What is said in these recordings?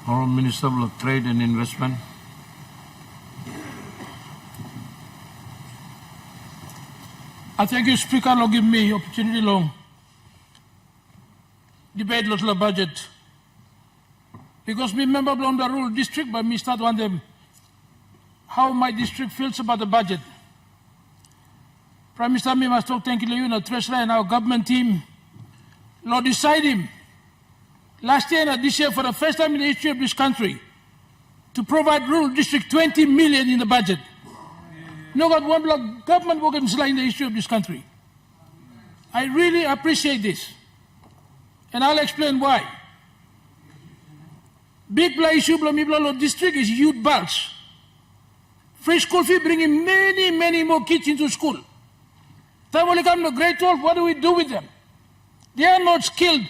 Honourable Minister of Trade and Investment. I thank you, Speaker, for giving me opportunity long debate local budget. Because me member belong the rural district, but me start one them how my district feels about the budget. Prime Minister, me must talk thank you to the Treasurer and our government team. Lord, decide him last year and this year for the first time in the history of this country to provide rural district 20 million in the budget. No got one block government work in the history of this country. I really appreciate this. And I'll explain why. Big play issue Blomiblo district is youth bulge. Free school fee bringing many more kids into school. Time will come to grade 12, what do we do with them? They are not skilled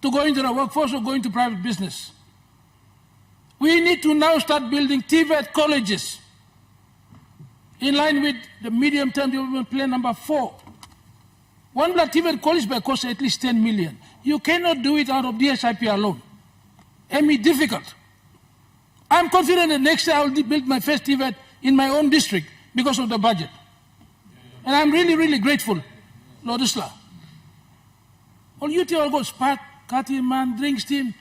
to go into the workforce or go into private business. We need to now start building TVET colleges in line with the medium-term development plan number 4. One black TVET college may cost at least 10 million. You cannot do it out of DSIP alone. It may be difficult. I'm confident that next year I will build my first TVET in my own district because of the budget. And I'm really grateful, Lord Isla. All you all go spark, Kati man, drinks team,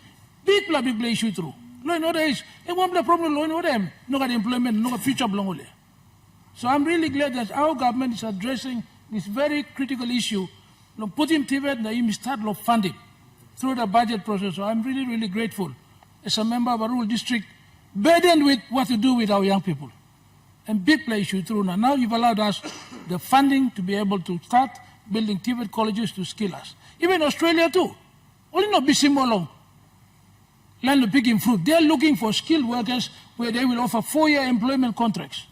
big play issue through. Law and order is, it won't be a problem, law and order, no got employment, no got future belong. So I'm really glad that our government is addressing this very critical issue, putting TVET and the start of funding through the budget process. So I'm really grateful as a member of a rural district, burdened with what to do with our young people. And big play issue through now. Now you've allowed us the funding to be able to start building TVET colleges to skill us. Even Australia too. Only not be similar. Land of picking fruit. They're looking for skilled workers where they will offer 4-year employment contracts.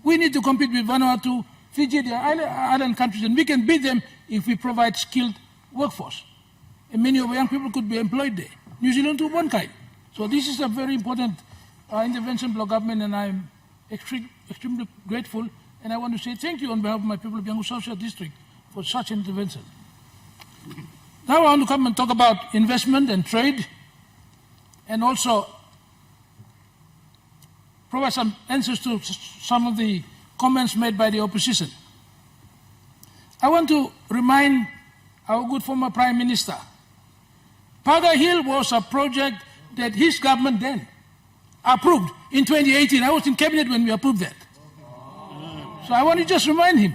We need to compete with Vanuatu, Fiji, the island countries, and we can beat them if we provide skilled workforce. And many of our young people could be employed there. New Zealand too, one kind. So this is a very important intervention by government, and I'm extremely grateful. And I want to say thank you on behalf of my people of Yangon Social District for such an intervention. Now I want to come and talk about investment and trade, and also provide some answers to some of the comments made by the opposition. I want to remind our good former Prime Minister, Paga Hill was a project that his government then approved in 2018. I was in cabinet when we approved that. So I want to just remind him.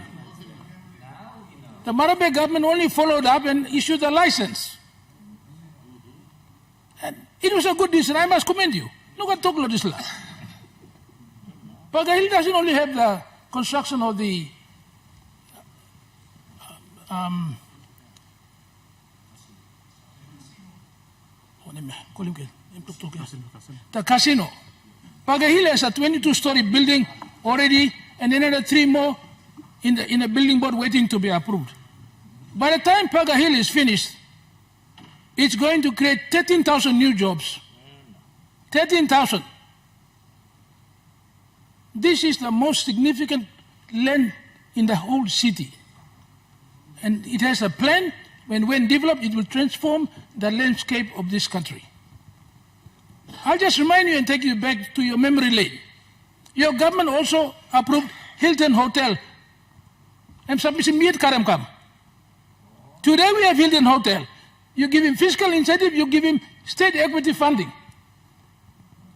The Marabe government only followed up and issued a license. And it was a good decision. I must commend you. Look at Toklo Disla. Paga Hill doesn't only have the construction of the casino. Paga Hill has a 22-story building already, and another 3 more in a building board waiting to be approved. By the time Paga Hill is finished, it's going to create 13,000 new jobs. 13,000. This is the most significant land in the whole city. And it has a plan, when developed, it will transform the landscape of this country. I'll just remind you and take you back to your memory lane. Your government also approved Hilton Hotel. And submission meet Karamkam. Today we have Hilton Hotel. You give him fiscal incentive, you give him state equity funding.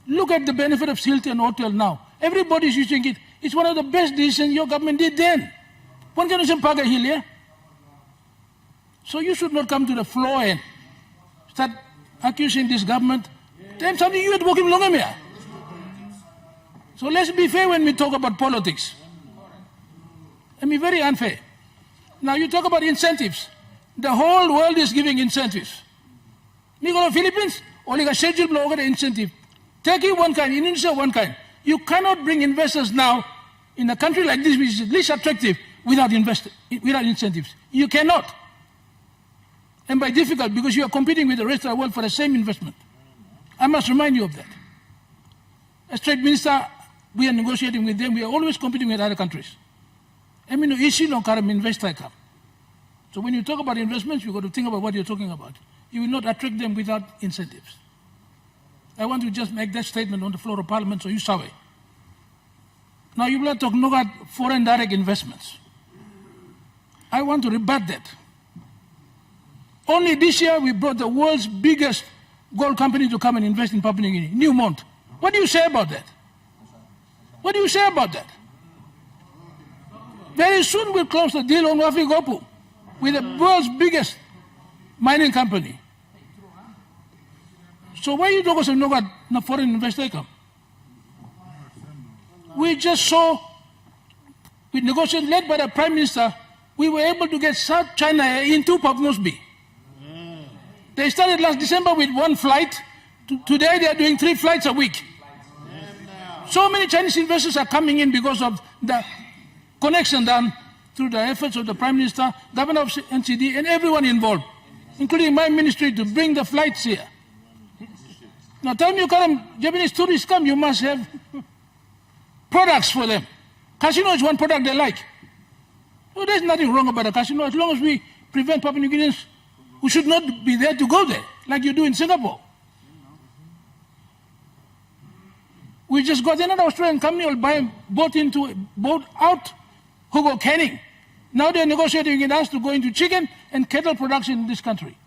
Look at the benefit of Hilton Hotel now. Everybody is using it. It's one of the best decisions your government did then. One can use Paga Hill, yeah? So you should not come to the floor and start accusing this government. Then something you had working longer here. So let's be fair when we talk about politics. I mean, very unfair. Now you talk about incentives. The whole world is giving incentives. You go to Philippines, only a scheduled block incentive. Turkey, one kind. Indonesia, one kind. You cannot bring investors now in a country like this, which is least attractive, without incentives. You cannot. And by difficult, because you are competing with the rest of the world for the same investment. I must remind you of that. As Trade Minister, we are negotiating with them. We are always competing with other countries. I mean, issue no karam investor come. So when you talk about investments, you've got to think about what you're talking about. You will not attract them without incentives. I want to just make that statement on the floor of Parliament so you saw it. Now you will talk about foreign direct investments. I want to rebut that. Only this year we brought the world's biggest gold company to come and invest in Papua New Guinea, Newmont. What do you say about that? What do you say about that? Very soon we'll close the deal on Wafi-Gopu with the world's biggest mining company. So why you talk about no foreign investor come? We just saw, with negotiations led by the Prime Minister, we were able to get South China into Papua Mosby. They started last December with one flight. Today they are doing 3 flights a week. So many Chinese investors are coming in because of the connection done through the efforts of the Prime Minister, Governor of NCD, and everyone involved, including my ministry, to bring the flights here. Now, time you come, Japanese tourists come, you must have products for them. Casino is one product they like. Well, there's nothing wrong about a casino as long as we prevent Papua New Guineans who should not be there to go there, like you do in Singapore. We just got another Australian company will buy a boat out Hugo Canning. Now they're negotiating with us to go into chicken and cattle production in this country.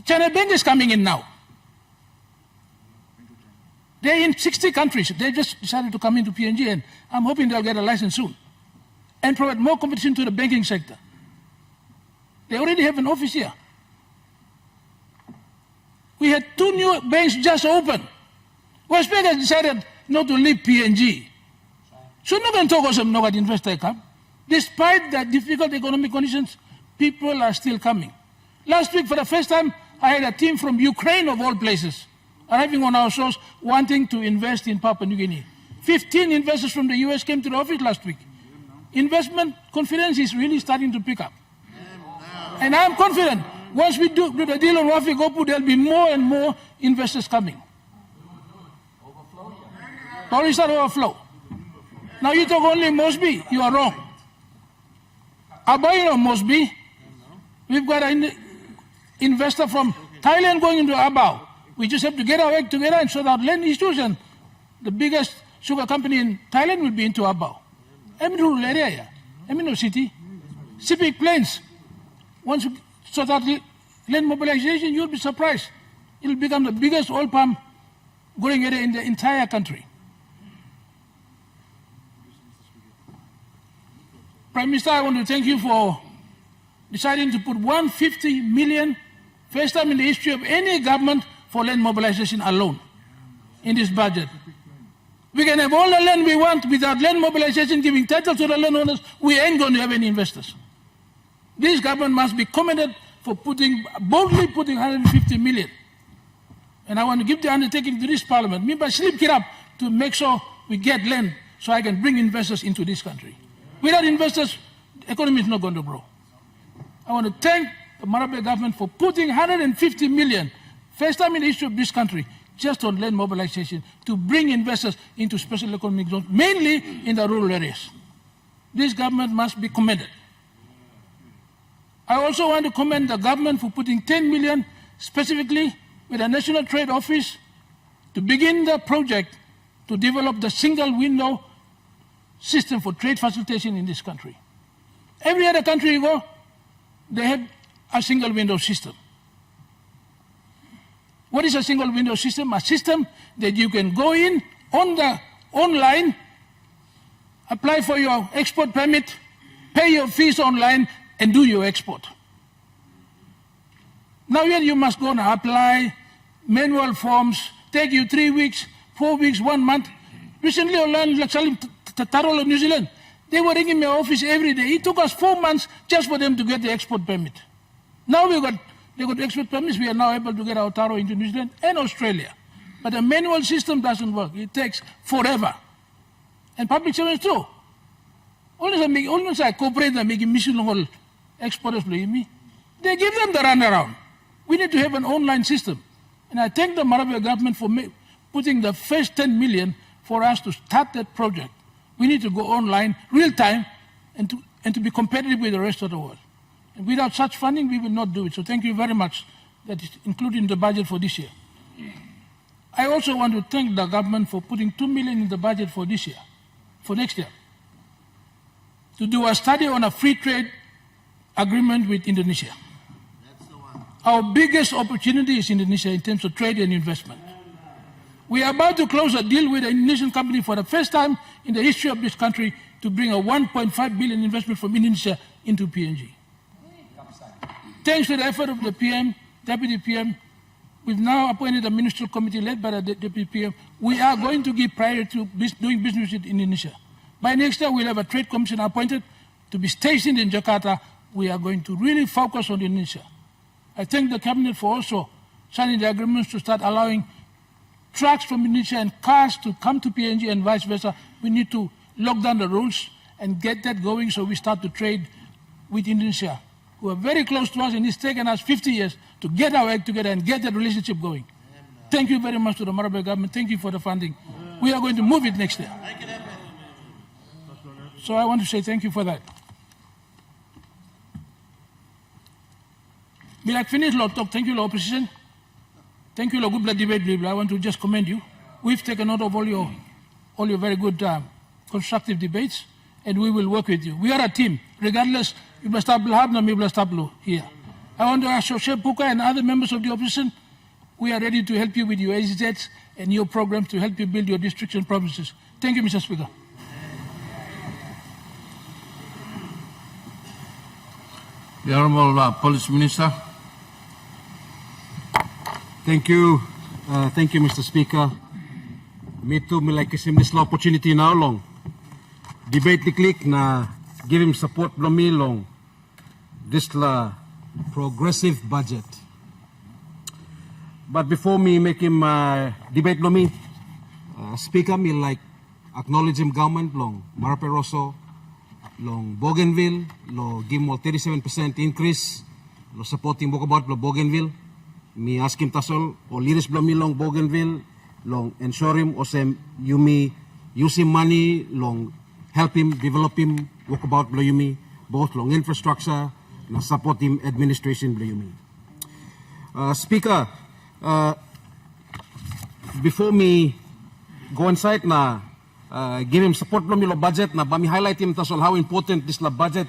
China Bank is coming in now. They're in 60 countries. They just decided to come into PNG, and I'm hoping they'll get a license soon and provide more competition to the banking sector. They already have an office here. We had 2 new banks just open. West Bank has decided not to leave PNG. So no can talk about no investor come. Despite the difficult economic conditions, people are still coming. Last week, for the first time, I had a team from Ukraine, of all places, arriving on our shores, wanting to invest in Papua New Guinea. 15 investors from the US came to the office last week. Investment confidence is really starting to pick up. And I'm confident, once we do the deal on Wafi-Gopu, there'll be more and more investors coming. Tourist overflow. Now you talk only Mosby, you are wrong. Abai or Mosby, we've got an investor from Thailand going into Abao. We just have to get our act together and sort out land issues, and the biggest sugar company in Thailand will be into Abao. I'm in rural area, I'm in no city. Civic Plains, once we sort out land mobilization, you'll be surprised. It'll become the biggest oil palm growing area in the entire country. Prime Minister, I want to thank you for deciding to put 150 million, first time in the history of any government, for land mobilization alone in this budget. We can have all the land we want without land mobilization, giving title to the landowners. We ain't going to have any investors. This government must be commended for boldly putting 150 million. And I want to give the undertaking to this parliament, me by sleep it up, to make sure we get land so I can bring investors into this country. Without investors, the economy is not going to grow. I want to thank the Marape government for putting 150 million, first time in the history of this country, just on land mobilization to bring investors into special economic zones, mainly in the rural areas. This government must be commended. I also want to commend the government for putting 10 million specifically with the National Trade Office to begin the project to develop the single window system for trade facilitation in this country. Every other country you go, they have a single window system. What is a single window system? A system that you can go in on the online, apply for your export permit, pay your fees online, and do your export. Now here you must go and apply, manual forms, take you 3 weeks, 4 weeks, 1 month. Recently, I learned like Tarol of New Zealand. They were ringing my office every day. It took us 4 months just for them to get the export permit. Now they got export permits. We are now able to get our taro into New Zealand and Australia. But the manual system doesn't work. It takes forever. And public servants too. Always I cooperate and make mission exporters play me. They give them the runaround. We need to have an online system. And I thank the Marabe government for putting the first 10 million for us to start that project. We need to go online, real time, and to be competitive with the rest of the world. And without such funding, we will not do it. So thank you very much that is included in the budget for this year. I also want to thank the government for putting 2 million in the budget for this year, for next year, to do a study on a free trade agreement with Indonesia. That's the one. Our biggest opportunity is Indonesia in terms of trade and investment. We are about to close a deal with an Indonesian company for the first time in the history of this country to bring a 1.5 billion investment from Indonesia into PNG. Thanks to the effort of the PM, Deputy PM, we've now appointed a ministerial committee led by the Deputy PM. We are going to give priority to doing business with Indonesia. By next year, we'll have a trade commission appointed to be stationed in Jakarta. We are going to really focus on Indonesia. I thank the cabinet for also signing the agreements to start allowing trucks from Indonesia and cars to come to PNG and vice versa. We need to lock down the rules and get that going so we start to trade with Indonesia, who are very close to us, and it's taken us 50 years to get our act together and get that relationship going. Thank you very much to the Marabe government. Thank you for the funding. We are going to move it next year. So I want to say thank you for that. Will I finish, Lord Talk? Thank you, Lord Opposition. Thank you, Lord. Good blood debate. I want to just commend you. We've taken note of all your very good constructive debates, and we will work with you. We are a team, regardless. You must have here. I want to ask José Puka and other members of the opposition, we are ready to help you with your AZs and your programs to help you build your districts and provinces. Thank you, Mr. Speaker. The Honorable Police Minister. Thank you, Mr. Speaker. Me too, me like kisim this opportunity now long. Debate the click na give him support from me long. This la progressive budget. But before me make him debate from me, Speaker, me like acknowledge him government long Marape Rosso, long Bougainville, lo give him 37% increase, lo supporting Bokabat lo Bougainville. Me ask him tasol o leaders from me long Bougainville, long ensure him o sem yumi using money long help him develop him Bokabat lo yumi both long infrastructure na support him administration lo yumi. Speaker, before me go inside na give him support from me lo budget na bami highlight him tasol how important this la budget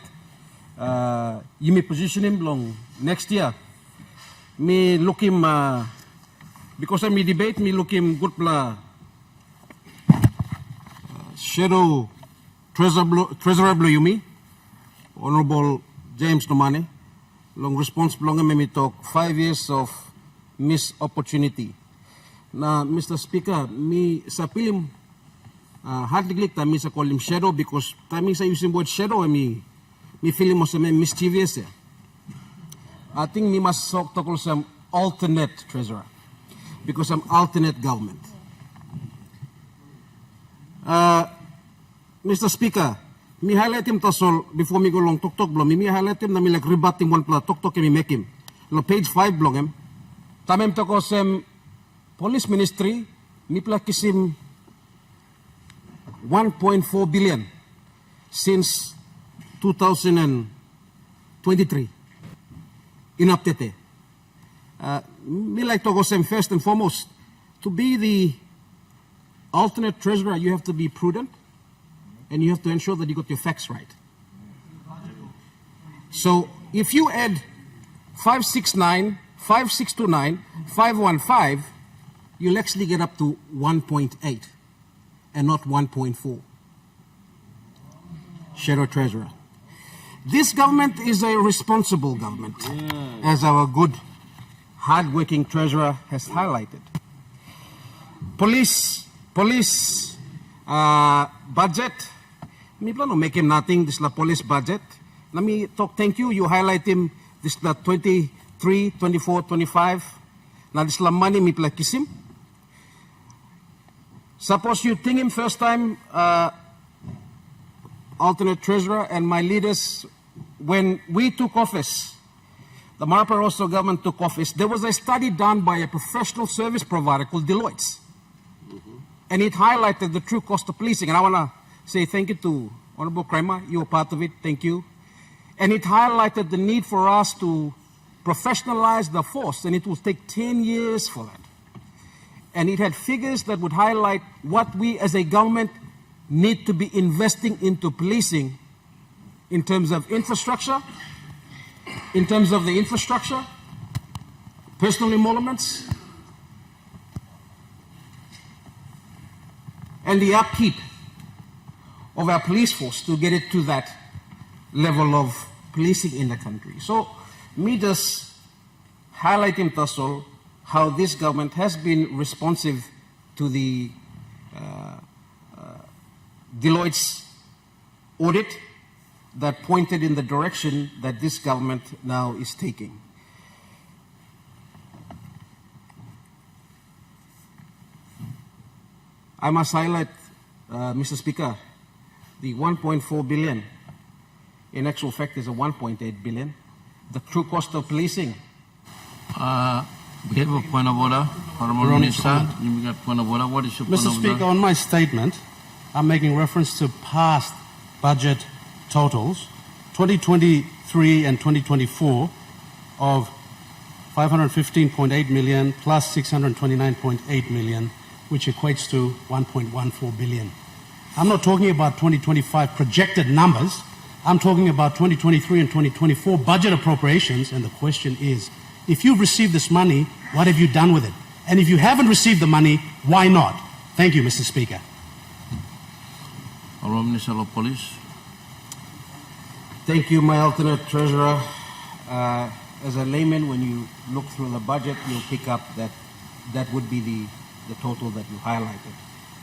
yumi position him long next year. Me look him because I me debate me look him good pla shadow treasurer blo yumi Honorable James Nomane long response belong me talk 5 years of missed opportunity. Na Mr. Speaker, me sa pilim hardly click time me sa call him shadow because timing sa using word shadow me feeling mo sa me mischievous. I think we must talk to some alternate treasurer because some alternate government. Mr. Speaker, me highlight him tasol before me go long talk blom. Me highlight him na me like rebutting one pla talk me make him. No page 5 blong him. Tamem to ko sem police ministry me pla kisim 1.4 billion since 2023. Inaptete. Me like to go sem first and foremost. To be the alternate treasurer, you have to be prudent and you have to ensure that you got your facts right. So if you add 569, 5629, 515, you'll actually get up to 1.8 and not 1.4. Shadow treasurer. This government is a responsible government, as our good, hard-working treasurer has highlighted. Police budget, me plano make him nothing, this la police budget. Let me talk, thank you, you highlight him, this la 23, 24, 25. Now this la money, me pla kisim. Suppose you think him first time, alternate treasurer and my leaders, when we took office, the Marape Rosso government took office, there was a study done by a professional service provider called Deloitte. And it highlighted the true cost of policing. And I want to say thank you to Honorable Kramer, you were part of it, thank you. And it highlighted the need for us to professionalize the force, and it will take 10 years for that. And it had figures that would highlight what we as a government need to be investing into policing in terms of infrastructure, personal emoluments, and the upkeep of our police force to get it to that level of policing in the country. So, me just highlighting Tasol, how this government has been responsive to the Deloitte's audit that pointed in the direction that this government now is taking. I must highlight, Mr. Speaker, the 1.4 billion, in actual fact is a 1.8 billion, the true cost of policing. We have a point of order. Honourable Minister, you got point of order. What is your point Mr. of order? Speaker, on my statement, I'm making reference to past budget totals, 2023 and 2024, of 515.8 million plus 629.8 million, which equates to 1.14 billion. I'm not talking about 2025 projected numbers. I'm talking about 2023 and 2024 budget appropriations, and the question is, if you've received this money, what have you done with it? And if you haven't received the money, why not? Thank you, Mr. Speaker. Honourable Minister of Police. Thank you, my alternate treasurer. As a layman, when you look through the budget, you'll pick up that that would be the total that you highlighted.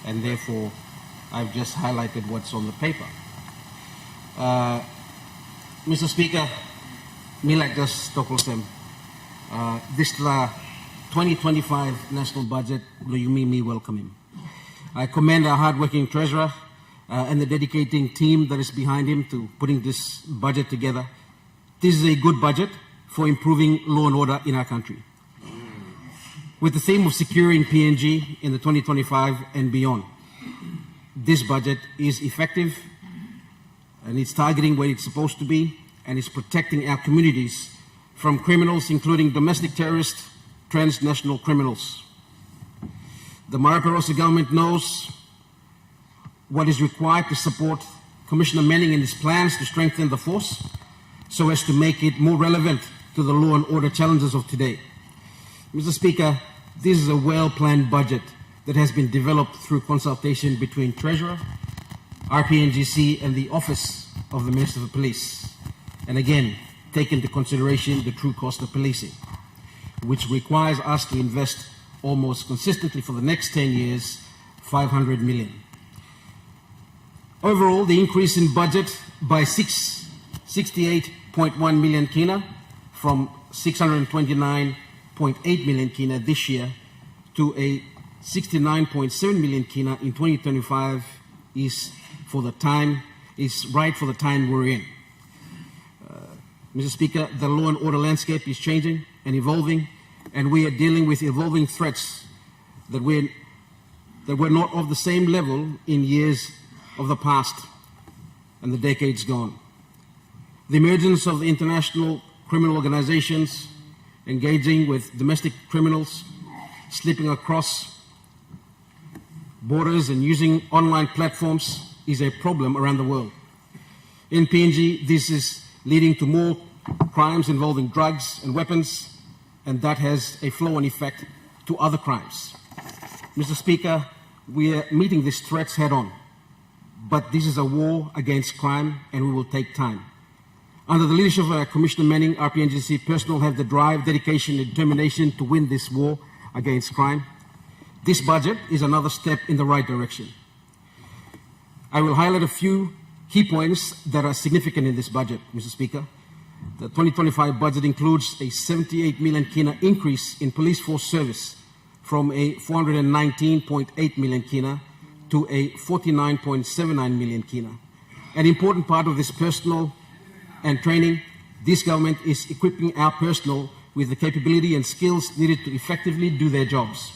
And therefore, I've just highlighted what's on the paper. Mr. Speaker, Milak just Stockholm. This 2025 national budget, me welcome him. I commend our hard-working treasurer and the dedicating team that is behind him to putting this budget together. This is a good budget for improving law and order in our country. With the theme of securing PNG in the 2025 and beyond, this budget is effective and it's targeting where it's supposed to be, and it's protecting our communities from criminals, including domestic terrorists, transnational criminals. The Maraperosa government knows what is required to support Commissioner Manning in his plans to strengthen the force so as to make it more relevant to the law and order challenges of today. Mr. Speaker, this is a well-planned budget that has been developed through consultation between Treasurer, RPNGC, and the Office of the Minister of Police. And again, take into consideration the true cost of policing, which requires us to invest almost consistently for the next 10 years, 500 million. Overall, the increase in budget by 68.1 million kina from 629.8 million kina this year to a 69.7 million kina in 2025 is right for the time we're in. Mr. Speaker, the law and order landscape is changing and evolving, and we are dealing with evolving threats that were not of the same level in years of the past and the decades gone. The emergence of the international criminal organizations engaging with domestic criminals, slipping across borders and using online platforms is a problem around the world. In PNG, this is leading to more crimes involving drugs and weapons, and that has a flow-on effect to other crimes. Mr. Speaker, we are meeting these threats head-on, but this is a war against crime, and we will take time. Under the leadership of Commissioner Manning, RPNGC personnel have the drive, dedication, and determination to win this war against crime. This budget is another step in the right direction. I will highlight a few key points that are significant in this budget, Mr. Speaker. The 2025 budget includes a 78 million kina increase in police force service from a 419.8 million kina to a 49.79 million kina. An important part of this personnel and training, this government is equipping our personnel with the capability and skills needed to effectively do their jobs.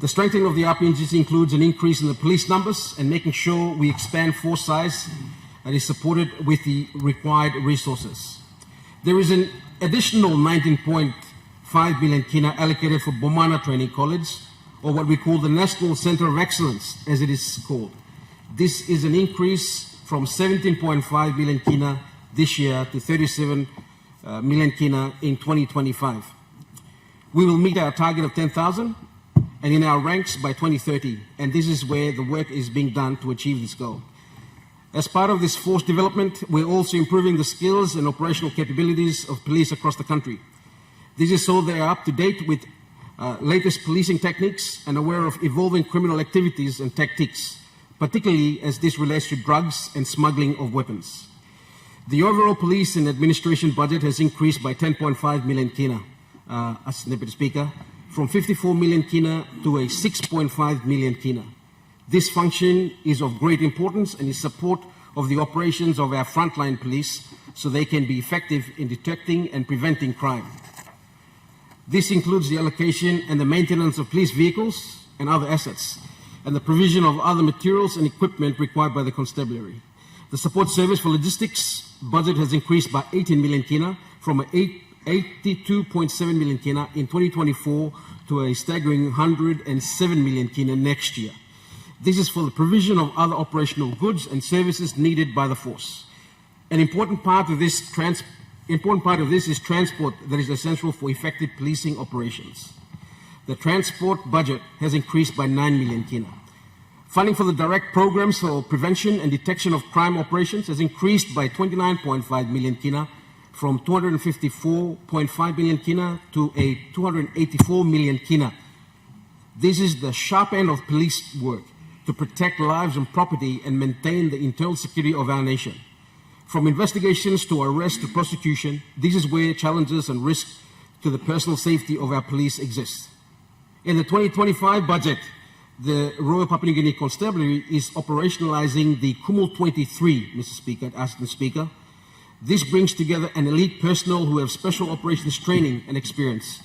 The strengthening of the RPNGC includes an increase in the police numbers and making sure we expand force size and is supported with the required resources. There is an additional 19.5 million kina allocated for Bomana Training College, or what we call the National Center of Excellence, as it is called. This is an increase from 17.5 million kina this year to 37 million kina in 2025. We will meet our target of 10,000 and in our ranks by 2030, and this is where the work is being done to achieve this goal. As part of this force development, we're also improving the skills and operational capabilities of police across the country. This is so they are up to date with latest policing techniques and aware of evolving criminal activities and tactics, particularly as this relates to drugs and smuggling of weapons. The overall police and administration budget has increased by 10.5 million kina, Assistant Deputy Speaker, from 54 million kina to a 6.5 million kina. This function is of great importance and is support of the operations of our frontline police so they can be effective in detecting and preventing crime. This includes the allocation and the maintenance of police vehicles and other assets, and the provision of other materials and equipment required by the constabulary. The support service for logistics budget has increased by 18 million kina from 82.7 million kina in 2024 to a staggering 107 million kina next year. This is for the provision of other operational goods and services needed by the force. An important part of this is transport that is essential for effective policing operations. The transport budget has increased by 9 million kina. Funding for the direct programs for prevention and detection of crime operations has increased by 29.5 million kina from 254.5 million kina to a 284 million kina. This is the sharp end of police work to protect lives and property and maintain the internal security of our nation. From investigations to arrest to prosecution, this is where challenges and risks to the personal safety of our police exist. In the 2025 budget, the Royal Papua New Guinea Constabulary is operationalizing the Kumul 23, Mr. Speaker, Assistant Speaker. This brings together an elite personnel who have special operations training and experience.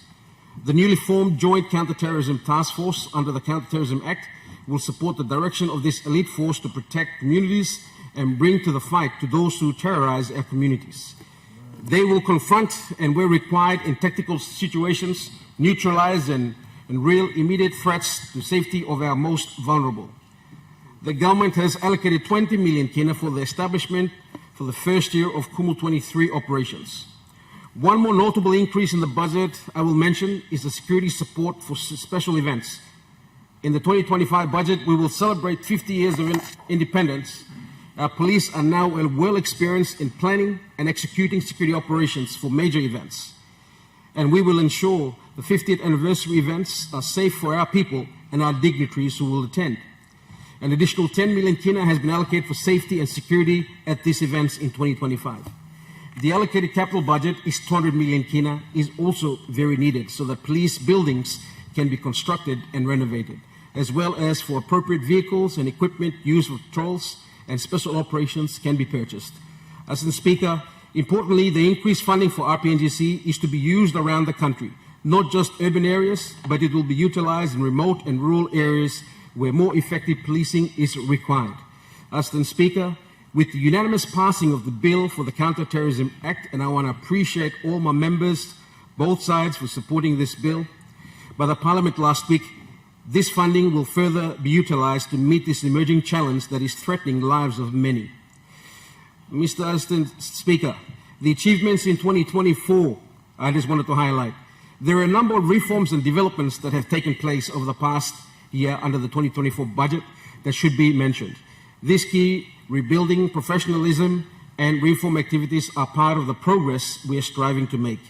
The newly formed Joint Counterterrorism Task Force under the Counterterrorism Act will support the direction of this elite force to protect communities and bring to the fight to those who terrorize our communities. They will confront and, where required in tactical situations, neutralize and real immediate threats to safety of our most vulnerable. The government has allocated 20 million kina for the establishment for the first year of Kumul 23 operations. One more notable increase in the budget I will mention is the security support for special events. In the 2025 budget, we will celebrate 50 years of independence. Our police are now well experienced in planning and executing security operations for major events. And we will ensure the 50th anniversary events are safe for our people and our dignitaries who will attend. An additional 10 million kina has been allocated for safety and security at these events in 2025. The allocated capital budget is 200 million kina, is also very needed so that police buildings can be constructed and renovated, as well as for appropriate vehicles and equipment used for patrols and special operations can be purchased. Assistant Speaker, importantly, the increased funding for RPNGC is to be used around the country, not just urban areas, but it will be utilized in remote and rural areas where more effective policing is required. Assistant Speaker, with the unanimous passing of the bill for the Counter-Terrorism Act, and I want to appreciate all my members, both sides, for supporting this bill, by the Parliament last week, this funding will further be utilized to meet this emerging challenge that is threatening the lives of many. Mr. Assistant Speaker, the achievements in 2024, I just wanted to highlight. There are a number of reforms and developments that have taken place over the past year under the 2024 budget that should be mentioned. These key rebuilding, professionalism, and reform activities are part of the progress we are striving to make.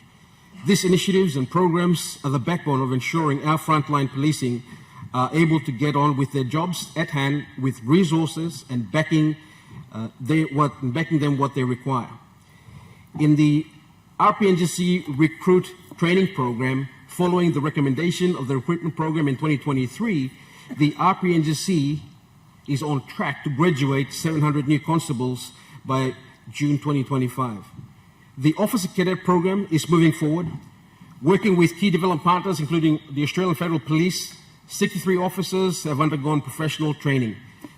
These initiatives and programs are the backbone of ensuring our frontline policing are able to get on with their jobs at hand with resources and backing them what they require. In the RPNGC Recruit Training Program, following the recommendation of the recruitment program in 2023, the RPNGC is on track to graduate 700 new constables by June 2025. The Officer Cadet Program is moving forward, working with key development partners, including the Australian Federal Police. 63 officers have undergone professional training.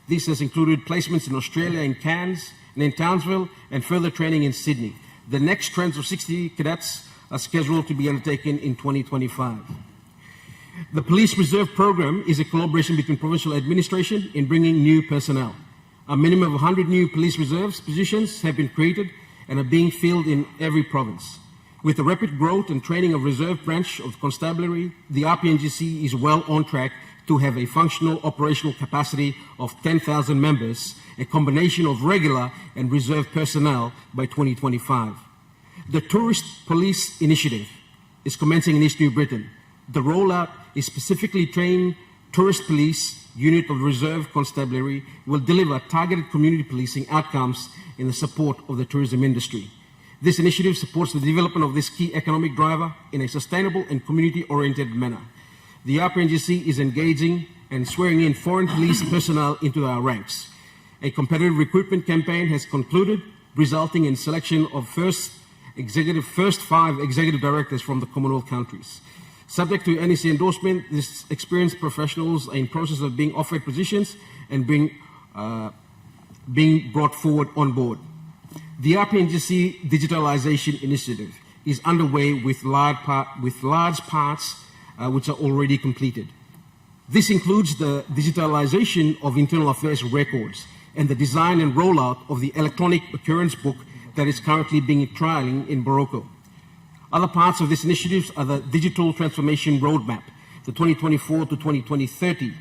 This has included placements in Australia, in Cairns, and in Townsville, and further training in Sydney. The next tranche of 60 cadets are scheduled to be undertaken in 2025. The Police Reserve Program is a collaboration between provincial administration in bringing new personnel. A minimum of 100 new police reserves positions have been created and are being filled in every province. With the rapid growth and training of reserve branch of constabulary, the RPNGC is well on track to have a functional operational capacity of 10,000 members, a combination of regular and reserve personnel by 2025. The Tourist Police Initiative is commencing in East New Britain. The rollout is specifically trained tourist police unit of reserve constabulary will deliver targeted community policing outcomes in the support of the tourism industry. This initiative supports the development of this key economic driver in a sustainable and community-oriented manner. The RPNGC is engaging and swearing in foreign police personnel into our ranks. A competitive recruitment campaign has concluded, resulting in selection of first 5 executive directors from the Commonwealth countries. Subject to NEC endorsement, these experienced professionals are in process of being offered positions and being brought forward on board. The RPNGC digitalization initiative is underway with large parts which are already completed. This includes the digitalization of internal affairs records and the design and rollout of the electronic occurrence book that is currently being trialing in Morocco. Other parts of this initiative are the digital transformation roadmap, the 2024 to 2030,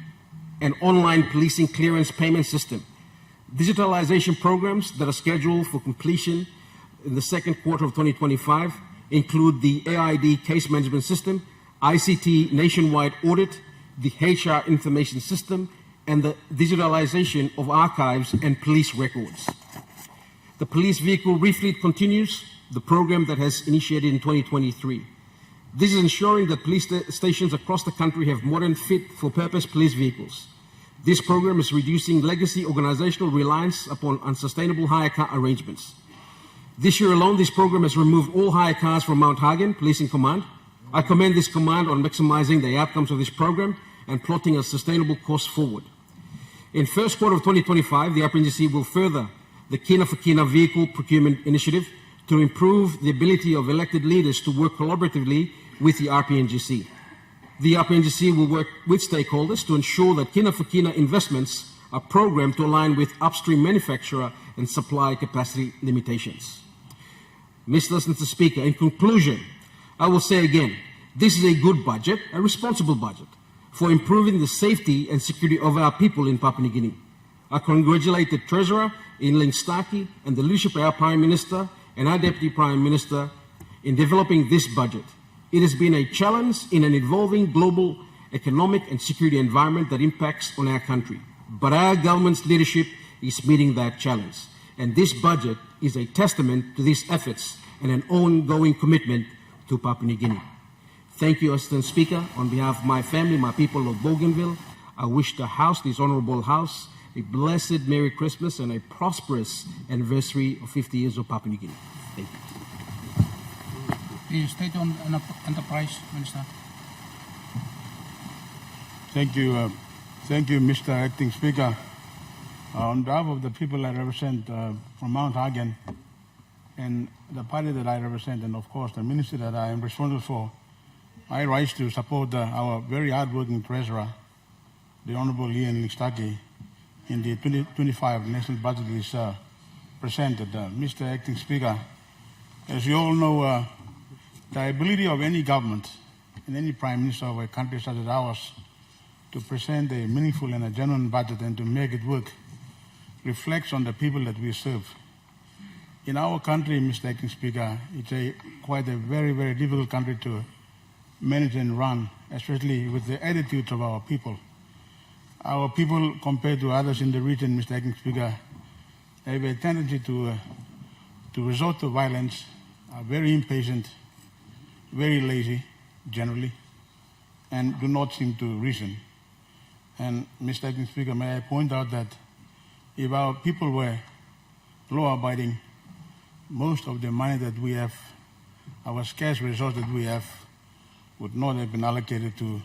and online policing clearance payment system. Digitalization programs that are scheduled for completion in the second quarter of 2025 include the AID case management system, ICT nationwide audit, the HR information system, and the digitalization of archives and police records. The police vehicle refleet continues, the program that has initiated in 2023. This is ensuring that police stations across the country have modern, fit-for-purpose police vehicles. This program is reducing legacy organizational reliance upon unsustainable hire car arrangements. This year alone, this program has removed all hire cars from Mount Hagen Policing Command. I commend this command on maximizing the outcomes of this program and plotting a sustainable course forward. In first quarter of 2025, the RPNGC will further the Kina for Kina vehicle procurement initiative to improve the ability of elected leaders to work collaboratively with the RPNGC. The RPNGC will work with stakeholders to ensure that Kina for Kina investments are programmed to align with upstream manufacturer and supply capacity limitations. Mr. Speaker, in conclusion, I will say again, this is a good budget, a responsible budget, for improving the safety and security of our people in Papua New Guinea. I congratulate the Treasurer, Inling Starkey, and the leadership of our Prime Minister and our Deputy Prime Minister in developing this budget. It has been a challenge in an evolving global economic and security environment that impacts on our country. But our government's leadership is meeting that challenge. And this budget is a testament to these efforts and an ongoing commitment to Papua New Guinea. Thank you, Assistant Speaker. On behalf of my family, my people of Bougainville, I wish the House, this Honourable House, a blessed Merry Christmas and a prosperous anniversary of 50 years of Papua New Guinea. Thank you. Please state on enterprise, Minister. Thank you, Mr. Acting Speaker. On behalf of the people I represent from Mount Hagen and the party that I represent, and of course the ministry that I am responsible for, I rise to support our very hard-working treasurer, the Honourable Ian Listaki, in the 2025 national budget is presented. Mr. Acting Speaker, as you all know, the ability of any government and any Prime Minister of a country such as ours to present a meaningful and a genuine budget and to make it work reflects on the people that we serve. In our country, Mr. Acting Speaker, it's quite a very, very difficult country to manage and run, especially with the attitudes of our people. Our people, compared to others in the region, Mr. Acting Speaker, have a tendency to resort to violence, are very impatient, very lazy, generally, and do not seem to reason. And, Mr. Acting Speaker, may I point out that if our people were law-abiding, most of the money that we have, our scarce resources that we have, would not have been allocated to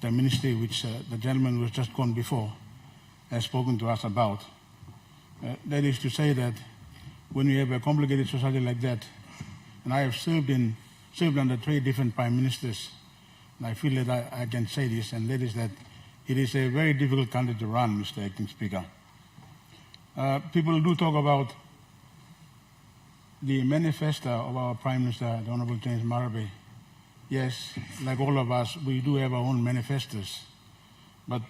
the ministry which the gentleman who has just gone before has spoken to us about. That is to say that when we have a complicated society like that, and I have served in served under 3 different prime ministers. And I feel that I can say this, and that is that it is a very difficult country to run, Mr. Acting Speaker. People do talk about the manifesto of our Prime Minister, the Honorable James Marape. Yes, like all of us, we do have our own manifestos. But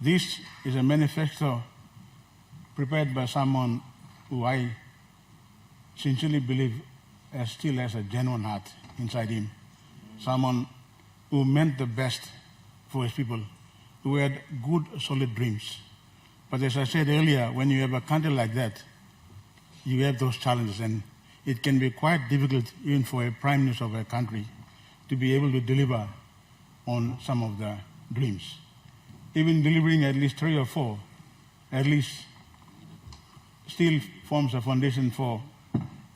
this is a manifesto prepared by someone who I sincerely believe still has a genuine heart inside him. Someone who meant the best for his people, who had good, solid dreams. But as I said earlier, when you have a country like that, you have those challenges, and it can be quite difficult even for a prime minister of a country to be able to deliver on some of the dreams. Even delivering at least 3 or 4, at least still forms a foundation for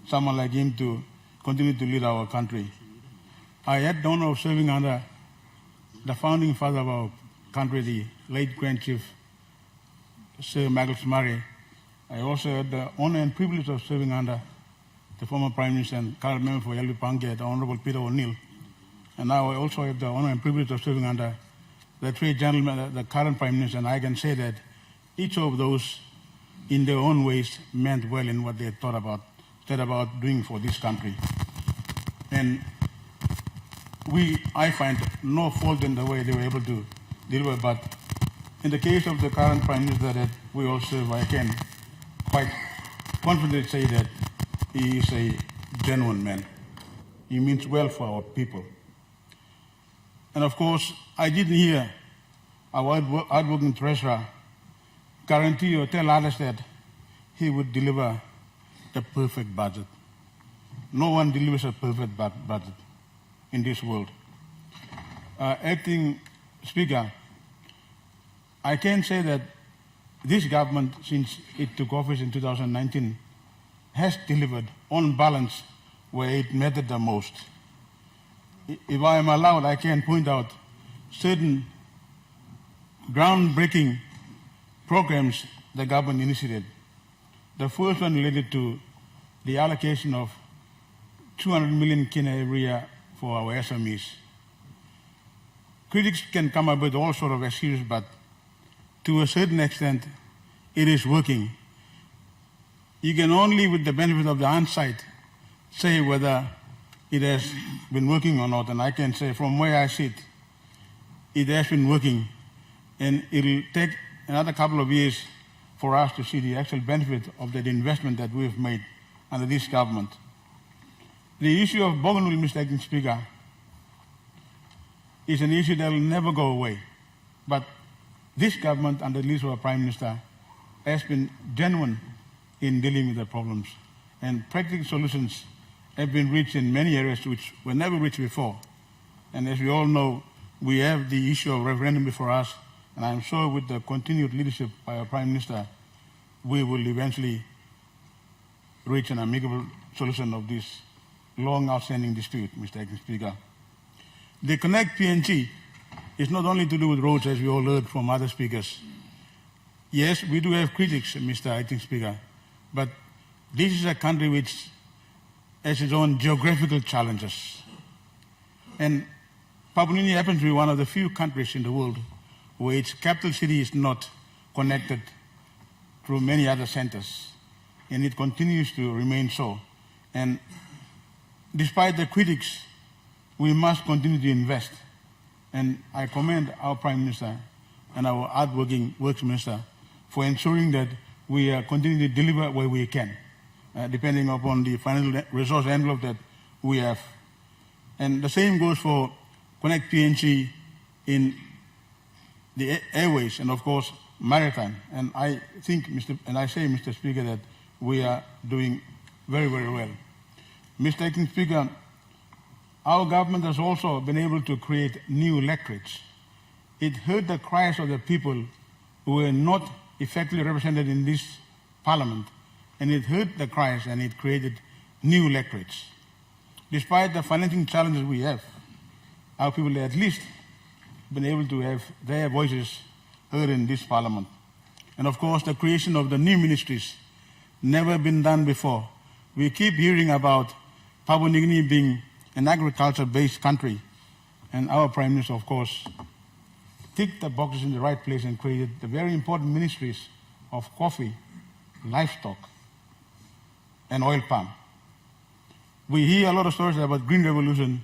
someone like him to continue to lead our country. I had the honor of serving under the founding father of our country, the late Grand Chief Sir Michael Murray. I also had the honor and privilege of serving under the former Prime Minister and current member for Yalvi Pange, the Honorable Peter O'Neill. And now I also have the honor and privilege of serving under the 3 gentlemen, the current Prime Minister, and I can say that each of those, in their own ways, meant well in what they thought about doing for this country. And I find no fault in the way they were able to deliver, but in the case of the current Prime Minister that we all serve, I can quite confidently say that he is a genuine man. He means well for our people. And of course, I didn't hear our hardworking treasurer guarantee or tell others that he would deliver the perfect budget. No one delivers a perfect budget in this world. Acting Speaker, I can say that this government, since it took office in 2019, has delivered on balance where it mattered the most. If I am allowed, I can point out certain groundbreaking programs the government initiated. The first one related to the allocation of 200 million kina every year for our SMEs. Critics can come up with all sorts of excuses, but to a certain extent, it is working. You can only, with the benefit of the hindsight, say whether it has been working or not. And I can say from where I sit, it has been working. And it will take another couple of years for us to see the actual benefit of that investment that we have made under this government. The issue of Bougainville, Mr. Acting Speaker, is an issue that will never go away. But this government, under the leadership of our Prime Minister, has been genuine in dealing with the problems. And practical solutions have been reached in many areas which were never reached before. And as we all know, we have the issue of referendum before us, and I'm sure with the continued leadership by our Prime Minister, we will eventually reach an amicable solution of this long outstanding dispute, Mr. Acting Speaker. The Connect PNG is not only to do with roads, as we all heard from other speakers. Yes, we do have critics, Mr. Acting Speaker, but this is a country which has its own geographical challenges. And Papua New Guinea happens to be one of the few countries in the world where its capital city is not connected through many other centers, and it continues to remain so. And despite the critics, we must continue to invest. And I commend our Prime Minister and our hardworking Works Minister for ensuring that we continue to deliver where we can, depending upon the financial resource envelope that we have. And the same goes for Connect PNG in the airways and, of course, maritime. And I think, Mr. Speaker, that we are doing very, very well. Mr. Acting Speaker, our government has also been able to create new electorates. It heard the cries of the people who were not effectively represented in this parliament, and it heard the cries and it created new electorates. Despite the financing challenges we have, our people have at least been able to have their voices heard in this parliament. And of course, the creation of the new ministries, never been done before. We keep hearing about Papua New Guinea being an agriculture-based country. And our Prime Minister, of course, ticked the boxes in the right place and created the very important ministries of coffee, livestock, and oil palm. We hear a lot of stories about green revolution,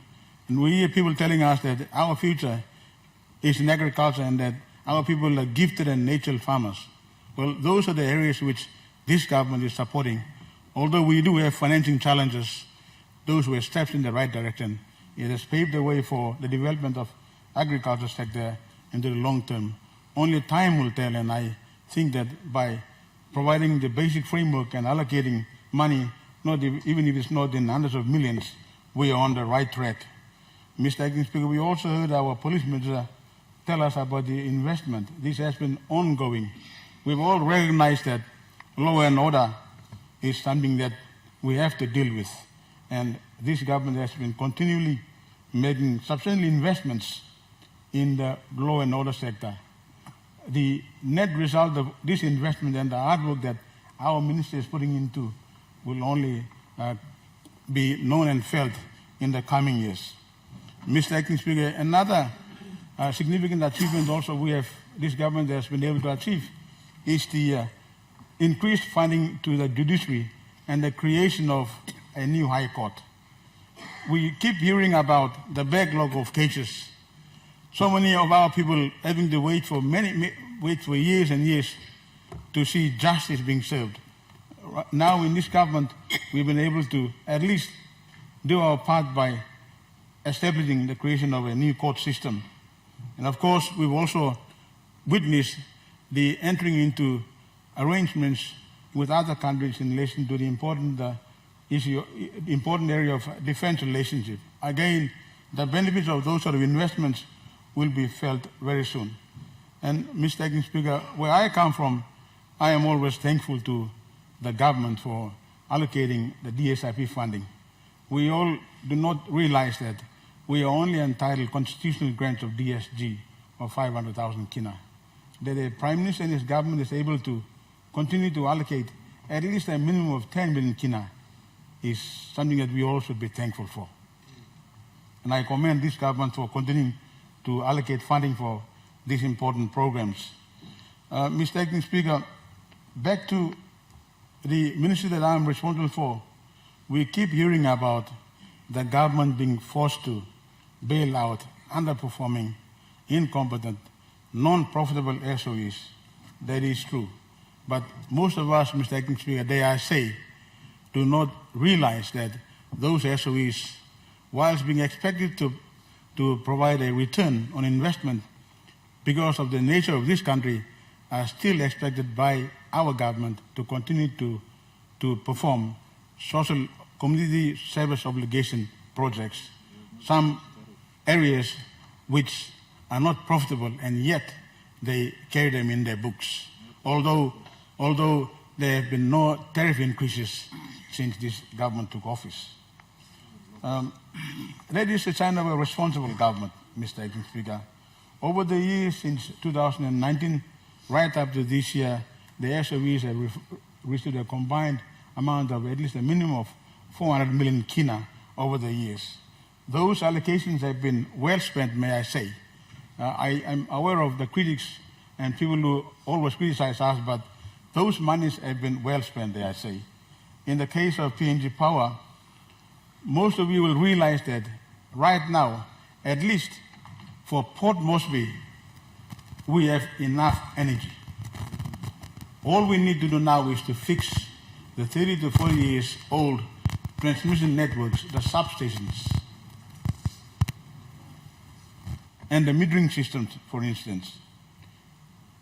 and we hear people telling us that our future is in agriculture and that our people are gifted and natural farmers. Well, those are the areas which this government is supporting. Although we do have financing challenges, those were steps in the right direction. It has paved the way for the development of agriculture sector into the long term. Only time will tell, and I think that by providing the basic framework and allocating money, even if it's not in hundreds of millions, we are on the right track. Mr. Acting Speaker, we also heard our police minister tell us about the investment. This has been ongoing. We've all recognized that law and order is something that we have to deal with. And this government has been continually making substantial investments in the law and order sector. The net result of this investment and the hard work that our minister is putting into will only be known and felt in the coming years. Mr. Acting Speaker, another significant achievement also this government has been able to achieve is the increased funding to the judiciary and the creation of a new high court. We keep hearing about the backlog of cases. So many of our people having to wait for years and years to see justice being served. Now in this government, we've been able to at least do our part by establishing the creation of a new court system. And of course, we've also witnessed the entering into arrangements with other countries in relation to the important area of defense relationship. Again, the benefits of those sort of investments will be felt very soon. And Mr. Acting Speaker, where I come from, I am always thankful to the government for allocating the DSIP funding. We all do not realize that we are only entitled constitutional grants of DSG of 500,000 kina. That the Prime Minister and his government is able to continue to allocate at least a minimum of 10 million kina is something that we all should be thankful for. And I commend this government for continuing to allocate funding for these important programs. Mr. Acting Speaker, back to the ministry that I am responsible for, we keep hearing about the government being forced to bail out underperforming, incompetent, non-profitable SOEs. That is true. But most of us, Mr. Acting Speaker, dare I say, do not realize that those SOEs, whilst being expected to provide a return on investment because of the nature of this country, are still expected by our government to continue to perform social community service obligation projects, some areas which are not profitable, and yet they carry them in their books, although there have been no tariff increases since this government took office. That is a sign of a responsible government, Mr. Acting Speaker. Over the years since 2019, right up to this year, the SOEs have received a combined amount of at least a minimum of 400 million kina over the years. Those allocations have been well spent, may I say. I am aware of the critics and people who always criticize us, but those monies have been well spent, I say. In the case of PNG Power, most of you will realize that right now, at least for Port Moresby, we have enough energy. All we need to do now is to fix the 30 to 40 years old transmission networks, the substations, and the metering systems, for instance.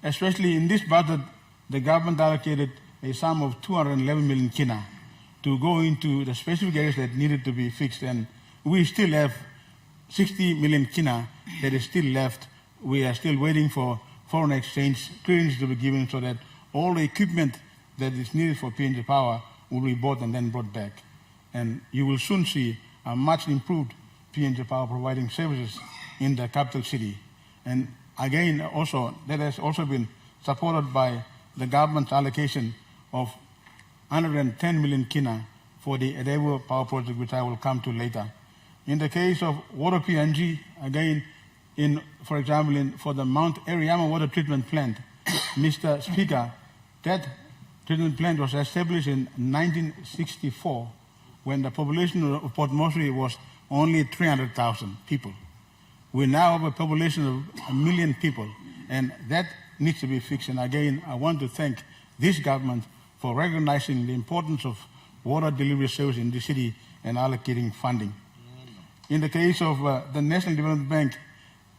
Especially in this budget, the government allocated a sum of 211 million kina to go into the specific areas that needed to be fixed, and we still have 60 million kina that is still left. We are still waiting for foreign exchange clearance to be given so that all the equipment that is needed for PNG Power will be bought and then brought back. And you will soon see a much improved PNG Power providing services in the capital city. And again, also, that has also been supported by the government's allocation of 110 million kina for the Edevo Power Project, which I will come to later. In the case of water PNG, again, for example, for the Mount Eriyama water treatment plant, Mr. Speaker, that treatment plant was established in 1964 when the population of Port Moresby was only 300,000 people. We now have a population of 1 million people, and that needs to be fixed. And again, I want to thank this government for recognizing the importance of water delivery service in the city and allocating funding. In the case of the National Development Bank,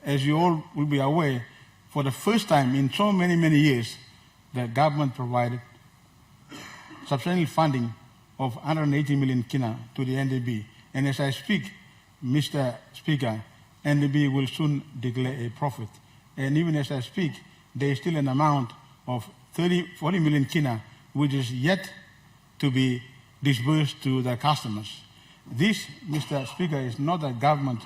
as you all will be aware, for the first time in so many, many years, the government provided substantial funding of 180 million kina to the NDB. And as I speak, Mr. Speaker, NDB will soon declare a profit. And even as I speak, there is still an amount of 40 million kina which is yet to be disbursed to the customers. This, Mr. Speaker, is not a government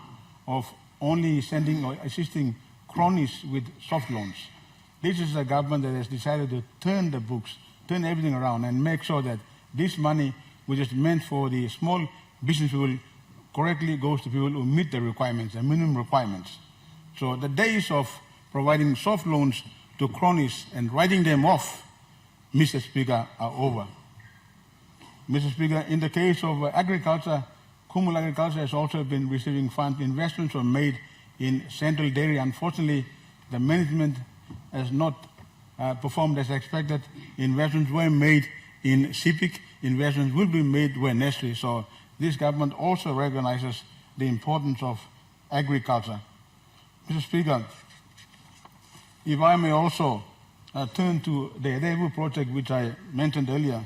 of only sending or assisting cronies with soft loans. This is a government that has decided to turn the books, turn everything around, and make sure that this money, which is meant for the small business people, correctly goes to people who meet the requirements, the minimum requirements. So the days of providing soft loans to cronies and writing them off, Mr. Speaker, are over. Mr. Speaker, in the case of agriculture, Kumul Agriculture has also been receiving funds. Investments were made in Central Dairy. Unfortunately, the management has not performed as expected. Investments were made in CIPIC. Investments will be made where necessary. So this government also recognizes the importance of agriculture. Mr. Speaker, if I may also turn to the Edebu project, which I mentioned earlier,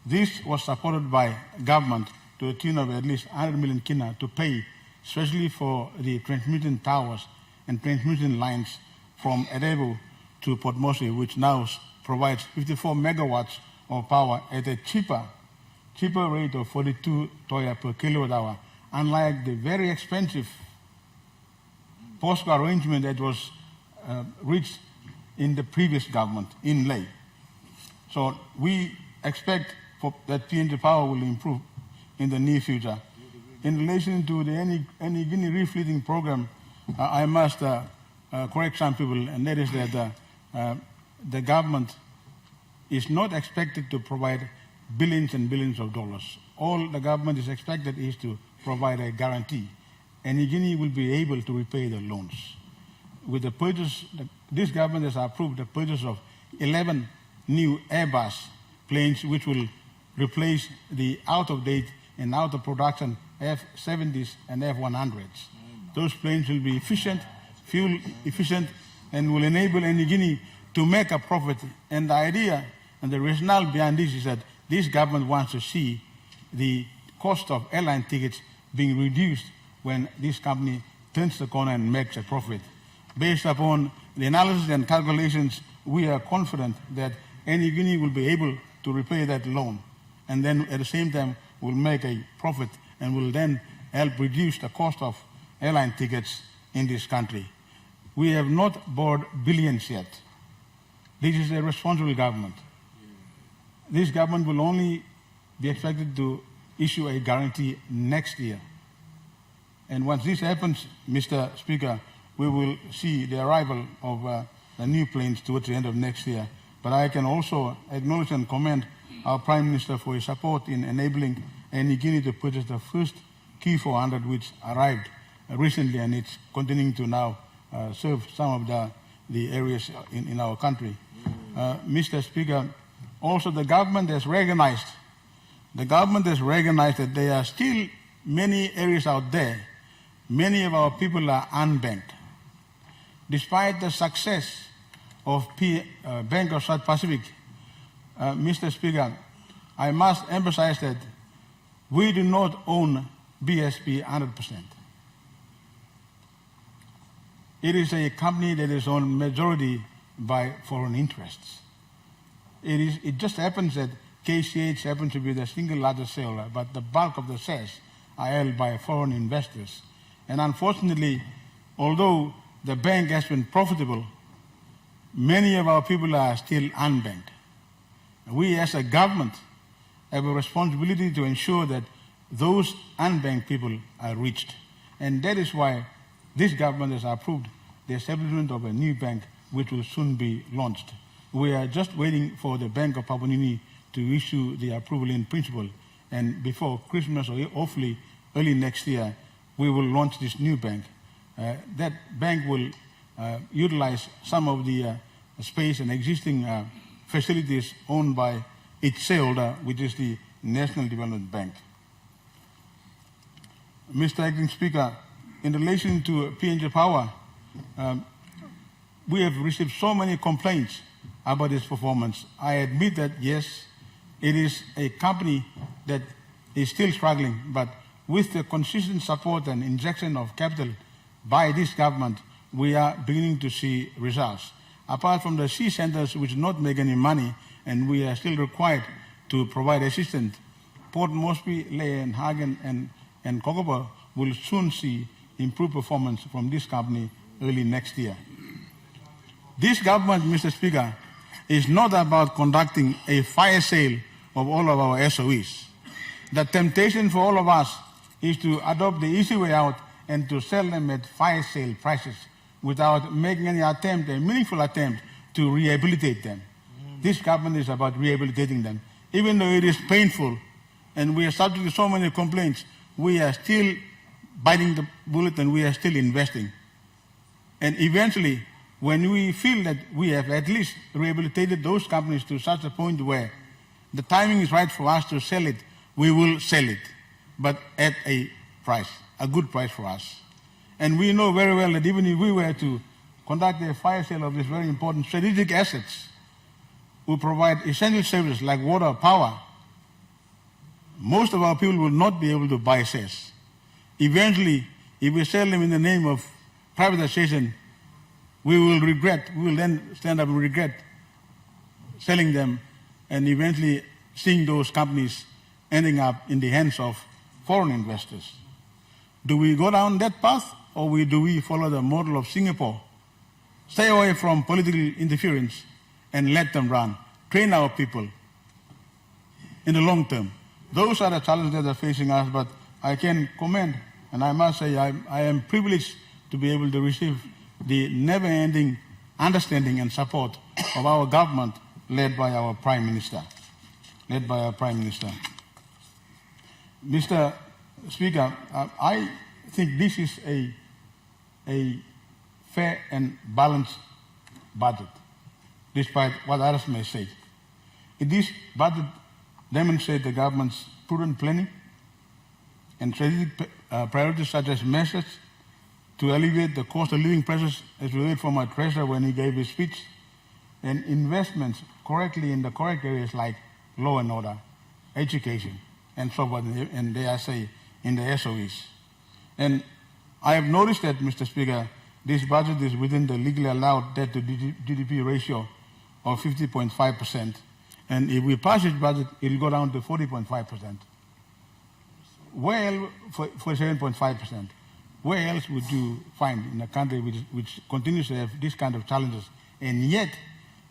this was supported by government to a tune of at least 100 million kina to pay, especially for the transmission towers and transmission lines from Edebu to Port Moresby, which now provides 54 megawatts of power at a cheaper rate of 42 toya per kilowatt hour, unlike the very expensive POSCO arrangement that was reached in the previous government in Leh. So we expect that PNG power will improve in the near future. In relation to the any Guinea refleeting program, I must correct some people, and that is that the government is not expected to provide billions and billions of dollars. All the government is expected is to provide a guarantee, and Guinea will be able to repay the loans. With the purchase, this government has approved the purchase of 11 new Airbus planes, which will replace the out-of-date and out-of-production F-70s and F-100s. Those planes will be efficient, fuel efficient, and will enable Guinea to make a profit. And the idea and the rationale behind this is that this government wants to see the cost of airline tickets being reduced when this company turns the corner and makes a profit. Based upon the analysis and calculations, we are confident that Guinea will be able to repay that loan, and then at the same time will make a profit and will then help reduce the cost of airline tickets in this country. We have not borrowed billions yet. This is a responsible government. This government will only be expected to issue a guarantee next year. And once this happens, Mr. Speaker, we will see the arrival of the new planes towards the end of next year. But I can also acknowledge and commend our Prime Minister for his support in enabling Guinea to purchase the first Q400, which arrived recently, and it's continuing to now serve some of the areas in our country. Mr. Speaker, also the government has recognized that there are still many areas out there. Many of our people are unbanked. Despite the success of Bank of South Pacific, Mr. Speaker, I must emphasize that we do not own BSP 100%. It is a company that is owned majority by foreign interests. It just happens that KCH happens to be the single largest shareholder, but the bulk of the shares are held by foreign investors. And unfortunately, although the bank has been profitable, many of our people are still unbanked. We as a government have a responsibility to ensure that those unbanked people are reached. And that is why this government has approved the establishment of a new bank which will soon be launched. We are just waiting for the Bank of Papua New Guinea to issue the approval in principle, and before Christmas or hopefully early next year, we will launch this new bank. That bank will utilize some of the space and existing facilities owned by its shareholder, which is the National Development Bank. Mr. Acting Speaker, in relation to PNG Power, we have received so many complaints about its performance. I admit that, yes, it is a company that is still struggling, but with the consistent support and injection of capital by this government, we are beginning to see results. Apart from the sea centers which do not make any money, and we are still required to provide assistance, Port Moresby, Lae, Hagen, and Kokoba will soon see improved performance from this company early next year. This government, Mr. Speaker, is not about conducting a fire sale of all of our SOEs. The temptation for all of us is to adopt the easy way out and to sell them at fire sale prices without making any attempt, a meaningful attempt, to rehabilitate them. This government is about rehabilitating them. Even though it is painful and we are subject to so many complaints, we are still biting the bullet and we are still investing. And eventually, when we feel that we have at least rehabilitated those companies to such a point where the timing is right for us to sell it, we will sell it, but at a price, a good price for us. And we know very well that even if we were to conduct a fire sale of these very important strategic assets, who provide essential services like water, power, most of our people will not be able to buy shares. Eventually, if we sell them in the name of privatization, we will then stand up and regret selling them and eventually seeing those companies ending up in the hands of foreign investors. Do we go down that path, or do we follow the model of Singapore? Stay away from political interference and let them run. Train our people in the long term. Those are the challenges that are facing us, but I can commend, and I must say I am privileged to be able to receive the never-ending understanding and support of our government led by our Prime Minister. Mr. Speaker, I think this is a fair and balanced budget, despite what others may say. This budget demonstrates the government's prudent planning and strategic priorities, such as measures to alleviate the cost of living pressures, as we heard from our treasurer when he gave his speech, and investments correctly in the correct areas like law and order, education, and so forth, and dare I say, in the SOEs. And I have noticed that, Mr. Speaker, this budget is within the legally allowed debt to GDP ratio of 50.5%. And if we pass this budget, it will go down to 40.5%. Well, 47.5%. Where else would you find in a country which continues to have this kind of challenges and yet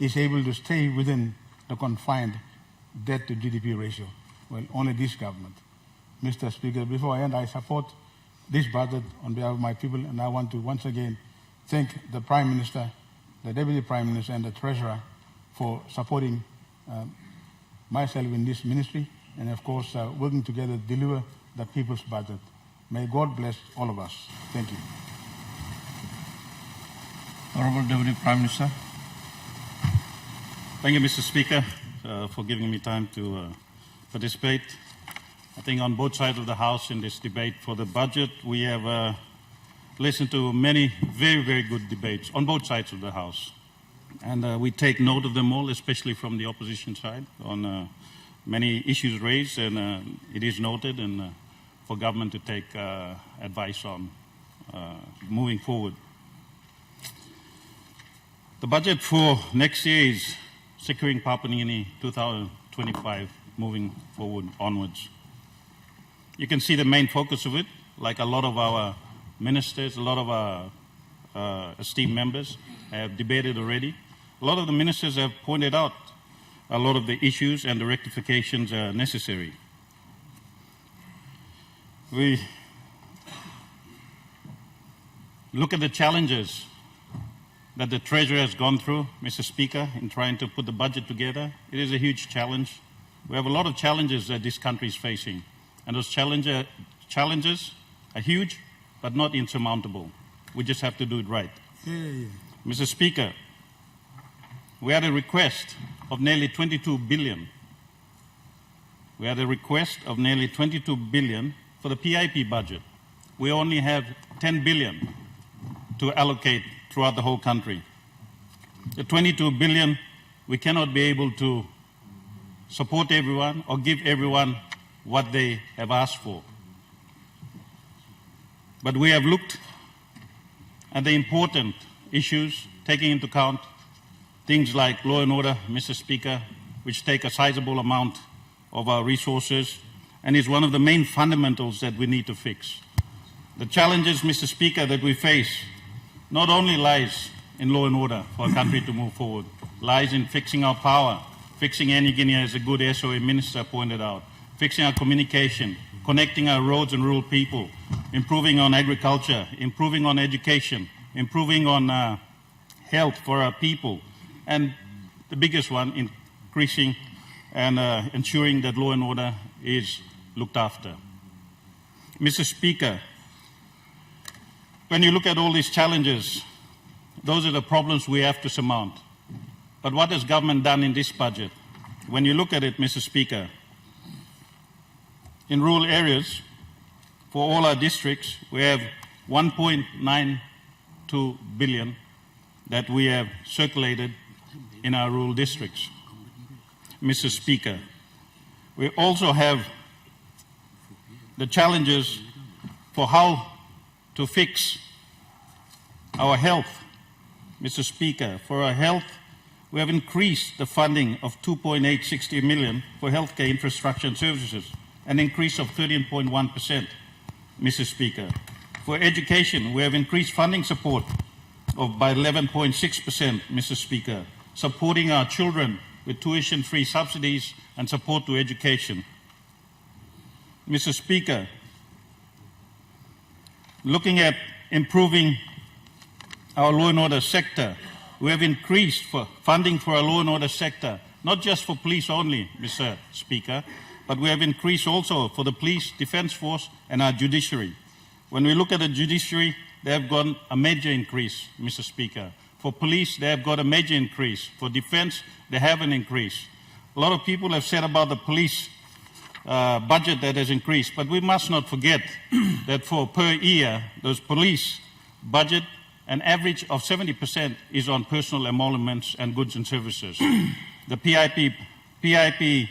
is able to stay within the confined debt to GDP ratio? Well, only this government. Mr. Speaker, before I end, I support this budget on behalf of my people, and I want to once again thank the Prime Minister, the Deputy Prime Minister, and the Treasurer for supporting myself in this ministry, and of course working together to deliver the people's budget. May God bless all of us. Thank you. Honorable Deputy Prime Minister. Thank you, Mr. Speaker, for giving me time to participate. I think on both sides of the House in this debate for the budget, we have listened to many very, very good debates on both sides of the House. And we take note of them all, especially from the opposition side, on many issues raised, and it is noted, and for government to take advice on moving forward. The budget for next year is securing Papua New Guinea 2025, moving forward onwards. You can see the main focus of it, like a lot of our ministers, a lot of our esteemed members have debated already. A lot of the ministers have pointed out a lot of the issues and the rectifications are necessary. look at the challenges that the Treasury has gone through, Mr. Speaker, in trying to put the budget together, it is a huge challenge. We have a lot of challenges that this country is facing, and those challenges are huge, but not insurmountable. We just have to do it right. Mr. Speaker, we had a request of nearly 22 billion. We had a request of nearly 22 billion for the PIP budget. We only have 10 billion to allocate throughout the whole country. The 22 billion, we cannot be able to support everyone or give everyone what they have asked for. But we have looked at the important issues, taking into account things like law and order, Mr. Speaker, which take a sizable amount of our resources and is one of the main fundamentals that we need to fix. The challenges, Mr. Speaker, that we face not only lies in law and order for our country to move forward, lies in fixing our power, fixing Any Guinea, as a good SOA minister pointed out, fixing our communication, connecting our roads and rural people, improving on agriculture, improving on education, improving on health for our people, and the biggest one, increasing and ensuring that law and order is looked after. Mr. Speaker, when you look at all these challenges, those are the problems we have to surmount. But what has government done in this budget? When you look at it, Mr. Speaker, in rural areas, for all our districts, we have 1.92 billion that we have circulated in our rural districts. Mr. Speaker, we also have the challenges for how to fix our health. Mr. Speaker, for our health, we have increased the funding of 2.860 million for healthcare infrastructure and services, an increase of 13.1%, Mr. Speaker. For education, we have increased funding support by 11.6%, Mr. Speaker, supporting our children with tuition-free subsidies and support to education. Mr. Speaker, looking at improving our law and order sector, we have increased funding for our law and order sector, not just for police only, Mr. Speaker, but we have increased also for the police, defence force, and our judiciary. When we look at the judiciary, they have got a major increase, Mr. Speaker. For police, they have got a major increase. For defence, they have an increase. A lot of people have said about the police budget that has increased, but we must not forget that for per year, those police budget, an average of 70% is on personal emoluments and goods and services. The PIP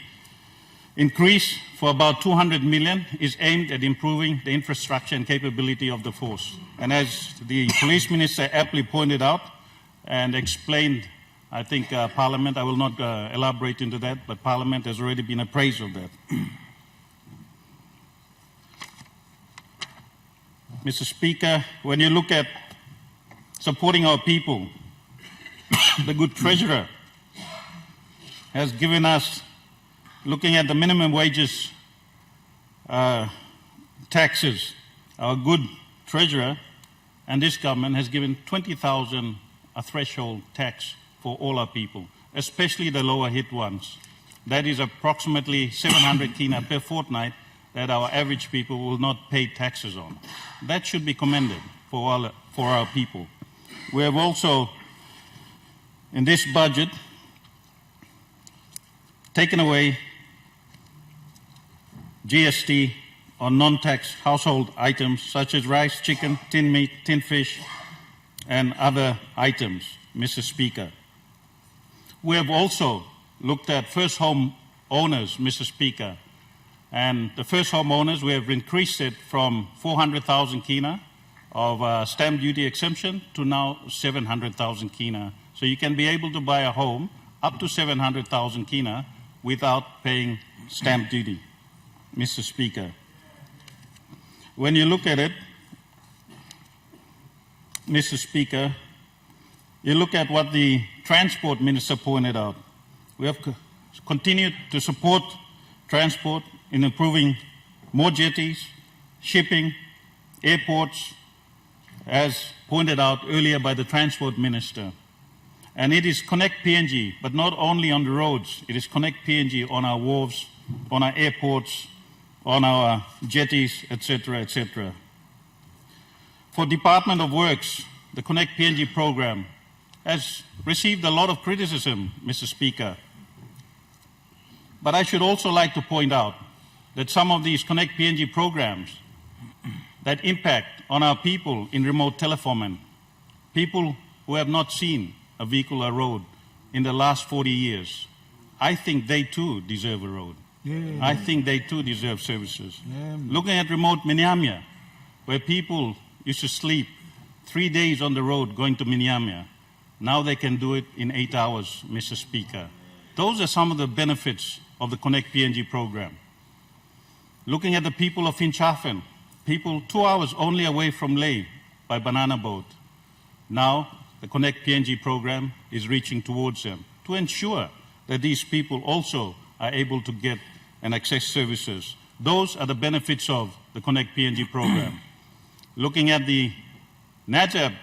increase for about 200 million is aimed at improving the infrastructure and capability of the force. And as the police minister aptly pointed out and explained, I think Parliament, I will not elaborate into that, but Parliament has already been appraised of that. Mr. Speaker, when you look at supporting our people, the good treasurer has given us, looking at the minimum wages taxes, our good treasurer and this government has given 20,000 a threshold tax for all our people, especially the lower hit ones. That is approximately 700 kina per fortnight that our average people will not pay taxes on. That should be commended for our people. We have also, in this budget, taken away GST on non-tax household items such as rice, chicken, tin meat, tin fish, and other items, Mr. Speaker. We have also looked at first home owners, Mr. Speaker, and the first home owners, we have increased it from 400,000 kina of stamp duty exemption to now 700,000 kina. So you can be able to buy a home up to 700,000 kina without paying stamp duty, Mr. Speaker. When you look at it, Mr. Speaker, you look at what the Transport Minister pointed out. We have continued to support transport in improving more jetties, shipping, airports, as pointed out earlier by the Transport Minister. And it is Connect PNG, but not only on the roads, it is Connect PNG on our wharves, on our airports, on our jetties, etc., etc. For Department of Works, the Connect PNG program has received a lot of criticism, Mr. Speaker. But I should also like to point out that some of these Connect PNG programs that impact on our people in remote telephone, people who have not seen a vehicle or road in the last 40 years, I think they too deserve a road. I think they too deserve services. Looking at remote Miniamia, where people used to sleep 3 days on the road going to Miniamia, now they can do it in 8 hours, Mr. Speaker. Those are some of the benefits of the Connect PNG program. Looking at the people of Finchafen, people 2 hours only away from Leh by banana boat. Now the Connect PNG program is reaching towards them to ensure that these people also are able to get and access services. Those are the benefits of the Connect PNG program. Looking at the Najab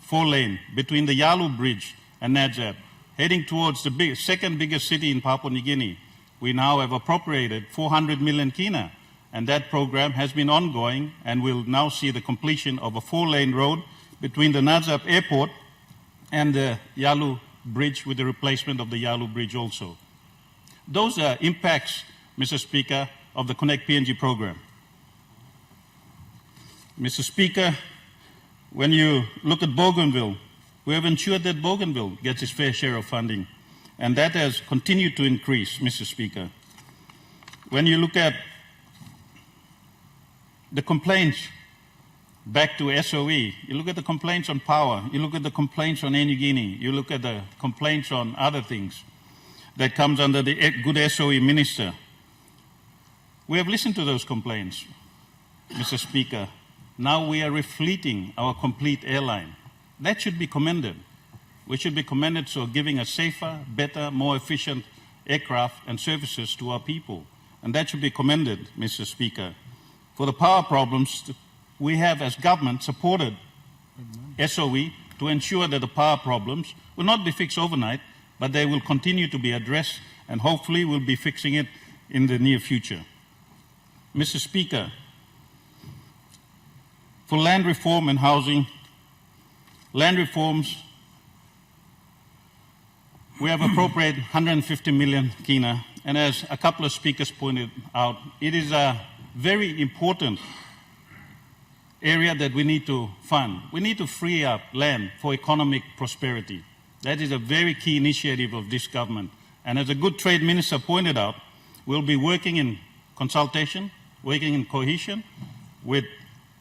4-lane between the Yalu Bridge and Najab, heading towards the second biggest city in Papua New Guinea, we now have appropriated 400 million kina, and that program has been ongoing and will now see the completion of a 4-lane road between the Najab Airport and the Yalu Bridge, with the replacement of the Yalu Bridge also. Those are impacts, Mr. Speaker, of the Connect PNG program. Mr. Speaker, when you look at Bougainville, we have ensured that Bougainville gets its fair share of funding, and that has continued to increase, Mr. Speaker. When you look at the complaints back to SOE, you look at the complaints on power, you look at the complaints on Air Niugini, you look at the complaints on other things that comes under the good SOE minister. We have listened to those complaints, Mr. Speaker. Now we are refleeting our complete airline. That should be commended. We should be commended for giving a safer, better, more efficient aircraft and services to our people. And that should be commended, Mr. Speaker. For the power problems, we have as government supported SOE to ensure that the power problems will not be fixed overnight, but they will continue to be addressed, and hopefully we'll be fixing it in the near future. Mr. Speaker, for land reform and housing, land reforms, we have appropriated 150 million kina, and as a couple of speakers pointed out, it is a very important area that we need to fund. We need to free up land for economic prosperity. That is a very key initiative of this government. And as a good trade minister pointed out, we'll be working in consultation, working in cohesion with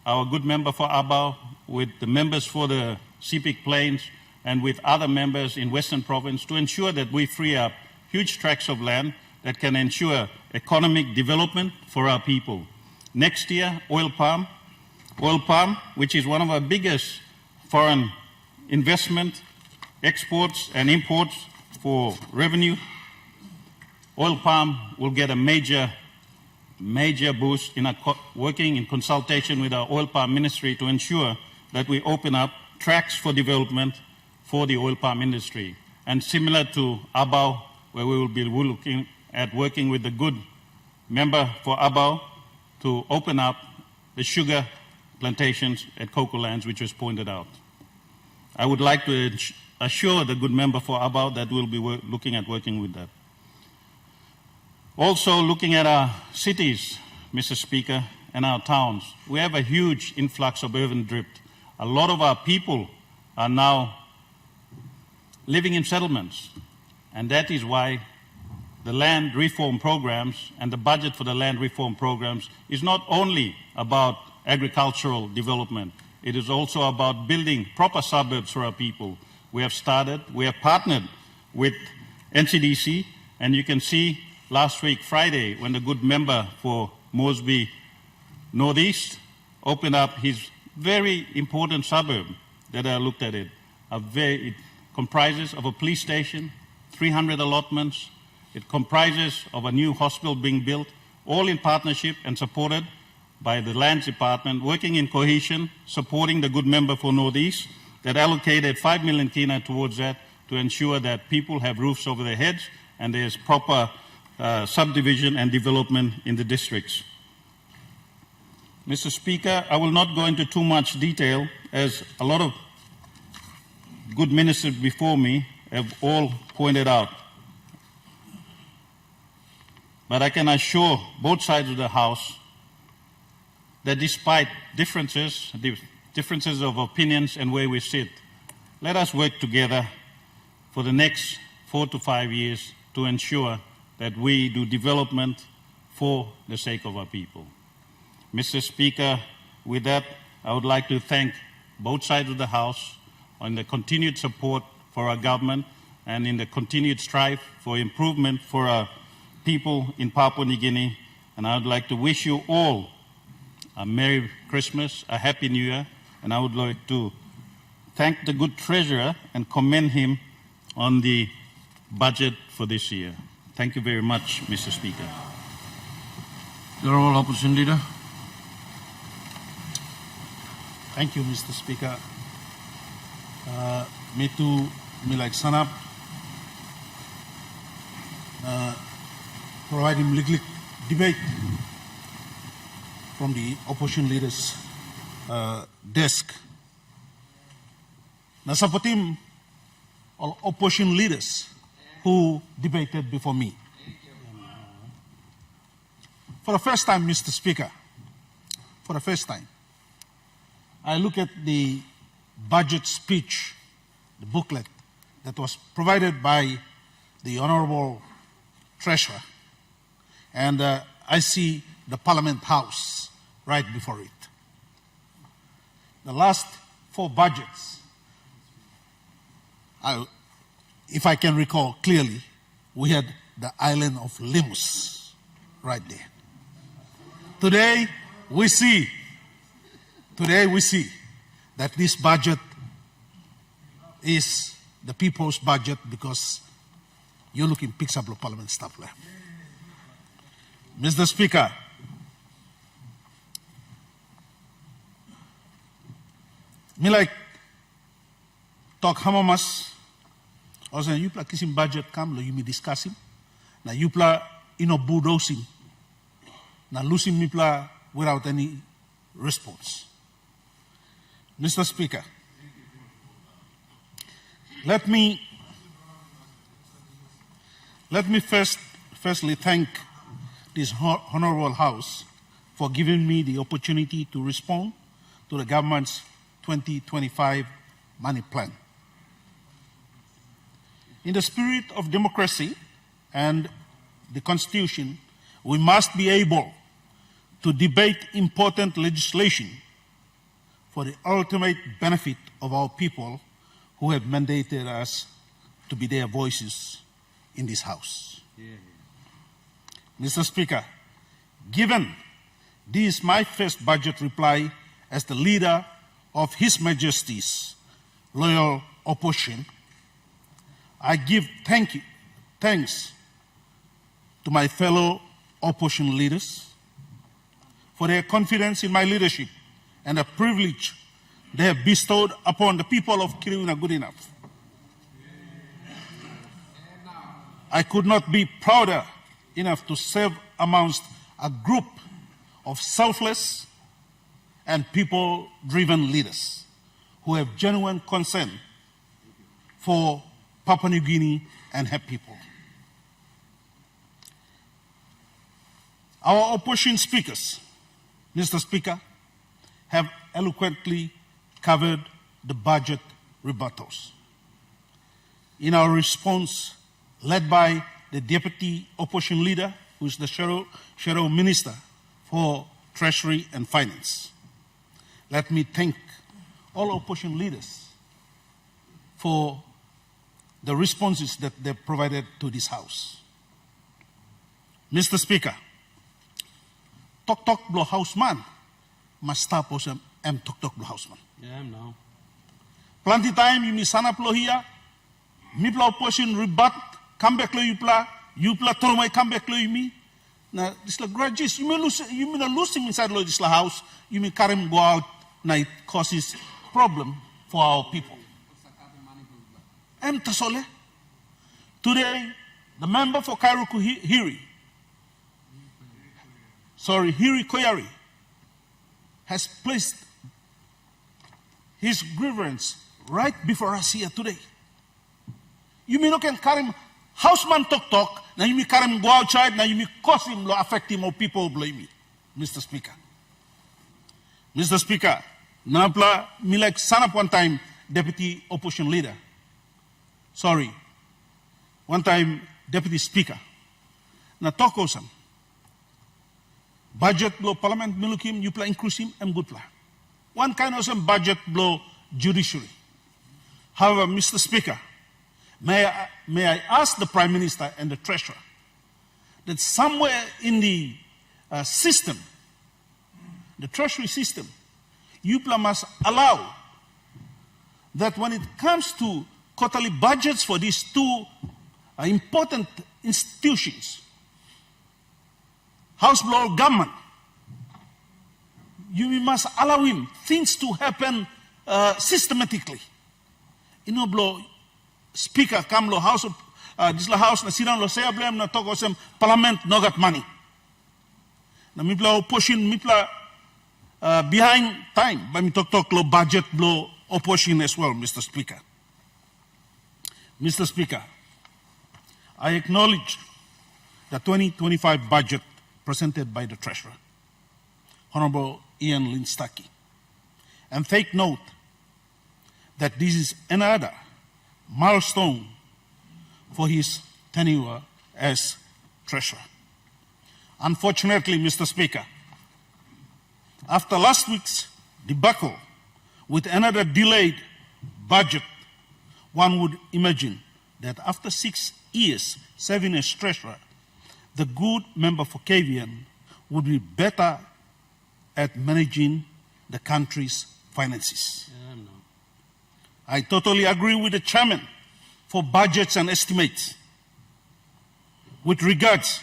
our good member for Abau, with the members for the CPIC Plains, and with other members in Western Province to ensure that we free up huge tracts of land that can ensure economic development for our people. Next year, oil palm, which is one of our biggest foreign investment, exports and imports for revenue, oil palm will get a major boost in working in consultation with our oil palm ministry to ensure that we open up tracks for development for the oil palm industry. And similar to Abau, where we will be looking at working with the good member for Abau to open up the sugar plantations at Cocoa Lands, which was pointed out. I would like to assure the good member for Abau that we'll be looking at working with that. Also looking at our cities, Mr. Speaker, and our towns, we have a huge influx of urban drift. A lot of our people are now living in settlements, and that is why the land reform programs and the budget for the land reform programs is not only about agricultural development, it is also about building proper suburbs for our people. We have partnered with NCDC, and you can see last week, Friday, when the good member for Moresby Northeast opened up his very important suburb that I looked at it. It comprises of a police station, 300 allotments. It comprises of a new hospital being built, all in partnership and supported by the Lands Department, working in cohesion, supporting the good member for Northeast, that allocated 5 million kina towards that to ensure that people have roofs over their heads and there's proper subdivision and development in the districts. Mr. Speaker, I will not go into too much detail as a lot of good ministers before me have all pointed out. But I can assure both sides of the House that despite differences of opinions and where we sit, let us work together for the next 4 to 5 years to ensure that we do development for the sake of our people. Mr. Speaker, with that, I would like to thank both sides of the House on the continued support for our government and in the continued strive for improvement for our people in Papua New Guinea. And I would like to wish you all a Merry Christmas, a Happy New Year, and I would like to thank the good treasurer and commend him on the budget for this year. Thank you very much, Mr. Speaker. The Honourable Opposition Leader. Thank you, Mr. Speaker. Me too, me like Sanap, providing legal debate from the opposition leaders' desk. Nasapatim, all opposition leaders who debated before me. For the first time, Mr. Speaker, for the first time, I look at the budget speech, the booklet that was provided by the Honourable Treasurer, and I see the Parliament House right before it. The last 4 budgets, if I can recall clearly, we had the island of Limus right there. Today we see that this budget is the people's budget because you're looking picks up the Parliament stuff there. Mr. Speaker, me like talk hamamas, also you pla kisim budget kam lo you me discuss him, na you pla ino bulldoze na losing me pla without any response. Mr. Speaker, let me firstly thank this Honourable House for giving me the opportunity to respond to the government's 2025 money plan. In the spirit of democracy and the Constitution, we must be able to debate important legislation for the ultimate benefit of our people who have mandated us to be their voices in this House. Mr. Speaker, given this is my first budget reply as the leader of His Majesty's loyal opposition, I give thanks to my fellow opposition leaders for their confidence in my leadership and the privilege they have bestowed upon the people of Kiruna good enough. I could not be prouder enough to serve amongst a group of selfless and people-driven leaders who have genuine concern for Papua New Guinea and her people. Our opposition speakers, Mr. Speaker, have eloquently covered the budget rebuttals. In our response, led by the Deputy Opposition Leader, who is the Shadow Minister for Treasury and Finance, let me thank all opposition leaders for the responses that they provided to this House. Mr. Speaker, tok blow house man must stop us and tok blow house man. Yeah, no. Plenty time you misana plo here, mi pla opposition rebut, come back lo you pla throw my come back lo you me. na this grudges, you may lose him inside this house, you may carry him go out, now it causes problem for our people. And Tasole, today, the member for Kairuku Hiri Koyari, has placed his grievance right before us here today. You may not can carry him, houseman talk, now you may carry him go outside, now you may cause him, affect him, or people blame me, Mr. Speaker. Mr. Speaker, Napla, me like Sanap one time, deputy opposition leader. Sorry, one time deputy speaker. Na talk osam. Budget blow parliament milukim, you play inclusive and good play. One kind of some budget blow judiciary. However, Mr. Speaker, may I ask the Prime Minister and the Treasurer that somewhere in the system, the Treasury system, you must allow that when it comes to quarterly budgets for these two important institutions, House Blow government, you must allow him things to happen systematically. You know, blow speaker come lo house of this la house na sidan lo say blame na talk osem parliament no got money. Na mi blow pushing mi behind time, but me talk lo budget blow opposition as well, Mr. Speaker. Mr. Speaker, I acknowledge the 2025 budget presented by the Treasurer, Honorable Ian Linstaki, and take note that this is another milestone for his tenure as Treasurer. Unfortunately, Mr. Speaker, after last week's debacle with another delayed budget, one would imagine that after 6 years serving as Treasurer, the good member for KVN would be better at managing the country's finances. I totally agree with the Chairman for budgets and estimates with regards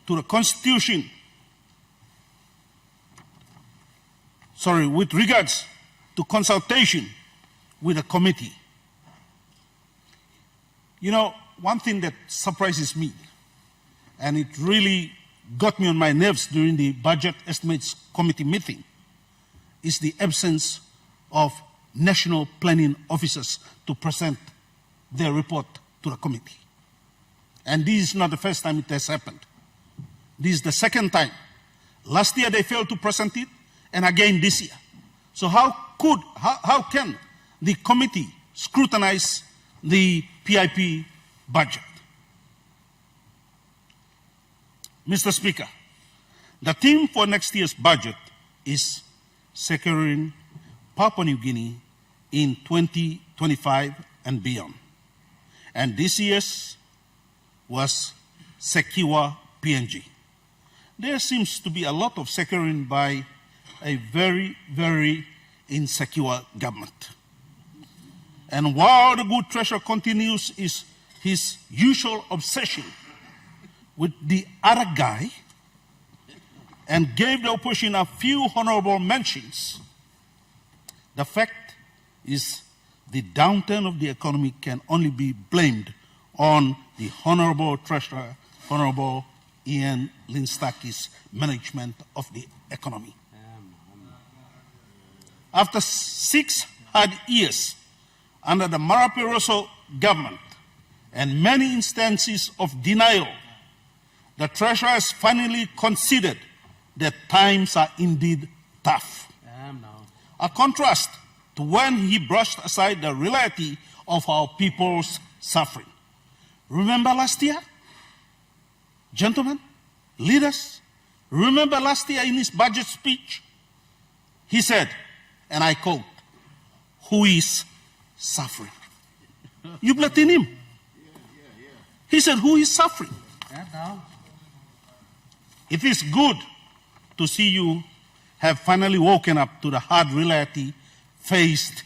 to the Constitution. With regards to consultation with the committee. You know, one thing that surprises me, and it really got me on my nerves during the Budget Estimates Committee meeting, is the absence of national planning officers to present their report to the committee. And this is not the first time it has happened. This is the second time. Last year they failed to present it, and again this year. So how can the committee scrutinize the PIP budget? Mr. Speaker, the theme for next year's budget is securing Papua New Guinea in 2025 and beyond. And this year's was secure PNG. There seems to be a lot of securing by a very, very insecure government. And while the good Treasurer continues his usual obsession with the other guy and gave the opposition a few honorable mentions, the fact is the downturn of the economy can only be blamed on the Honorable Treasurer, Honorable Ian Linstaki's management of the economy. After 6 hard years under the Marape Rosso government and many instances of denial, the Treasurer has finally considered that times are indeed tough. A contrast to when he brushed aside the reality of our people's suffering. Remember last year? Gentlemen, leaders, remember last year in his budget speech? He said, and I quote, "Who is suffering?" You blame him. He said, "Who is suffering?" It is good to see you have finally woken up to the hard reality faced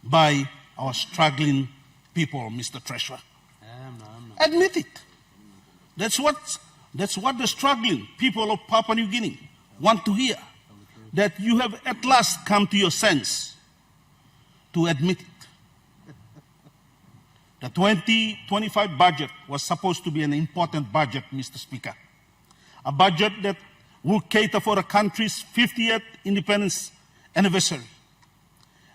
by our struggling people, Mr. Treasurer. Admit it. That's what That's what the struggling people of Papua New Guinea want to hear, that you have at last come to your sense to admit it. The 2025 budget was supposed to be an important budget, Mr. Speaker. A budget that will cater for the country's 50th independence anniversary.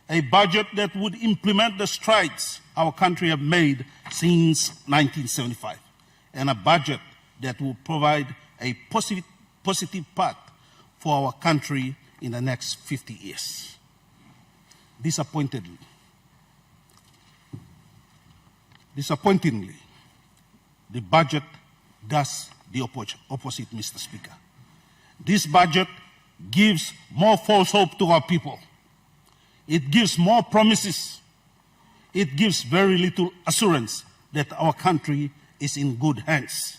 A budget that would implement the strides our country have made since 1975. And a budget that will provide a positive path for our country in the next 50 years. Disappointingly, the budget does the opposite, Mr. Speaker. This budget gives more false hope to our people. It gives more promises. It gives very little assurance that our country is in good hands.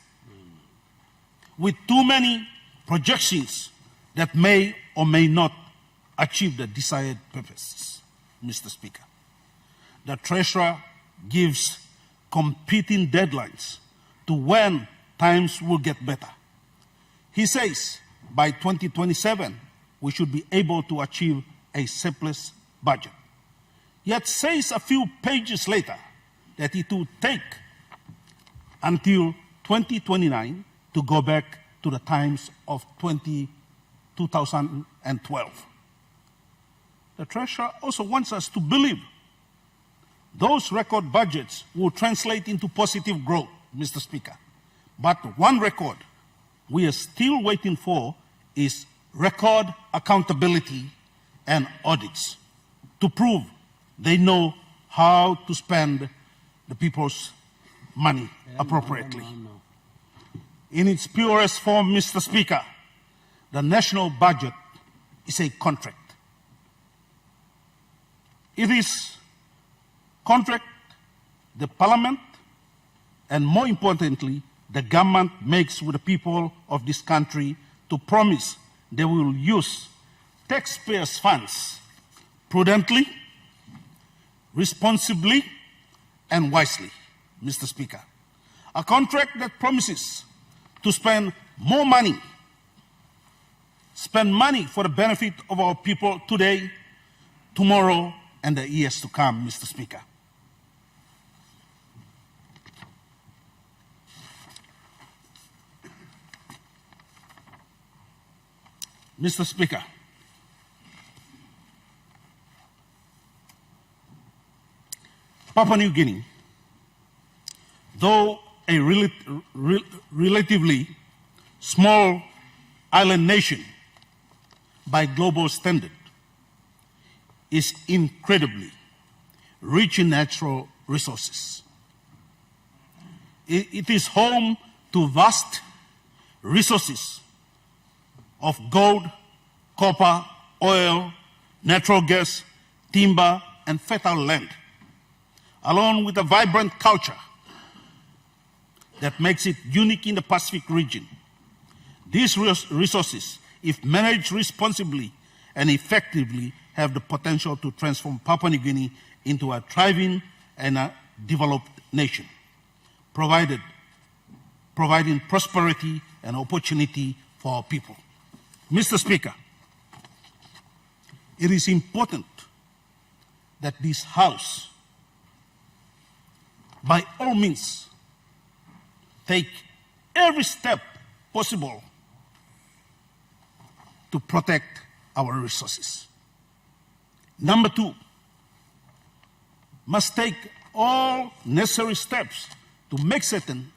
With too many projections that may or may not achieve the desired purposes, Mr. Speaker. The Treasurer gives competing deadlines to when times will get better. He says by 2027 we should be able to achieve a surplus budget, yet says a few pages later that it will take until 2029 to go back to the times of 2012. The Treasurer also wants us to believe those record budgets will translate into positive growth, Mr. Speaker. But one record we are still waiting for is record accountability and audits to prove they know how to spend the people's money appropriately. In its purest form, Mr. Speaker, the national budget is a contract. It is contract the Parliament and, more importantly, the government makes with the people of this country to promise they will use taxpayers' funds prudently, responsibly, and wisely, Mr. Speaker. A contract that promises to spend more money, spend money for the benefit of our people today, tomorrow, and the years to come, Mr. Speaker. Mr. Speaker, Papua New Guinea, though a relatively small island nation by global standard, is incredibly rich in natural resources. It is home to vast resources of gold, copper, oil, natural gas, timber, and fertile land, along with a vibrant culture that makes it unique in the Pacific region. These resources, if managed responsibly and effectively, have the potential to transform Papua New Guinea into a thriving and a developed nation, providing prosperity and opportunity for our people. Mr. Speaker, it is important that this House, by all means, take every step possible to protect our resources. Number two, must take all necessary steps to make certain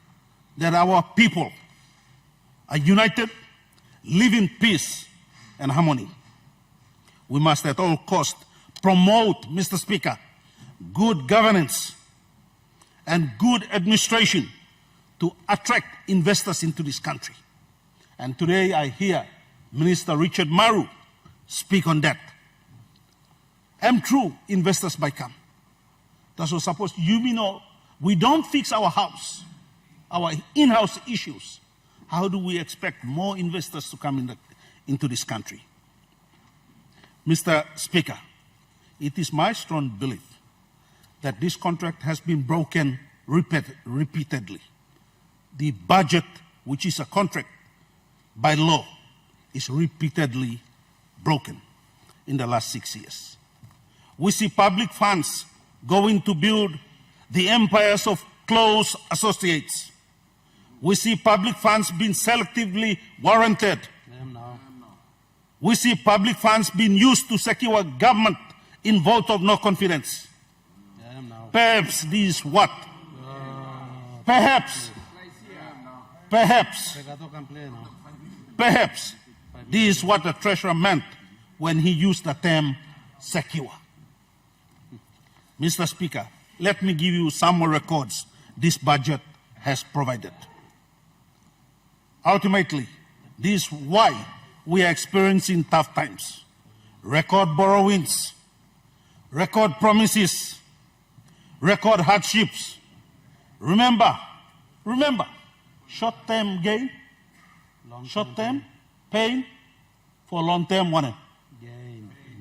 that our people are united, live in peace and harmony. We must at all costs promote, Mr. Speaker, good governance and good administration to attract investors into this country. And today I hear Minister Richard Maru speak on that. And true, investors might come. That's what supposed you know. We don't fix our house, our in-house issues. How do we expect more investors to come into this country? Mr. Speaker, it is my strong belief that this contract has been broken repeatedly. The budget which is a contract by law, is repeatedly broken in the last 6 years. We see public funds going to build the empires of close associates. We see public funds being selectively warranted. We see public funds being used to secure government in vote of no confidence. Perhaps this is what? Perhaps this is what the treasurer meant when he used the term secure. Mr. Speaker, let me give you some more records this budget has provided. Ultimately, this is why we are experiencing tough times. Record borrowings, record promises, record hardships. Remember, short-term gain, short-term pain for long-term money.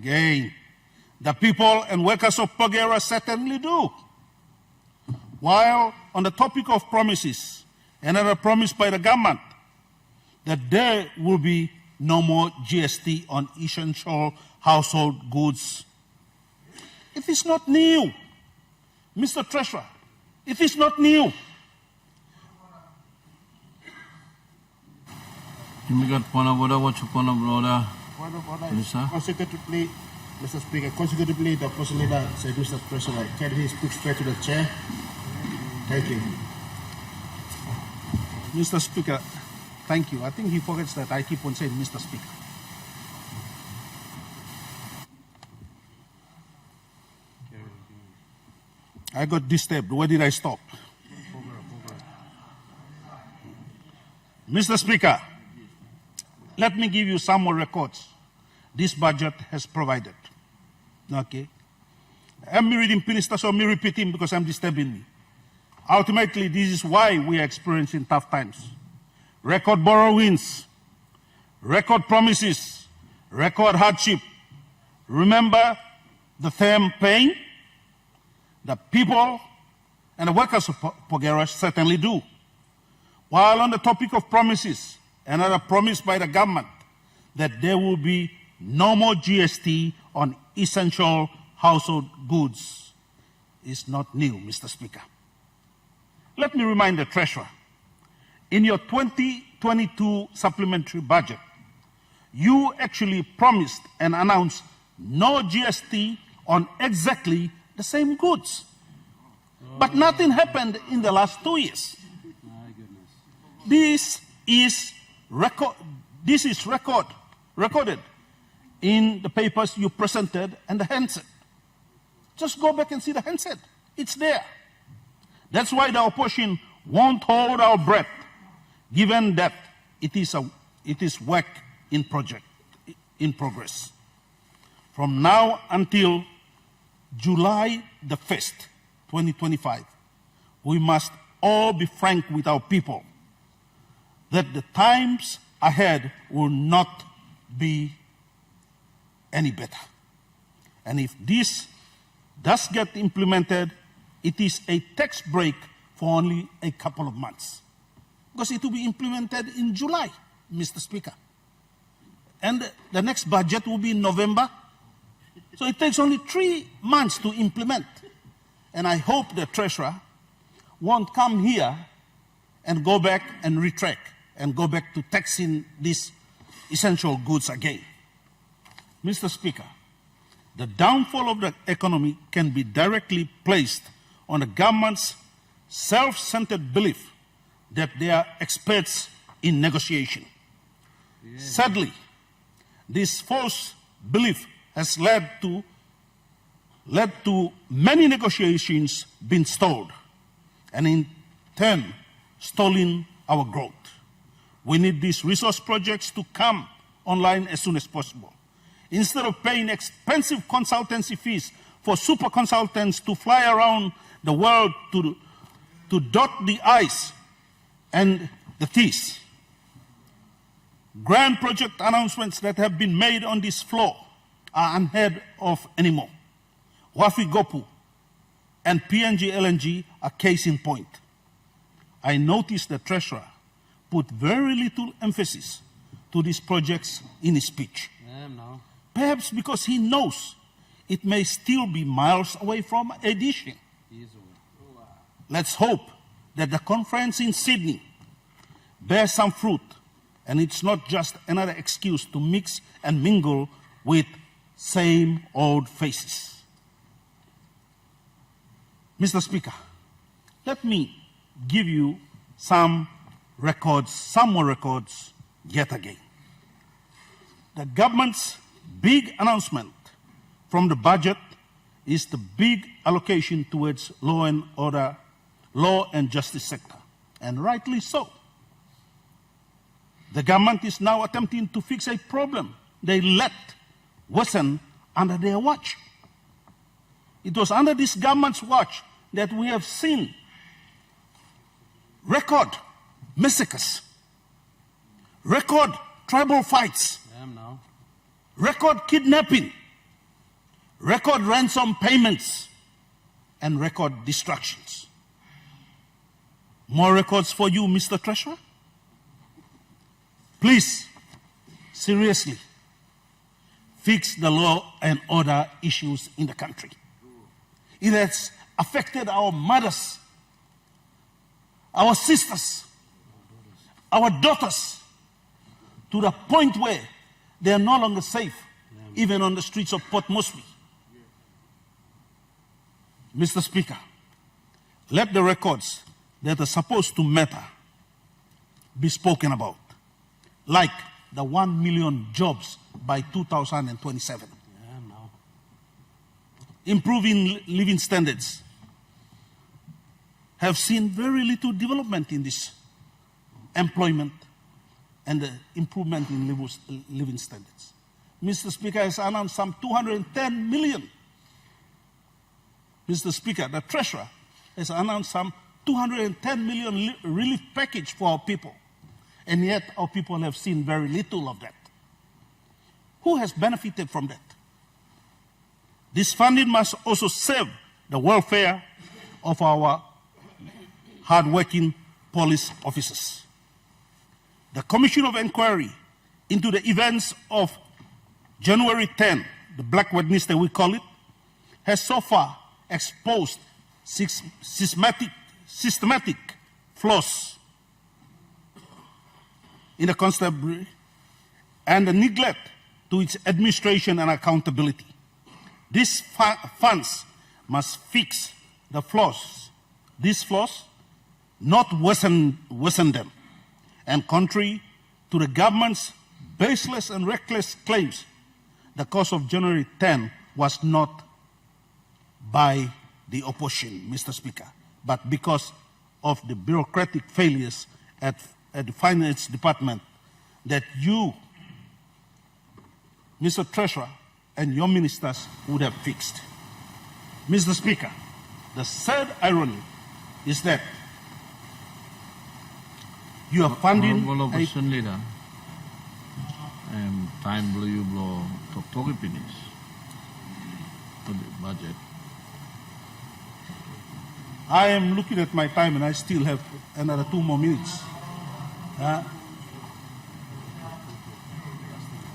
Gain. The people and workers of Pogera certainly do. While on the topic of promises, another promise by the government that there will be no more GST on essential household goods. It is not new, Mr. Treasurer. It is not new. You got point of order. What's your point of order? Point of order. Minister? Consecutively, Mr. Speaker, consecutively, the Opposition Leader said, Mr. President, can he speak straight to the chair? Thank you. Mr. Speaker, thank you. I think he forgets that I keep on saying Mr. Speaker. I got disturbed. Where did I stop? Mr. Speaker, let me give you some more records this budget has provided. Okay? I'm reading Minister, so me repeating because I'm disturbing me. Ultimately, this is why we are experiencing tough times. Record borrowings, record promises, record hardship. Remember the term pain? The people and the workers of Pogera certainly do. While on the topic of promises, another promise by the government that there will be no more GST on essential household goods is not new, Mr. Speaker. Let me remind the Treasurer, in your 2022 supplementary budget, you actually promised and announced no GST on exactly the same goods. But nothing happened in the last 2 years. This is recorded in the papers you presented and the handset. Just go back and see the handset. It's there. That's why the opposition won't hold our breath, given that it is work in progress. From now until July the 1st, 2025, we must all be frank with our people that the times ahead will not be any better. And if this does get implemented, it is a tax break for only a couple of months. Because it will be implemented in July, Mr. Speaker. And the next budget will be in November. So it takes only 3 months to implement. And I hope the Treasurer won't come here and go back and retract and go back to taxing these essential goods again. Mr. Speaker, the downfall of the economy can be directly placed on the government's self-centered belief that they are experts in negotiation. Sadly, this false belief has led to many negotiations being stalled, and in turn, stalling our growth. We need these resource projects to come online as soon as possible. Instead of paying expensive consultancy fees for super consultants to fly around the world to dot the I's and the T's. Grand project announcements that have been made on this floor are unheard of anymore. Wafi Gopu and PNG LNG are case in point. I noticed the Treasurer put very little emphasis to these projects in his speech. No. Perhaps because he knows it may still be miles away from adhesion. Let's hope that the conference in Sydney bears some fruit, and it's not just another excuse to mix and mingle with same old faces. Mr. Speaker, let me give you some more records yet again. The government's big announcement from the budget is the big allocation towards law and justice sector, and rightly so. The government is now attempting to fix a problem they let worsen under their watch. It was under this government's watch that we have seen record massacres, record tribal fights, record kidnapping, record ransom payments, and record destructions. More records for you, Mr. Treasurer? Please, seriously, fix the law and order issues in the country. It has affected our mothers, our sisters, our daughters, to the point where they are no longer safe, even on the streets of Port Moresby. Mr. Speaker, let the records that are supposed to matter be spoken about, like the 1 million jobs by 2027. Improving living standards have seen very little development in this employment and the improvement in living standards. Mr. Speaker has announced some 210 million. Mr. Speaker, the Treasurer has announced some 210 million relief package for our people. And yet our people have seen very little of that. Who has benefited from that? This funding must also serve the welfare of our hard-working police officers. The Commission of Inquiry into the events of January 10, the Black Wednesday we call it, has so far exposed systematic flaws in the constabulary and the neglect to its administration and accountability. These funds must fix the flaws. These flaws, not worsen them. And contrary to the government's baseless and reckless claims, the cause of January 10 was not by the opposition, Mr. Speaker, but because of the bureaucratic failures at the Finance Department that you, Mr. Treasurer, and your ministers would have fixed. Mr. Speaker, the sad irony is that you are funding Opposition leader, time belum talk finish for the budget. I am looking at my time and I still have another 2 more minutes.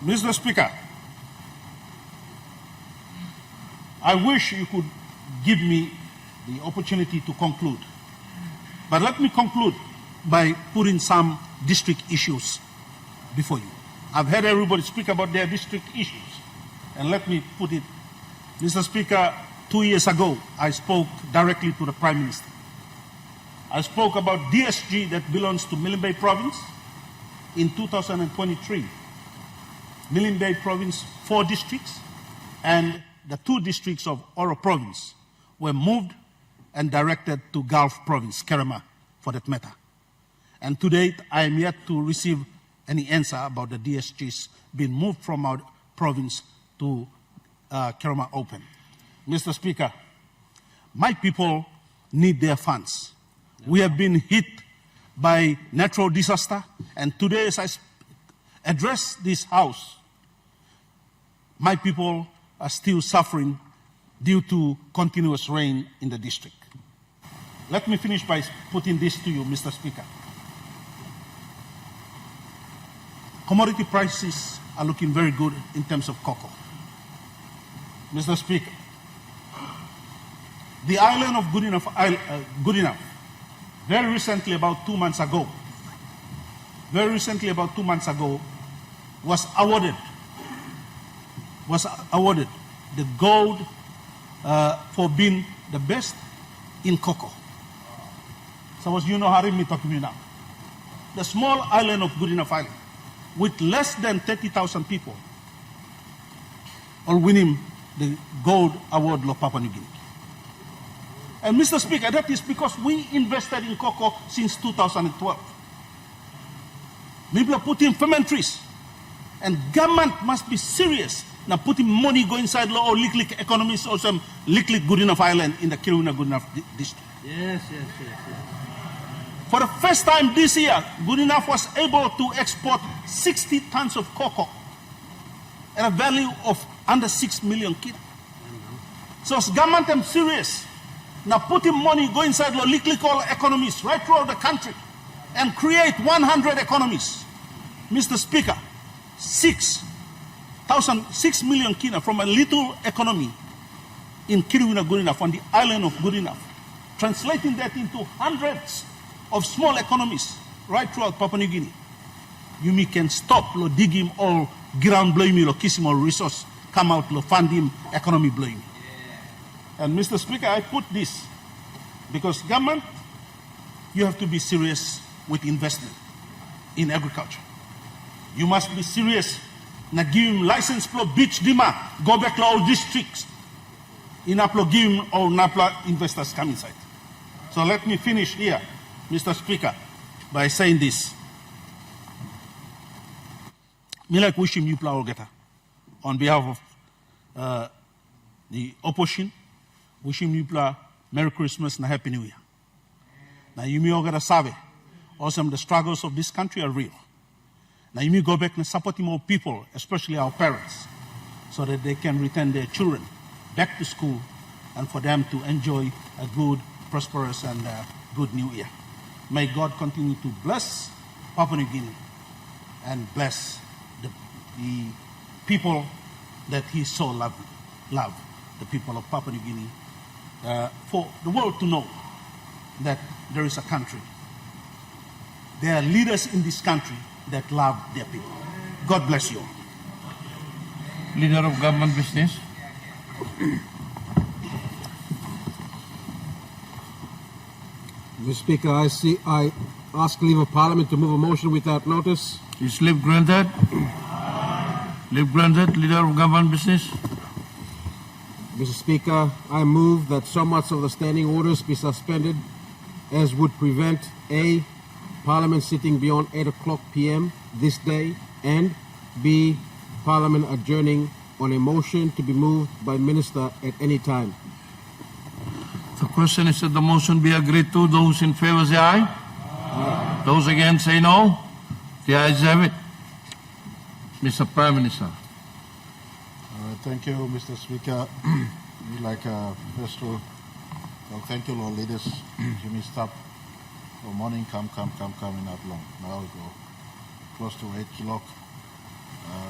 Mr. Speaker, I wish you could give me the opportunity to conclude. But let me conclude by putting some district issues before you. I've heard everybody speak about their district issues. And let me put it, Mr. Speaker, 2 years ago, I spoke directly to the Prime Minister. I spoke about DSG that belongs to Milne Bay Province. In 2023, Milne Bay Province, 4 districts, and the 2 districts of Oro Province were moved and directed to Gulf Province, Kerema, for that matter. And to date, I am yet to receive any answer about the DSGs being moved from our province to Kerema Open. Mr. Speaker, my people need their funds. We have been hit by natural disaster, and today as I address this House, my people are still suffering due to continuous rain in the district. Let me finish by putting this to you, Mr. Speaker. commodity prices are looking very good in terms of cocoa. Mr. Speaker, the island of Goodenough, very recently, about 2 months ago, was awarded the gold for being the best in cocoa. So as you know, Harim talking to me now. The small island of Goodenough Island, with less than 30,000 people, are winning the gold award of Papua New Guinea. And Mr. Speaker, that is because we invested in cocoa since 2012. People are putting ferment trees, and government must be serious now putting money go inside or liquid economies or some liquid Goodenough Island in the Kiruna Goodenough district. Yes. For the first time this year, Goodenough was able to export 60 tons of cocoa at a value of under 6 million kina. So as government is serious, now putting money go inside the liquid economies right throughout the country and create 100 economies. Mr. Speaker, 6 million kina from a little economy in Kiruna Goodenough on the island of Goodenough, translating that into hundreds of small economies right throughout Papua New Guinea. You can stop lo digging all ground blowing lo kissing all resource come out lo fund him economy blowing. And Mr. Speaker, I put this because government, you have to be serious with investment in agriculture. You must be serious na give him license for beach dima go back to all districts in aplo give him all napla investors come inside. So let me finish here, Mr. Speaker, by saying this. Me like wishing you all geta on behalf of the opposition, wishing you Merry Christmas and Happy New Year. Now you may all get a sabe, also the struggles of this country are real. Now you may go back and support more people, especially our parents, so that they can return their children back to school and for them to enjoy a good, prosperous and good new year. May God continue to bless Papua New Guinea and bless the people that He so loved, the people of Papua New Guinea, for the world to know that there is a country. There are leaders in this country that love their people. God bless you. Leader of Government Business. Mr. Speaker, I ask leave of Parliament to move a motion without notice. Is leave granted? Leave granted, Leader of Government Business. Mr. Speaker, I move that so much of the standing orders be suspended as would prevent A, Parliament sitting beyond 8 o'clock p.m. this day, and B, Parliament adjourning on a motion to be moved by Minister at any time. The question is that the motion be agreed to. Those in favor say aye. Aye. Those against say no. The ayes have it. Mr. Prime Minister. Thank you, Mr. Speaker. First of all, thank you, Lord leaders. Jimmy, stop. For morning, come in that long. Now we go close to 8 o'clock.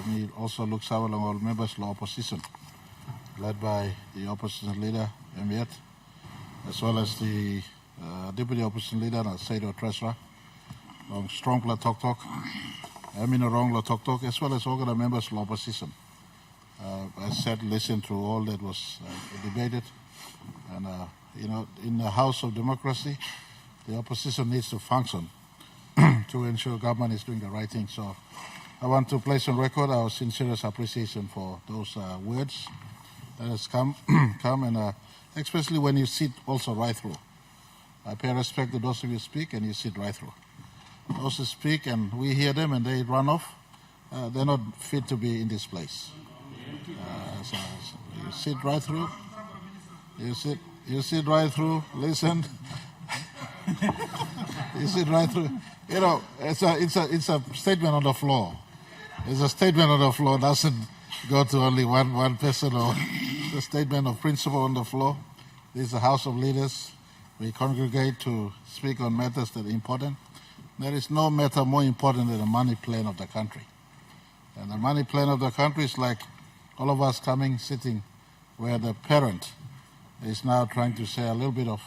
Me also looks out along all members of the opposition, led by the opposition leader, Emiet, as well as the deputy opposition leader, Saido Treasurer, long strong la talk. I mean a wrong la talk, as well as all the members of the opposition. I said, listen to all that was debated, and in the House of Democracy, the opposition needs to function to ensure government is doing the right thing. So I want to place on record our sincerest appreciation for those words that has come, and especially when you sit also right through. I pay respect to those of you who speak and you sit right through. Those who speak and we hear them and they run off, they're not fit to be in this place. So you sit right through. You sit right through. Listen. You sit right through. You know, it's a statement on the floor. It's a statement on the floor. It doesn't go to only one person or it's a statement of principle on the floor. This is a House of Leaders. We congregate to speak on matters that are important. There is no matter more important than the money plan of the country. And the money plan of the country is like all of us coming, sitting, where the parent is now trying to share a little bit of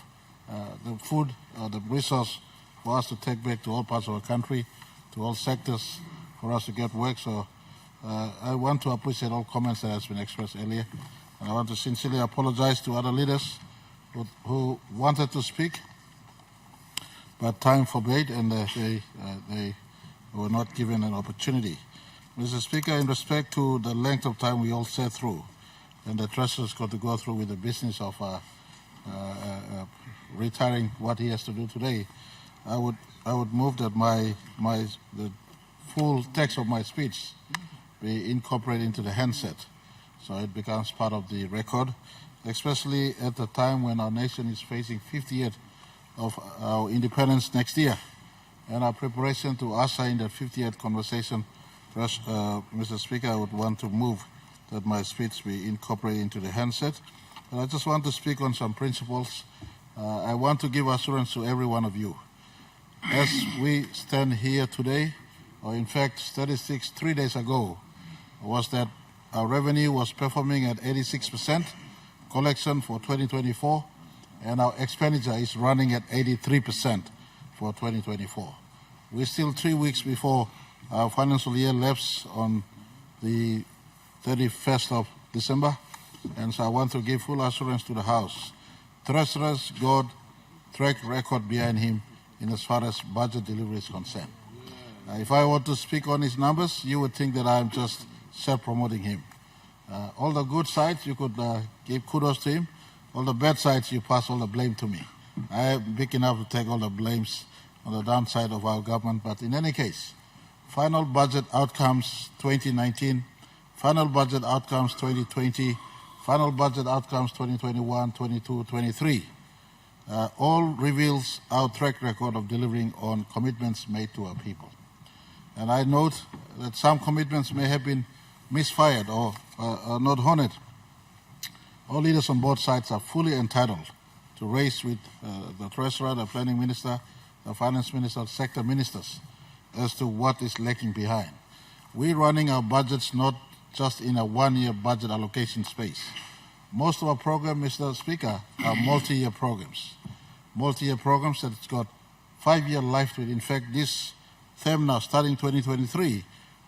the food or the resource for us to take back to all parts of our country, to all sectors, for us to get work. So I want to appreciate all comments that has been expressed earlier. And I want to sincerely apologize to other leaders who wanted to speak, but time forbade, and they were not given an opportunity. Mr. Speaker, in respect to the length of time we all sat through, and the Treasurer's got to go through with the business of retiring what he has to do today, I would move that the full text of my speech be incorporated into the handset, so it becomes part of the record, especially at the time when our nation is facing 50 years of our independence next year, and our preparation to usher in that 50th conversation. Mr. Speaker, I would want to move that my speech be incorporated into the handset. But I just want to speak on some principles. I want to give assurance to every one of you. As we stand here today, or in fact 3 days ago, was that our revenue was performing at 86% collection for 2024, and our expenditure is running at 83% for 2024. We're still 3 weeks before our financial year lapses on the 31st of December, and so I want to give full assurance to the House. Treasurer's got track record behind him in as far as budget delivery is concerned. If I were to speak on his numbers, you would think that I'm just self-promoting him. All the good sides, you could give kudos to him. All the bad sides, you pass all the blame to me. I am big enough to take all the blames on the downside of our government, but in any case, final budget outcomes 2019, final budget outcomes 2020, final budget outcomes 2021, 22, 23, all reveals our track record of delivering on commitments made to our people. And I note that some commitments may have been misfired or not honored. All leaders on both sides are fully entitled to raise with the Treasurer, the Planning Minister, the Finance Minister, sector ministers, as to what is lacking behind. We're running our budgets not just in a one-year budget allocation space. Most of our programs, Mr. Speaker, are multi-year programs. Multi-year programs that it's got 5-year life to it. In fact, this term now, starting 2023,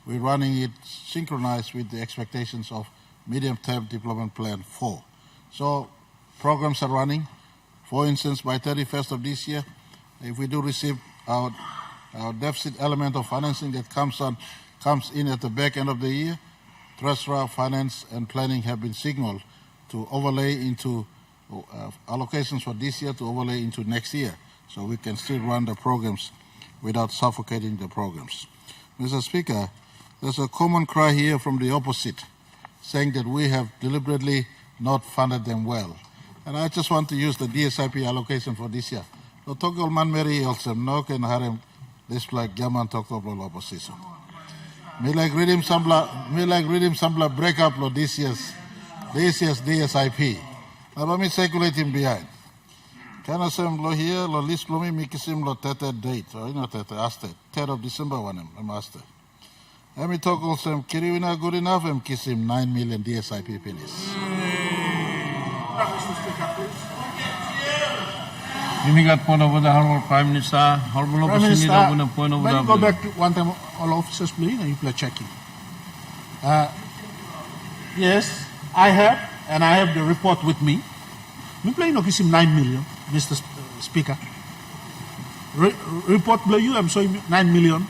we're running it synchronized with the expectations of Medium-Term Development Plan 4. So programs are running. For instance, by 31st of this year, if we do receive our deficit element of financing that comes in at the back end of the year, Treasurer, Finance, and Planning have been signaled to overlay into allocations for this year to overlay into next year, so we can still run the programs without suffocating the programs. Mr. Speaker, there's a common cry here from the opposite, saying that we have deliberately not funded them well. And I just want to use the DSIP allocation for this year. So togol man meri also no can harem this like gaman tokol opposition. Me like reading sambla break up lo this year's DSIP. Now me circulate him behind. Can I say lo here lo list lo me kisim lo tete date or not tete aste 3rd of December one I'm aste. Let me talk also kiriwina good enough and kiss him 9 million DSIP pennies. You got point over the Honorable Prime Minister. Honorable Prime Minister, point over let me go back to one time, all officers, please, and you play checking. Yes, I have the report with me. We play no kiss him 9 million, Mr. Speaker. Report below you, I'm showing 9 million,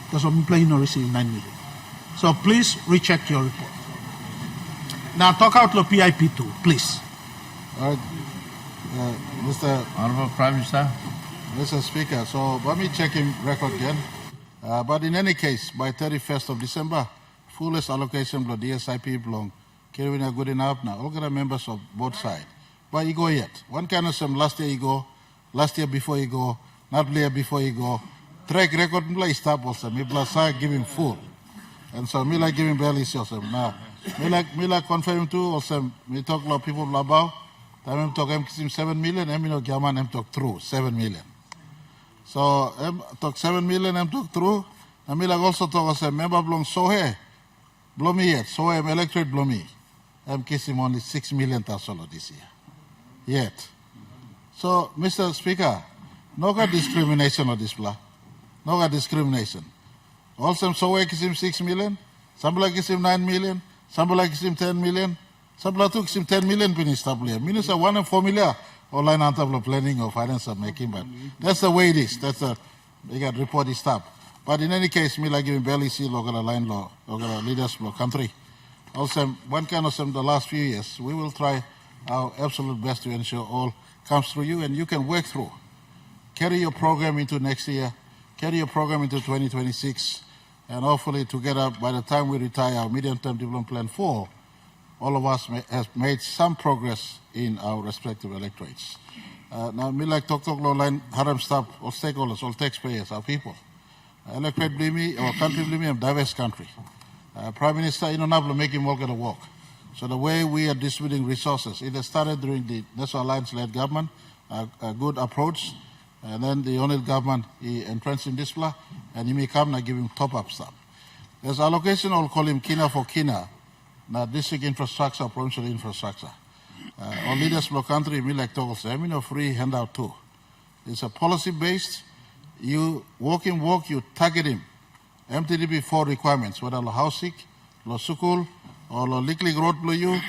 because I'm playing no receiving 9 million. So please recheck your report. Now talk out the PIP too, please. All right, Mr. Honorable Prime Minister. Mr. Speaker, so let me check him record again. But in any case, by 31st of December, fullest allocation for DSIP belong. Kirwina good enough now. All the members of both sides. But you go yet. One kind of some last year you go, last year before you go, not year before you go. Track record play stop also. Me plus give him full. And so me like giving barely also. Now me like confirm too also. Me talk a lot of people about. Time him talk him 7 million. I mean no gaman him talk through 7 million. So talk 7 million him talk through. I mean like also talk also member belong so here. Blomi yet. So I'm electorate Blomi. I'm kissing only 6 million tasolo this year. Yet. So, Mr. Speaker, no got discrimination on this blah. No got discrimination. Also, so I kiss him 6 million. Some like kiss him 9 million. Some like kiss him 10 million. Some like kiss him 10 million pin established. Minister 1 and 4 million. Online on top of planning or finance are making, but that's the way it is. That's the they got report is stop. But in any case, me like giving barely see local line law, local leaders law country. Also, one kind of some the last few years, we will try our absolute best to ensure all comes through you and you can work through. Carry your program into next year, carry your program into 2026, and hopefully together by the time we retire our medium-term development plan 4, all of us have made some progress in our respective electorates. Now, me like talk law line, haram staff, all stakeholders, all taxpayers, our people. Electorate believe me, our country believe me, a diverse country. Prime Minister, you know, making work at the work. So the way we are distributing resources, it has started during the National Alliance-led government, a good approach, and then the only government he entrenched in this plan, and he may come and give him top-up stuff. There's allocation, I'll call him Kina for Kina, now district infrastructure, provincial infrastructure. Our leaders for the country, me like Toggle say, I mean a free handout too. It's a policy-based, you walk, you target him. EMTV 4 requirements, whether housing, law sukul, or Lickling Road below you,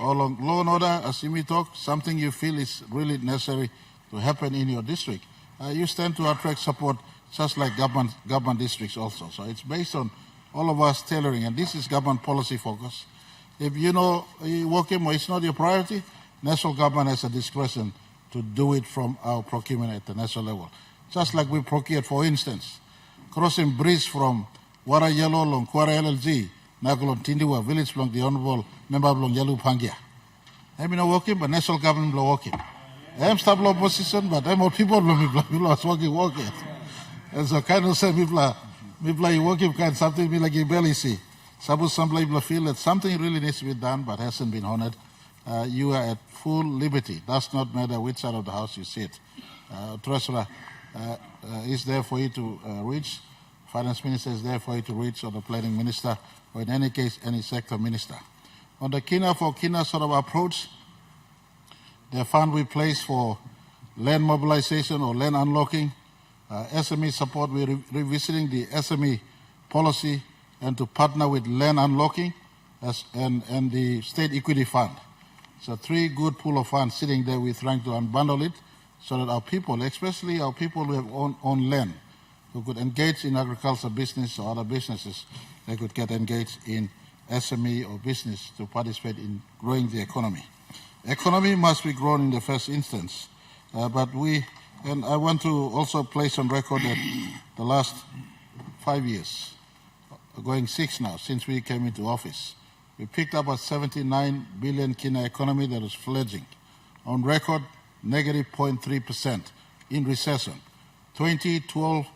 or law and order, as you may talk, something you feel is really necessary to happen in your district. You stand to attract support just like government districts also. So it's based on all of us tailoring, and this is government policy focus. If you know you working or it's not your priority, national government has a discretion to do it from our procurement at the national level. Just like we procured, for instance, crossing bridge from Wara Yellow along Kwara LLG, Nakulon Tindiwa village along the Honorable Member along Yellow Pangia. I'm not working, but national government are working. I'm stable opposition, but I'm more people are working. And so kind of say people are working kind something like you barely see. Suppose some people feel that something really needs to be done but hasn't been honored. You are at full liberty. Does not matter which side of the house you sit. Treasurer is there for you to reach. Finance Minister is there for you to reach, or the Planning Minister, or in any case, any sector minister. On the Kina for Kina sort of approach, the fund we place for land mobilization or land unlocking, SME support, we're revisiting the SME policy and to partner with land unlocking and the state equity fund. So 3 good pool of funds sitting there. We're trying to unbundle it so that our people, especially our people who have own land, who could engage in agriculture business or other businesses, they could get engaged in SME or business to participate in growing the economy. Economy must be grown in the first instance, and I want to also place on record that the last 5 years, going 6 now, since we came into office, we picked up a 79 billion Kina economy that was fledgling. On record, negative 0.3% in recession. 2012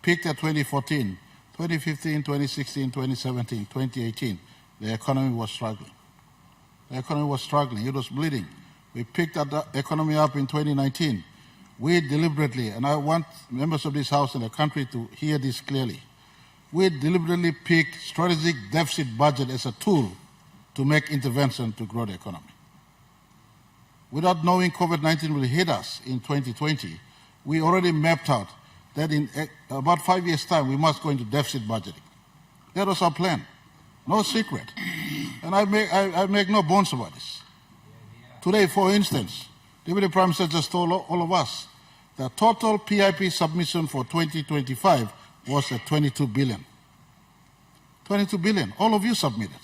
peaked at 2014. 2015, 2016, 2017, 2018, the economy was struggling. The economy was struggling. It was bleeding. We picked the economy up in 2019. We deliberately, and I want members of this House and the country to hear this clearly, we deliberately picked strategic deficit budget as a tool to make intervention to grow the economy. Without knowing COVID-19 will hit us in 2020, we already mapped out that in about 5 years' time, we must go into deficit budgeting. That was our plan. No secret. And I make no bones about this. Today, for instance, Deputy Prime Minister just told all of us the total PIP submission for 2025 was at 22 billion. 22 billion. All of you submitted,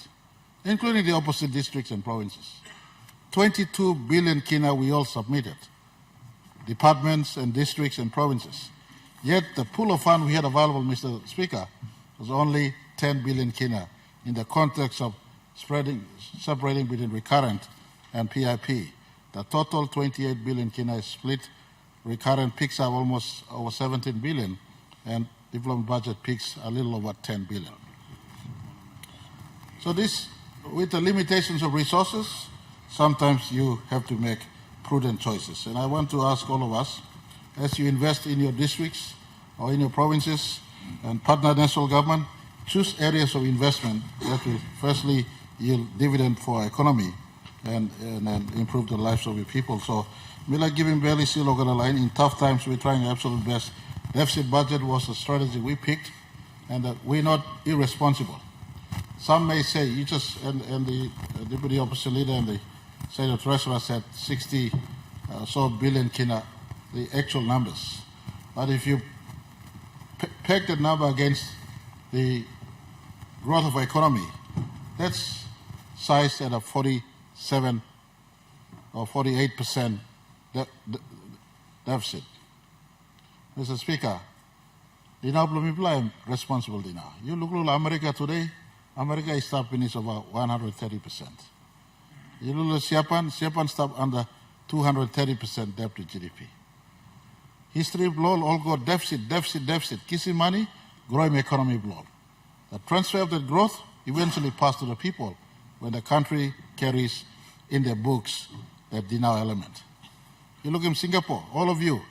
including the opposite districts and provinces. 22 billion Kina we all submitted, departments and districts and provinces. Yet the pool of fund we had available, Mr. Speaker, was only 10 billion Kina in the context of separating between recurrent and PIP. The total 28 billion Kina is split. Recurrent picks up almost over 17 billion, and development budget picks a little over 10 billion. So this, with the limitations of resources, sometimes you have to make prudent choices. And I want to ask all of us, as you invest in your districts or in your provinces and partner national government, choose areas of investment that will firstly yield dividend for our economy and improve the lives of the people. So, we like giving barely still over the line. In tough times, we're trying our absolute best. Deficit budget was the strategy we picked, and we're not irresponsible. Some may say, you just, and the Deputy Opposition Leader and the Senate Treasurer said 60 so billion kina, the actual numbers. But if you peg that number against the growth of our economy, that's sized at a 47 or 48% deficit. Mr. Speaker, Dina belum responsible Dina. You look at America today, America is staff finish over 130%. You look at Japan staff under 230% debt to GDP. History blow all go deficit. Kissing money, growing economy blow. The transfer of that growth eventually pass to the people when the country carries in their books that Dina element. You look in Singapore, all of you,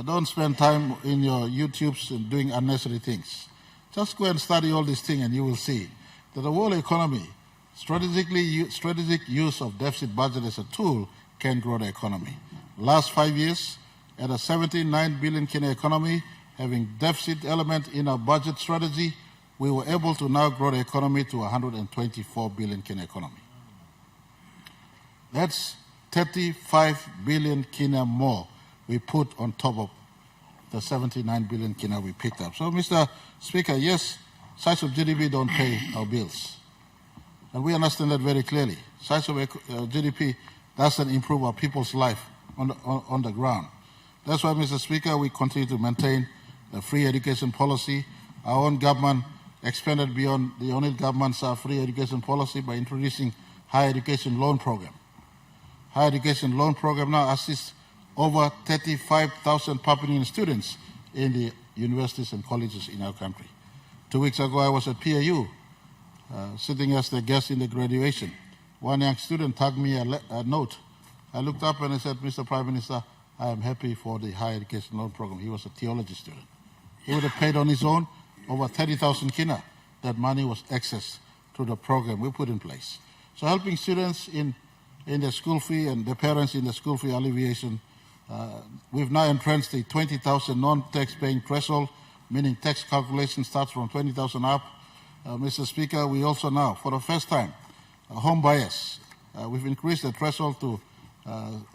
don't spend time in your YouTubes and doing unnecessary things. Just go and study all these things and you will see that the world economy, strategic use of deficit budget as a tool can grow the economy. Last 5 years, at a 79 billion Kenya economy, having deficit element in our budget strategy, we were able to now grow the economy to 124 billion Kenya economy. That's 35 billion Kenya more we put on top of the 79 billion Kenya we picked up. So, Mr. Speaker, yes, size of GDP don't pay our bills. And we understand that very clearly. Size of GDP doesn't improve our people's life on the ground. That's why, Mr. Speaker, we continue to maintain the free education policy. Our own government expanded beyond the only government's free education policy by introducing higher education loan program. Higher education loan program now assists over 35,000 Papua students in the universities and colleges in our country. 2 weeks ago, I was at PAU, sitting as the guest in the graduation. One young student tagged me a note. I looked up and I said, Mr. Prime Minister, I am happy for the higher education loan program. He was a theology student. He would have paid on his own over 30,000 kina. That money was accessed to the program we put in place. So helping students in the school fee and the parents in the school fee alleviation, we've now entrenched the 20,000 non-tax paying threshold, meaning tax calculation starts from 20,000 up. Mr. Speaker, we also now, for the first time, home buyers, we've increased the threshold to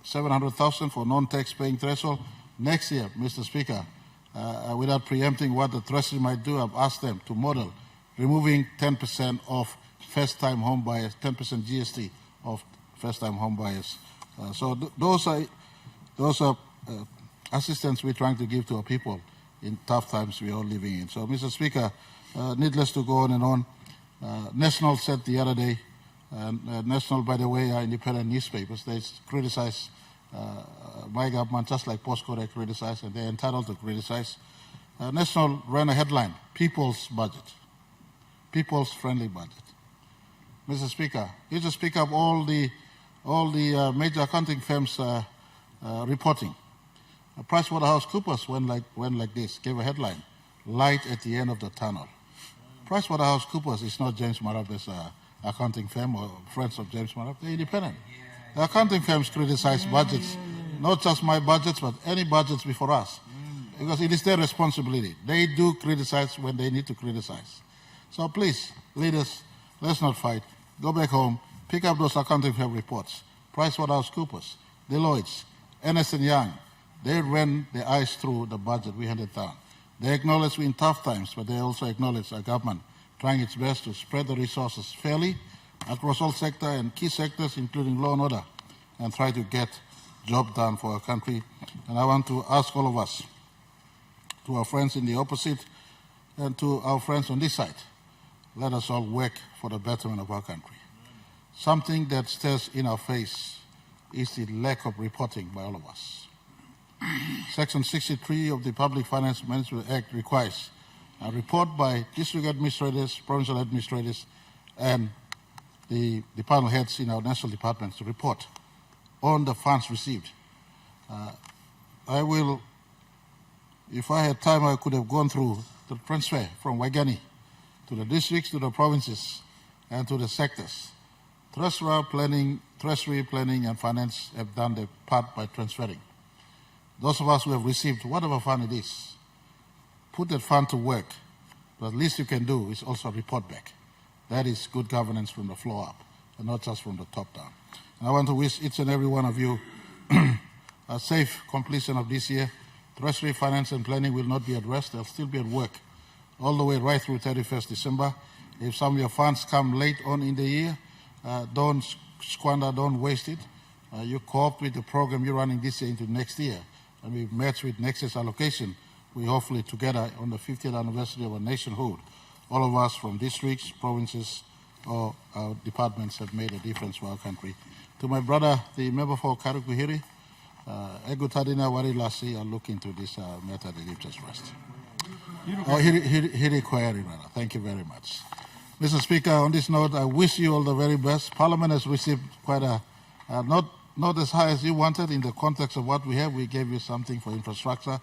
700,000 for non-tax paying threshold. Next year, Mr. Speaker, without preempting what the Treasury might do, I've asked them to model removing 10% of first-time home buyers, 10% GST of first-time home buyers. Those are assistance we're trying to give to our people in tough times we're all living in. So, Mr. Speaker, needless to go on and on. National said the other day, National, by the way, are independent newspapers. They criticize my government just like Postcode they criticize, and they're entitled to criticize. National ran a headline, People's Budget, People's Friendly Budget. Mr. Speaker, you just pick up all the major accounting firms reporting. PricewaterhouseCoopers went like this, gave a headline, light at the end of the tunnel. PricewaterhouseCoopers is not James Marape's accounting firm or friends of James Marape. They're independent. The accounting firms criticize budgets, not just my budgets, but any budgets before us, because it is their responsibility. They do criticize when they need to criticize. So please, leaders, let's not fight. Go back home, pick up those accounting firm reports. PricewaterhouseCoopers, Deloitte, Ernst & Young, they ran their eyes through the budget we handed down. They acknowledge we're in tough times, but they also acknowledge our government trying its best to spread the resources fairly across all sectors and key sectors, including law and order, and try to get job done for our country. And I want to ask all of us, to our friends in the opposite and to our friends on this side, let us all work for the betterment of our country. Something that stares in our face is the lack of reporting by all of us. Section 63 of the Public Finance Management Act requires a report by district administrators, provincial administrators, and the department heads in our national departments to report on the funds received. I will, if I had time, I could have gone through the transfer from Waigani to the districts, to the provinces, and to the sectors. Treasury, planning, and finance have done their part by transferring. Those of us who have received whatever fund it is, put that fund to work. But the least you can do is also report back. That is good governance from the floor up, and not just from the top down. And I want to wish each and every one of you a safe completion of this year. Treasury, finance, and planning will not be at rest. They'll still be at work all the way right through 31st December. If some of your funds come late on in the year, don't squander, don't waste it. You co-opt with the program you're running this year into next year. And we match with next year's allocation. We hopefully together on the 50th anniversary of our nationhood, all of us from districts, provinces, or our departments have made a difference for our country. To my brother, the member for Karukuhiri, Egu Tadina Wari Lasi, I'll look into this matter that you've just raised. Hiri Kwayari, rather. Thank you very much. Mr. Speaker, on this note, I wish you all the very best. Parliament has received quite a, not as high as you wanted in the context of what we have. We gave you something for infrastructure.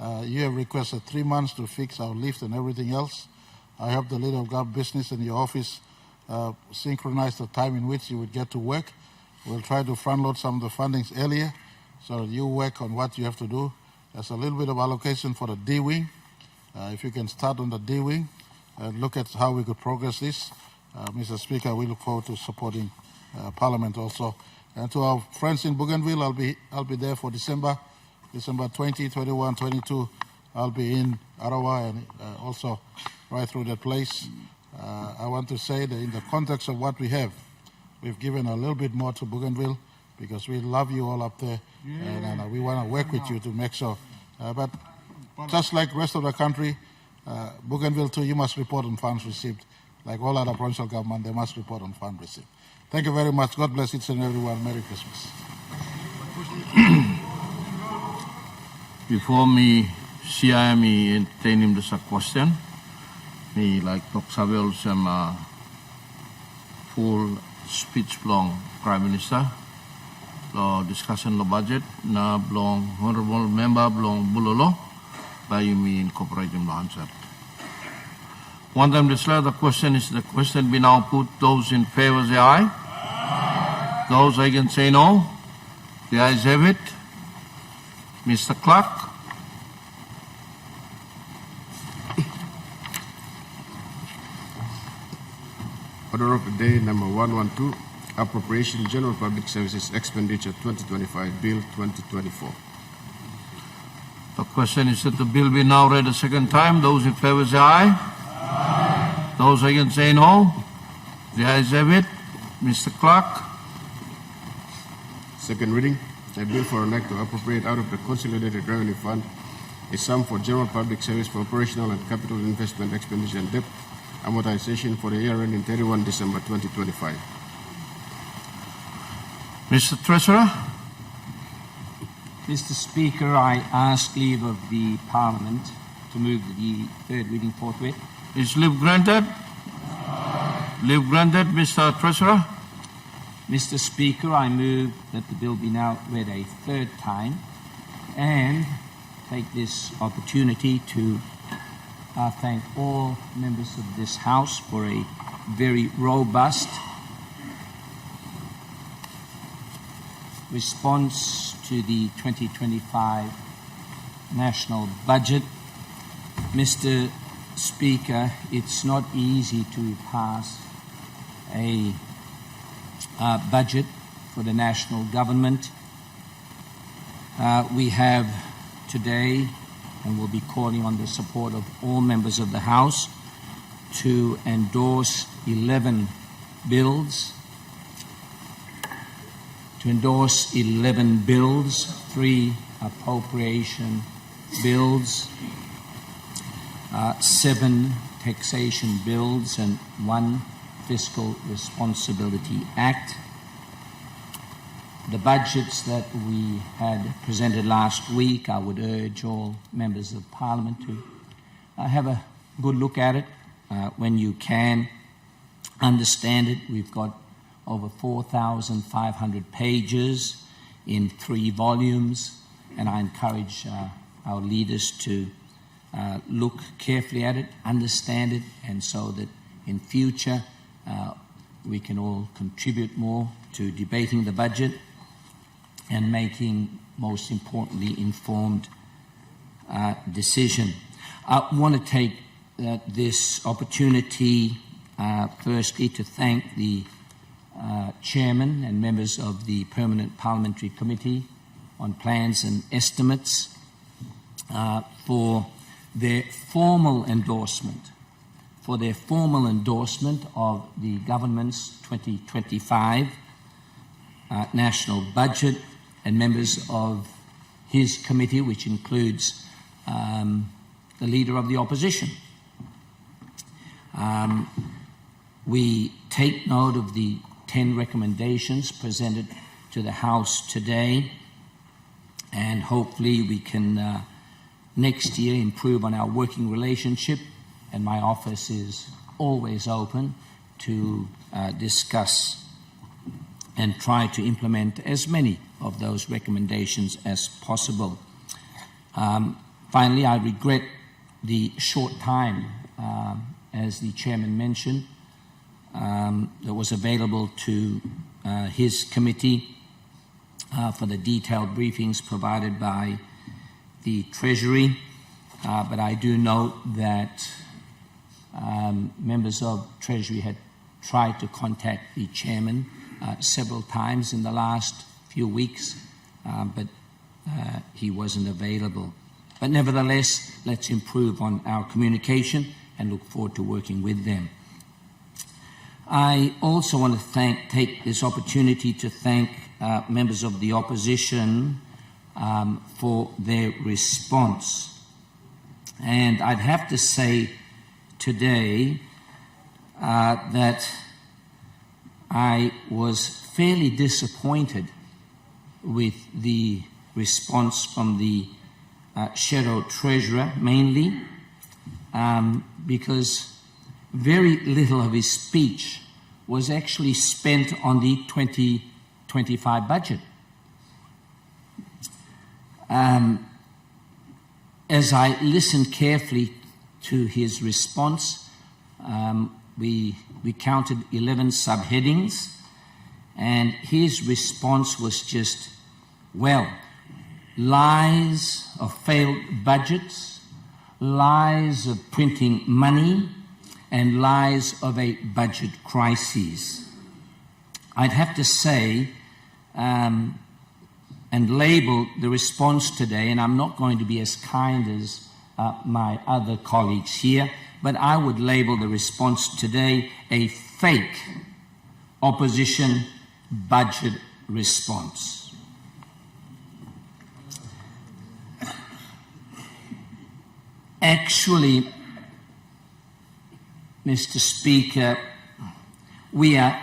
You have requested 3 months to fix our lift and everything else. I hope the leader of government business in your office synchronize the time in which you would get to work. We'll try to front load some of the fundings earlier so that you work on what you have to do. There's a little bit of allocation for the D wing. If you can start on the D wing and look at how we could progress this. Mr. Speaker, we look forward to supporting Parliament also. And to our friends in Bougainville, I'll be there for December 20, 21, 22. I'll be in Arawa and also right through that place. I want to say that in the context of what we have, we've given a little bit more to Bougainville because we love you all up there, and we want to work with you to make sure. But just like the rest of the country, Bougainville too, you must report on funds received. Like all other provincial government, they must report on funds received. Thank you very much. God bless each and everyone. Merry Christmas. Before me, me entertain this question, me like Toksabel some full speech from Prime Minister. The discussion the budget na belong honorable member belong bulolo by me incorporating the answer. One time the question be now put. Those in favor say aye. Those against say no. The ayes have it. Mr. Clerk. Order of the day number 112, Appropriation General Public Services Expenditure 2025 Bill 2024. The question is that the bill be now read a second time. Those in favor say aye. Those against say no. The ayes have it. Mr. Clerk. Second reading, a bill for an act to appropriate out of the Consolidated Revenue Fund a sum for general public service for operational and capital investment expenditure and debt amortization for the year ending 31 December 2025. Mr. Treasurer. Mr. Speaker, I ask leave of the Parliament to move the third reading forthwith. Is leave granted? Leave granted, Mr. Treasurer. Mr. Speaker, I move that the bill be now read a third time and take this opportunity to thank all members of this House for a very robust response to the 2025 national budget. Mr. Speaker, it's not easy to pass a budget for the national government. We have today, and will be calling on the support of all members of the House, to endorse 11 bills. To endorse 11 bills, 3 appropriation bills, 7 taxation bills, and 1 Fiscal Responsibility Act. The budgets that we had presented last week, I would urge all members of Parliament to have a good look at it when you can understand it. We've got over 4,500 pages in 3 volumes, and I encourage our leaders to look carefully at it, understand it, and so that in future we can all contribute more to debating the budget and making, most importantly, informed decision. I want to take this opportunity firstly to thank the Chairman and members of the Permanent Parliamentary Committee on Plans and Estimates for their formal endorsement of the government's 2025 national budget, and members of his committee, which includes the Leader of the Opposition. We take note of the 10 recommendations presented to the House today, and hopefully we can next year improve on our working relationship, and my office is always open to discuss and try to implement as many of those recommendations as possible. Finally, I regret the short time, as the Chairman mentioned, that was available to his committee for the detailed briefings provided by the Treasury, but I do note that members of Treasury had tried to contact the Chairman several times in the last few weeks, but he wasn't available. But nevertheless, let's improve on our communication and look forward to working with them. I also want to take this opportunity to thank members of the opposition for their response. And I'd have to say today that I was fairly disappointed with the response from the Shadow Treasurer, mainly because very little of his speech was actually spent on the 2025 budget. As I listened carefully to his response, we counted 11 subheadings, and his response was just, well, lies of failed budgets, lies of printing money, and lies of a budget crisis. I'd have to say, and label the response today, and I'm not going to be as kind as my other colleagues here, but I would label the response today a fake opposition budget response. Actually, Mr. Speaker, we are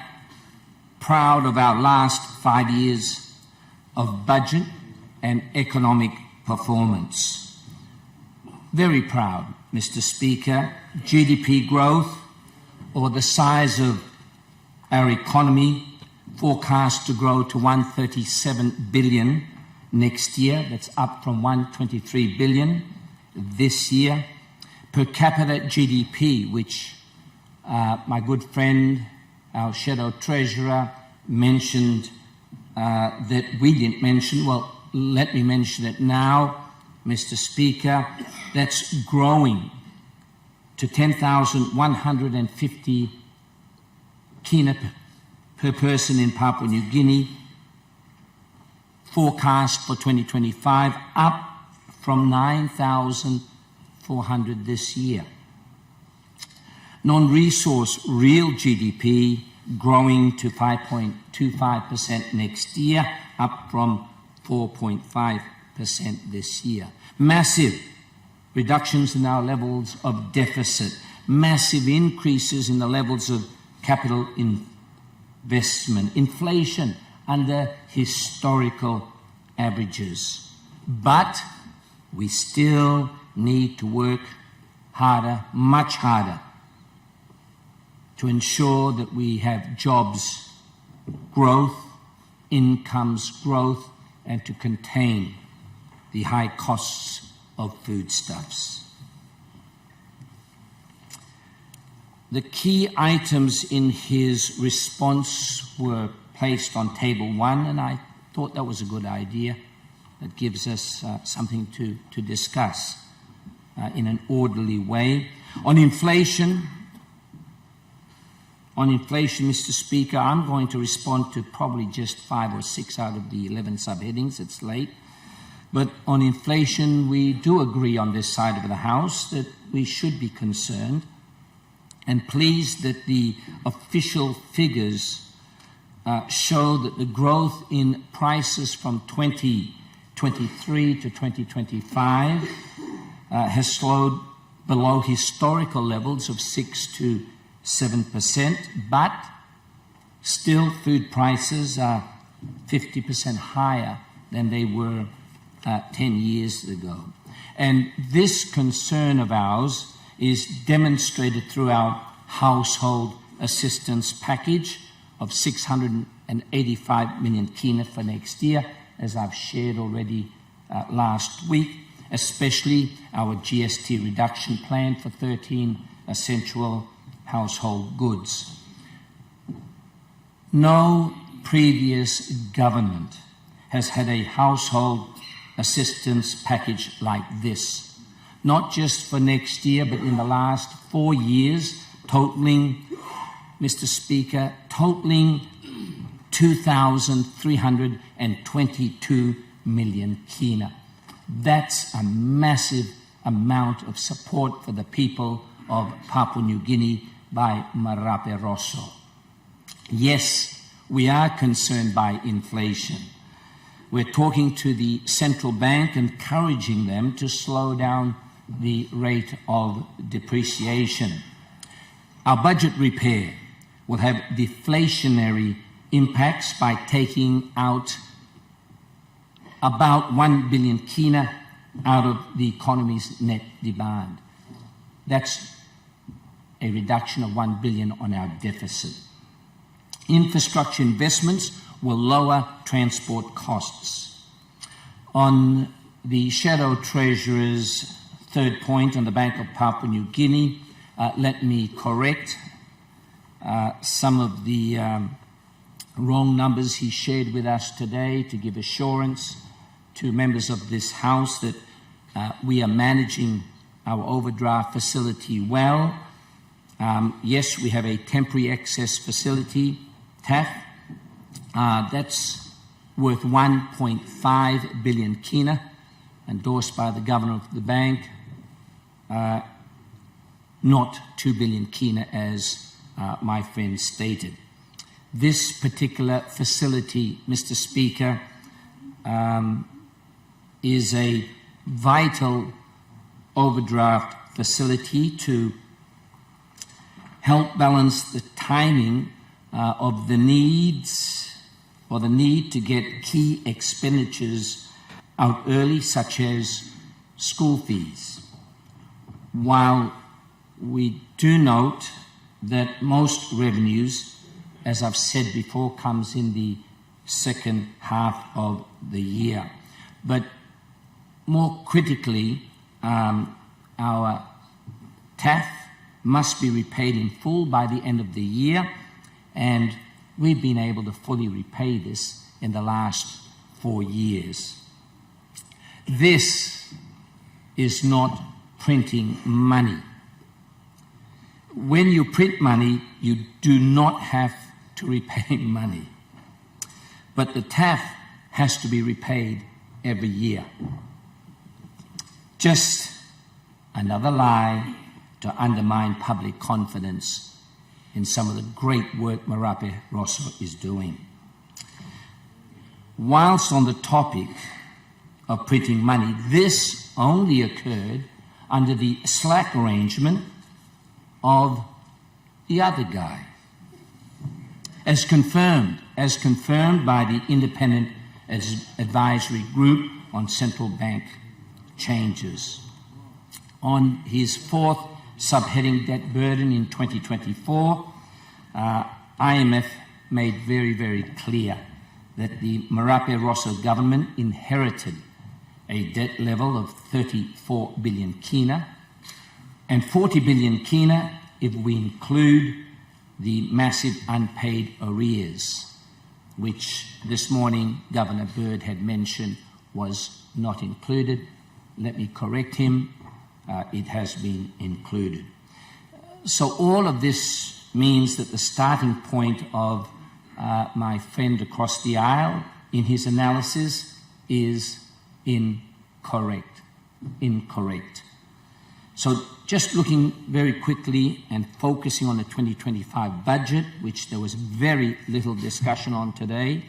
proud of our last 5 years of budget and economic performance. Very proud, Mr. Speaker. GDP growth, or the size of our economy, forecast to grow to $137 billion next year. That's up from $123 billion this year. Per capita GDP, which my good friend, our Shadow Treasurer, mentioned that we didn't mention. Well, let me mention it now, Mr. Speaker. That's growing to 10,150 kina per person in Papua New Guinea, forecast for 2025, up from 9,400 this year. Non-resource real GDP growing to 5.25% next year, up from 4.5% this year. Massive reductions in our levels of deficit, massive increases in the levels of capital investment, inflation under historical averages. But we still need to work harder, much harder, to ensure that we have jobs growth, incomes growth, and to contain the high costs of foodstuffs. the key items in his response were placed on table 1, and I thought that was a good idea. It gives us something to discuss in an orderly way. On inflation, Mr. Speaker, I'm going to respond to probably just 5 or 6 out of the 11 subheadings. It's late. But on inflation, we do agree on this side of the House that we should be concerned and pleased that the official figures show that the growth in prices from 2023 to 2025 has slowed below historical levels of 6 to 7%, but still food prices are 50% higher than they were 10 years ago. And this concern of ours is demonstrated through our household assistance package of 685 million kina for next year, as I've shared already last week, especially our GST reduction plan for 13 essential household goods. No previous government has had a household assistance package like this, not just for next year, but in the last 4 years, totaling, Mr. Speaker, totaling 2,322 million kina. That's a massive amount of support for the people of Papua New Guinea by Marape Rosso. Yes, we are concerned by inflation. We're talking to the central bank, encouraging them to slow down the rate of depreciation. Our budget repair will have deflationary impacts by taking out about 1 billion kina out of the economy's net demand. That's a reduction of 1 billion on our deficit. Infrastructure investments will lower transport costs. On the Shadow Treasurer's third point on the Bank of Papua New Guinea, let me correct some of the wrong numbers he shared with us today to give assurance to members of this House that we are managing our overdraft facility well. Yes, we have a temporary excess facility, TAF, that's worth 1.5 billion kina, endorsed by the Governor of the Bank, not 2 billion kina as my friend stated. This particular facility, Mr. Speaker, is a vital overdraft facility to help balance the timing of the needs or the need to get key expenditures out early, such as school fees. While we do note that most revenues, as I've said before, comes in the second half of the year. But more critically, our TAF must be repaid in full by the end of the year, and we've been able to fully repay this in the last 4 years. This is not printing money. When you print money, you do not have to repay money. But the TAF has to be repaid every year. Just another lie to undermine public confidence in some of the great work Marape Rosso is doing. Whilst on the topic of printing money, this only occurred under the slack arrangement of the other guy, as confirmed by the Independent Advisory Group on Central Bank Changes. On his fourth subheading, debt burden in 2024, IMF made very, very clear that the Marape Rosso government inherited a debt level of 34 billion kina, and 40 billion kina if we include the massive unpaid arrears, which this morning Governor Bird had mentioned was not included. Let me correct him. It has been included. So all of this means that the starting point of my friend across the aisle in his analysis is incorrect. So just looking very quickly and focusing on the 2025 budget, which there was very little discussion on today,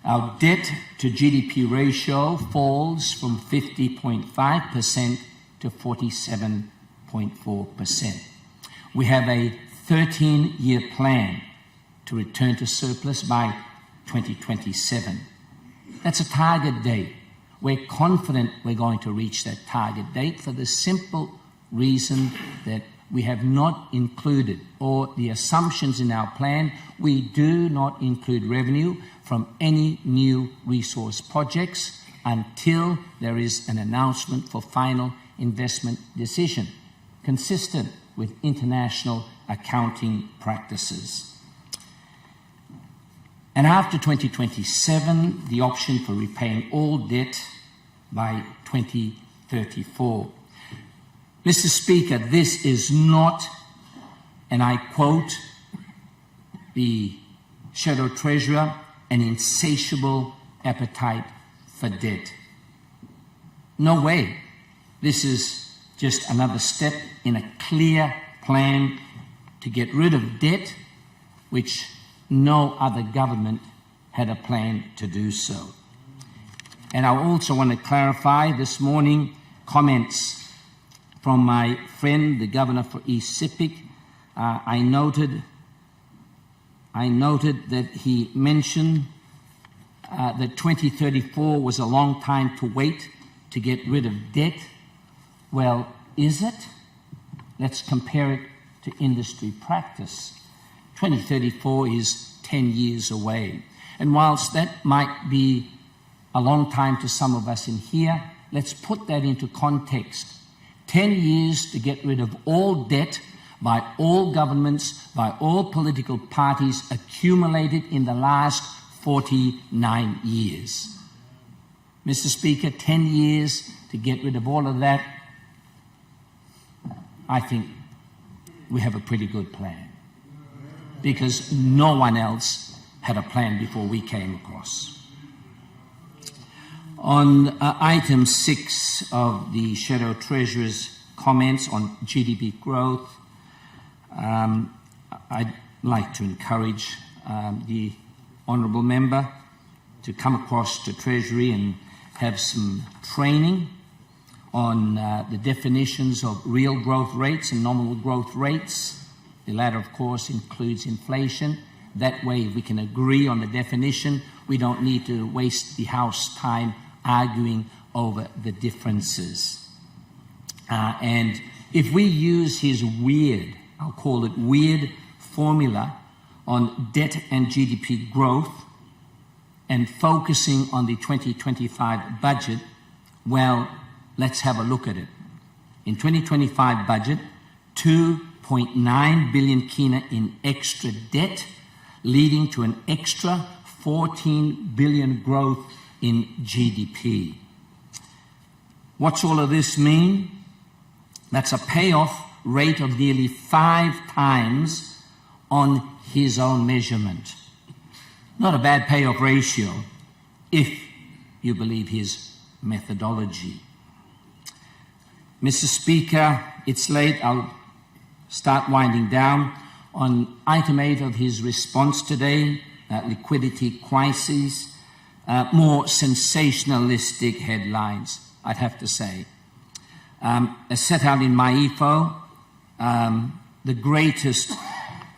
our debt to GDP ratio falls from 50.5% to 47.4%. We have a 13-year plan to return to surplus by 2027. That's a target date. We're confident we're going to reach that target date for the simple reason that we have not included, or the assumptions in our plan, we do not include revenue from any new resource projects until there is an announcement for final investment decision, consistent with international accounting practices. And after 2027, the option for repaying all debt by 2034. Mr. Speaker, this is not, and I quote the Shadow Treasurer, an insatiable appetite for debt. No way. This is just another step in a clear plan to get rid of debt, which no other government had a plan to do so. And I also want to clarify this morning comments from my friend, the Governor for East Sepik. I noted that he mentioned that 2034 was a long time to wait to get rid of debt. Well, is it? Let's compare it to industry practice. 2034 is 10 years away. And whilst that might be a long time to some of us in here, let's put that into context. 10 years to get rid of all debt by all governments, by all political parties accumulated in the last 49 years. Mr. Speaker, 10 years to get rid of all of that, I think we have a pretty good plan, because no one else had a plan before we came across. On item 6 of the Shadow Treasurer's comments on GDP growth, I'd like to encourage the Honourable Member to come across to Treasury and have some training on the definitions of real growth rates and nominal growth rates. The latter, of course, includes inflation. That way, if we can agree on the definition, we don't need to waste the House time arguing over the differences. And if we use his weird, I'll call it weird, formula on debt and GDP growth and focusing on the 2025 budget, well, let's have a look at it. In 2025 budget, 2.9 billion kina in extra debt, leading to an extra 14 billion growth in GDP. What's all of this mean? That's a payoff rate of nearly 5 times on his own measurement. Not a bad payoff ratio, if you believe his methodology. Mr. Speaker, it's late. I'll start winding down. On item 8 of his response today, liquidity crisis, more sensationalistic headlines, I'd have to say. As set out in my EFO, the greatest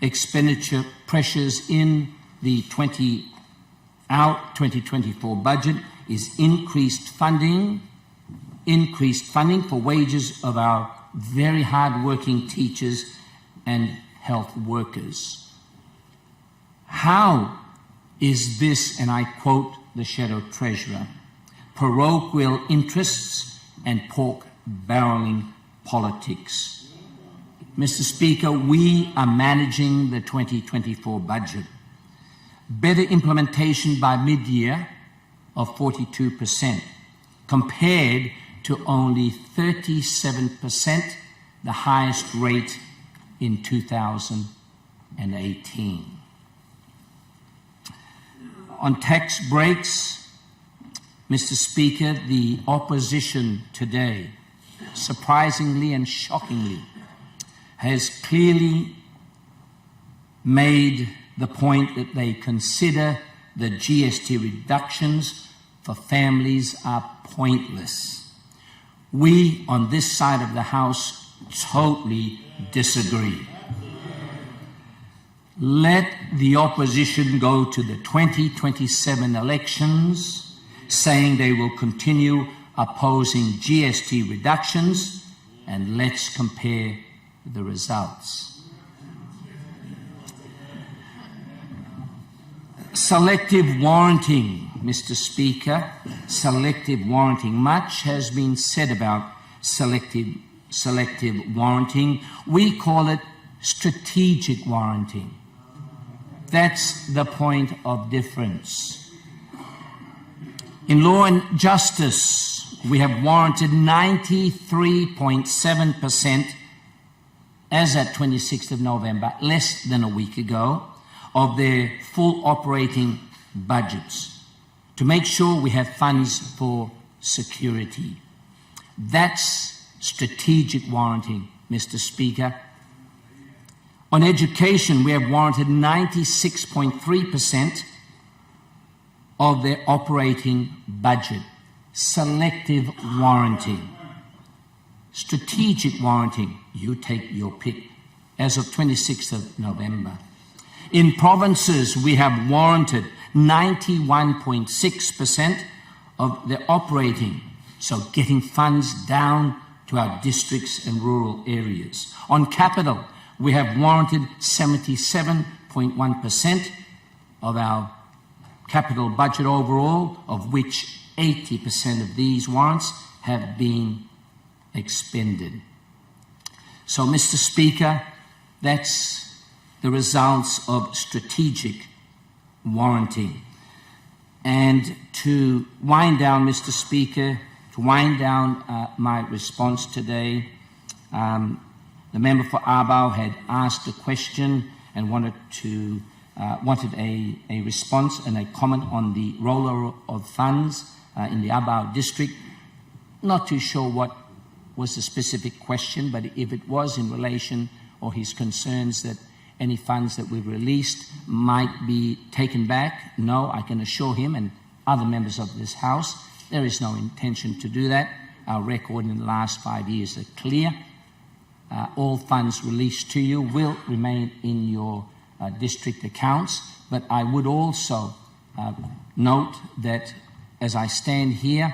expenditure pressures in the 2024 budget is increased funding for wages of our very hard-working teachers and health workers. How is this, and I quote the Shadow Treasurer, parochial interests and pork barrelling politics? Mr. Speaker, we are managing the 2024 budget. Better implementation by mid-year of 42%, compared to only 37%, the highest rate in 2018. On tax breaks, Mr. Speaker, the opposition today, surprisingly and shockingly, has clearly made the point that they consider the GST reductions for families are pointless. We, on this side of the House, totally disagree. Let the opposition go to the 2027 elections saying they will continue opposing GST reductions, and let's compare the results. Selective warranting, Mr. Speaker, selective warranting. Much has been said about selective warranting. We call it strategic warranting. That's the point of difference. In law and justice, we have warranted 93.7% as at 26th of November, less than a week ago, of their full operating budgets to make sure we have funds for security. That's strategic warranting, Mr. Speaker. On education, we have warranted 96.3% of their operating budget. Selective warranting. Strategic warranting, you take your pick, as of 26th of November. In provinces, we have warranted 91.6% of their operating, so getting funds down to our districts and rural areas. On capital, we have warranted 77.1% of our capital budget overall, of which 80% of these warrants have been expended. So, Mr. Speaker, that's the results of strategic warranting. And to wind down, Mr. Speaker, to wind down my response today, the member for Arbau had asked a question and wanted a response and a comment on the roller of funds in the Arbau district. Not too sure what was the specific question, but if it was in relation or his concerns that any funds that we've released might be taken back, no, I can assure him and other members of this House, there is no intention to do that. Our record in the last 5 years are clear. All funds released to you will remain in your district accounts, but I would also note that as I stand here,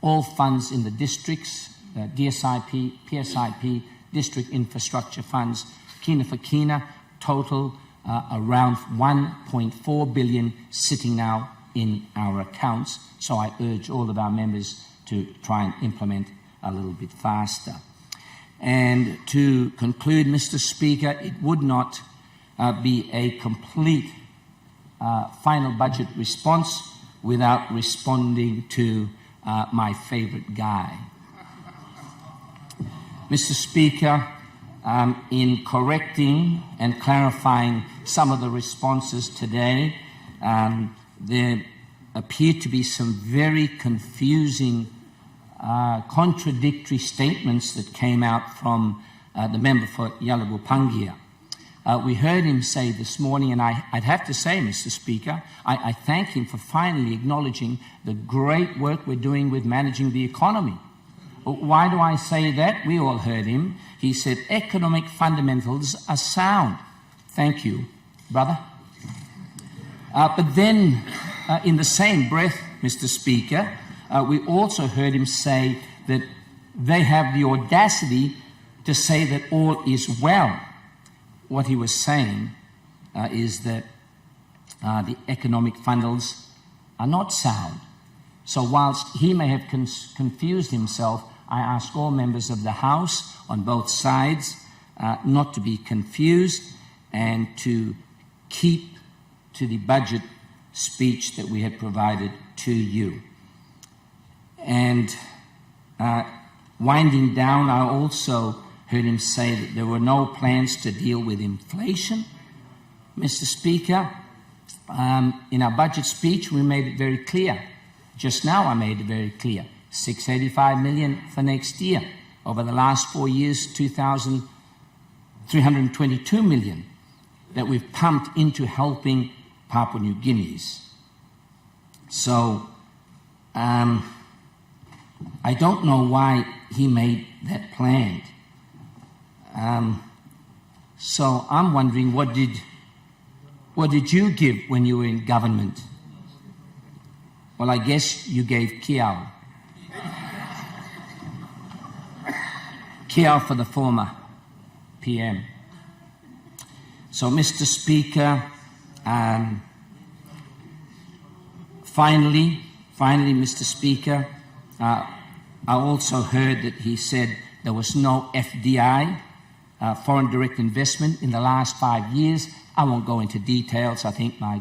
all funds in the districts, DSIP, PSIP, district infrastructure funds, Kina for Kina, total around 1.4 billion sitting now in our accounts. So I urge all of our members to try and implement a little bit faster. And to conclude, Mr. Speaker, it would not be a complete final budget response without responding to my favourite guy. Mr. Speaker, in correcting and clarifying some of the responses today, there appear to be some very confusing, contradictory statements that came out from the member for Yalabupangia. We heard him say this morning, and I'd have to say, Mr. Speaker, I thank him for finally acknowledging the great work we're doing with managing the economy. Why do I say that? We all heard him. He said economic fundamentals are sound. Thank you, brother. But then, in the same breath, Mr. Speaker, we also heard him say that they have the audacity to say that all is well. What he was saying is that the economic fundamentals are not sound. So whilst he may have confused himself, I ask all members of the House on both sides not to be confused and to keep to the budget speech that we had provided to you. And winding down, I also heard him say that there were no plans to deal with inflation. Mr. Speaker, in our budget speech, we made it very clear. Just now I made it very clear. $685 million for next year. Over the last 4 years, $2,322 million that we've pumped into helping Papua New Guineans. So I don't know why he made that plan. So I'm wondering, what did you give when you were in government? Well, I guess you gave Kiao. Kiao for the former PM. So, Mr. Speaker, finally, Mr. Speaker, I also heard that he said there was no FDI, foreign direct investment, in the last 5 years. I won't go into details. I think the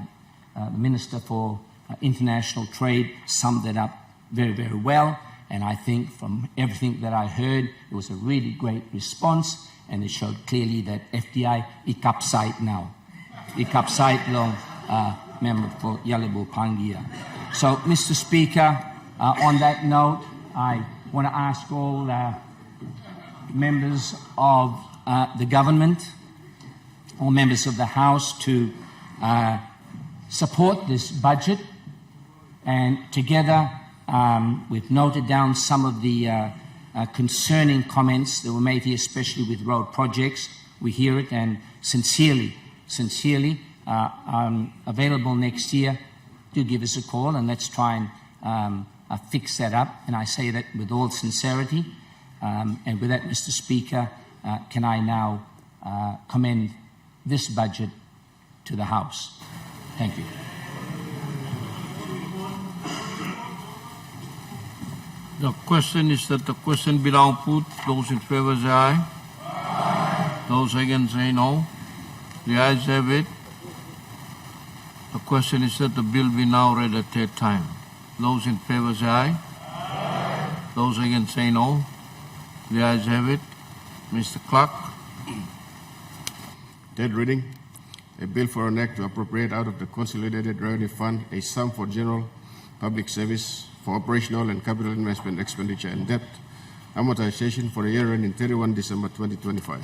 Minister for International Trade summed it up very, very well. And I think from everything that I heard, it was a really great response, and it showed clearly that FDI ikapsite now. Ikapsite long member for Yalibu Pangia. So, Mr. Speaker, on that note, I want to ask all members of the government, all members of the House, to support this budget, and together we've noted down some of the concerning comments that were made here, especially with road projects. We hear it, and sincerely, I'm available next year. Do give us a call, and let's try and fix that up. And I say that with all sincerity. And with that, Mr. Speaker, can I now commend this budget to the House? Thank you. The question is that the question be now put. Those in favour say aye. Those against say no. The ayes have it. The question is that the bill be now read a third time. Those in favour say aye. Those against say no. The ayes have it. Mr. Clerk. Third reading. A bill for an act to appropriate out of the Consolidated Revenue Fund a sum for general public service for operational and capital investment expenditure and debt amortization for the year ending 31 December 2025.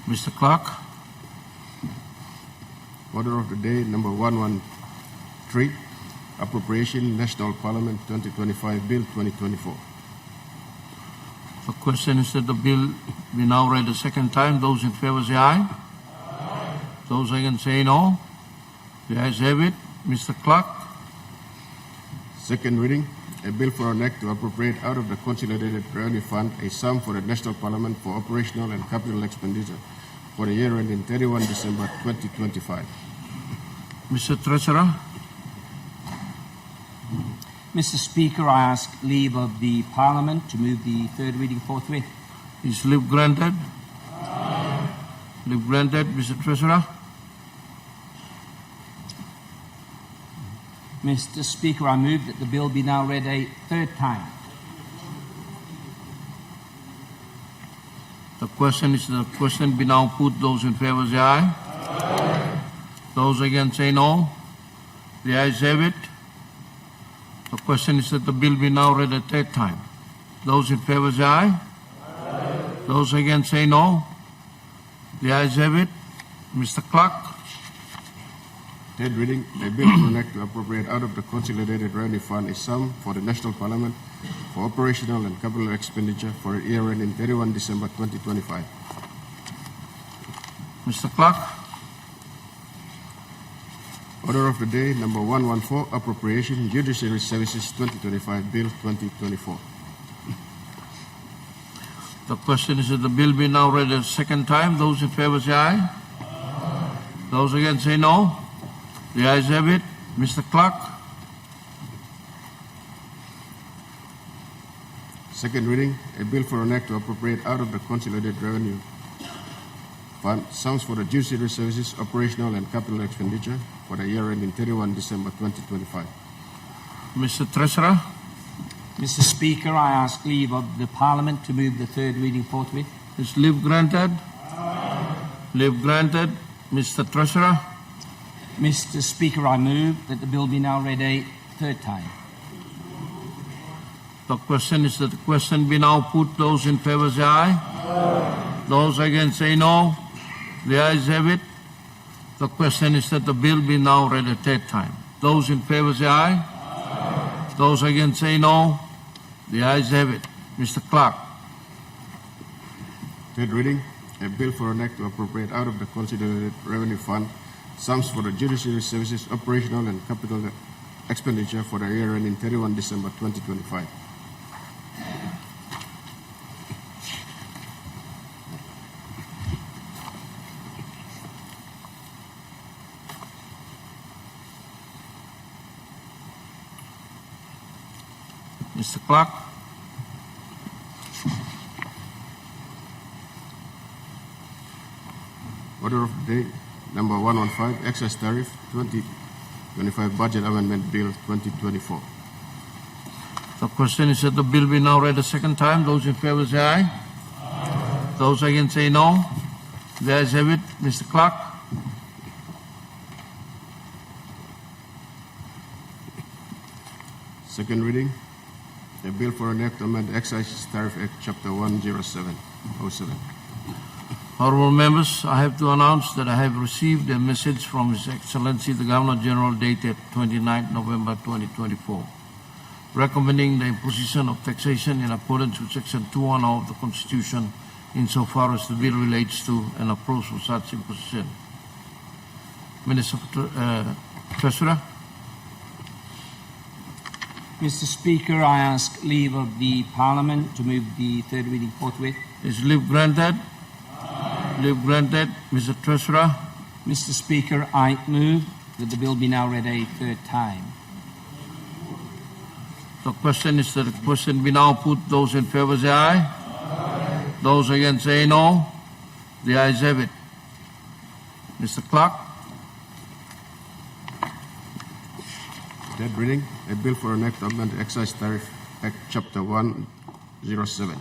Mr. Clerk. Order of the day number 113, Appropriation National Parliament 2025 Bill 2024. The question is that the bill be now read a second time. Those in favour say aye. Those against say no. The ayes have it. Mr. Clerk. Second reading, a bill for an act to appropriate out of the Consolidated Revenue Fund a sum for the National Parliament for operational and capital expenditure for the year ending 31 December 2025. Mr. Treasurer. Mr. Speaker, I ask leave of the Parliament to move the third reading forthwith. Is leave granted? Leave granted, Mr. Treasurer. Mr. Speaker, I move that the bill be now read a third time. The question is the question be now put. Those in favour say aye. Those against say no. The ayes have it. The question is that the bill be now read a third time. Those in favour say aye. Those against say no. The ayes have it. Mr. Clerk. Third reading, a bill for an act to appropriate out of the Consolidated Revenue Fund a sum for the National Parliament for operational and capital expenditure for the year ending 31 December 2025. Mr. Clerk. Order of the day number 114, Appropriation Judiciary Services 2025 Bill 2024. The question is that the bill be now read a second time. Those in favour say aye. Those against say no. The ayes have it. Mr. Clerk. Second reading, a bill for an act to appropriate out of the Consolidated Revenue Fund sums for the judiciary services, operational and capital expenditure for the year ending 31 December 2025. Mr. Treasurer, Mr. Speaker, I ask leave of the Parliament to move the third reading forthwith. is leave granted? Leave granted. Mr. Treasurer, Mr. Speaker, I move that the bill be now read a third time. the question is that the question be now put. Those in favor say aye. Those against say no. The ayes have it. The question is that the bill be now read a third time. Those in favor say aye. Those against say no. The ayes have it. Mr. Clerk. Third reading, a bill for an act to appropriate out of the Consolidated Revenue Fund sums for the judiciary services, operational and capital expenditure for the year ending 31 December 2025. Mr. Clerk. Order of the day, number 115, Excise Tariff 2025 Budget Amendment Bill 2024. The question is that the bill be now read a second time. Those in favor say aye. Those against say no. The ayes have it. Mr. Clerk. Second reading, a bill for an act to amend Excise Tariff Act Chapter 107. Honorable members, I have to announce that I have received a message from His Excellency the Governor General dated 29 November 2024, recommending the imposition of taxation in accordance with Section 210 of the Constitution insofar as the bill relates to and approves of such imposition. Minister Treasurer. Mr. Speaker, I ask leave of the Parliament to move the third reading forthwith. Is leave granted? Leave granted. Mr. Treasurer. Mr. Speaker, I move that the bill be now read a third time. The question is that the question be now put. Those in favor say aye. Those against say no. The ayes have it. Mr. Clerk. Third reading, a bill for an act to amend Excise Tariff Act Chapter 107.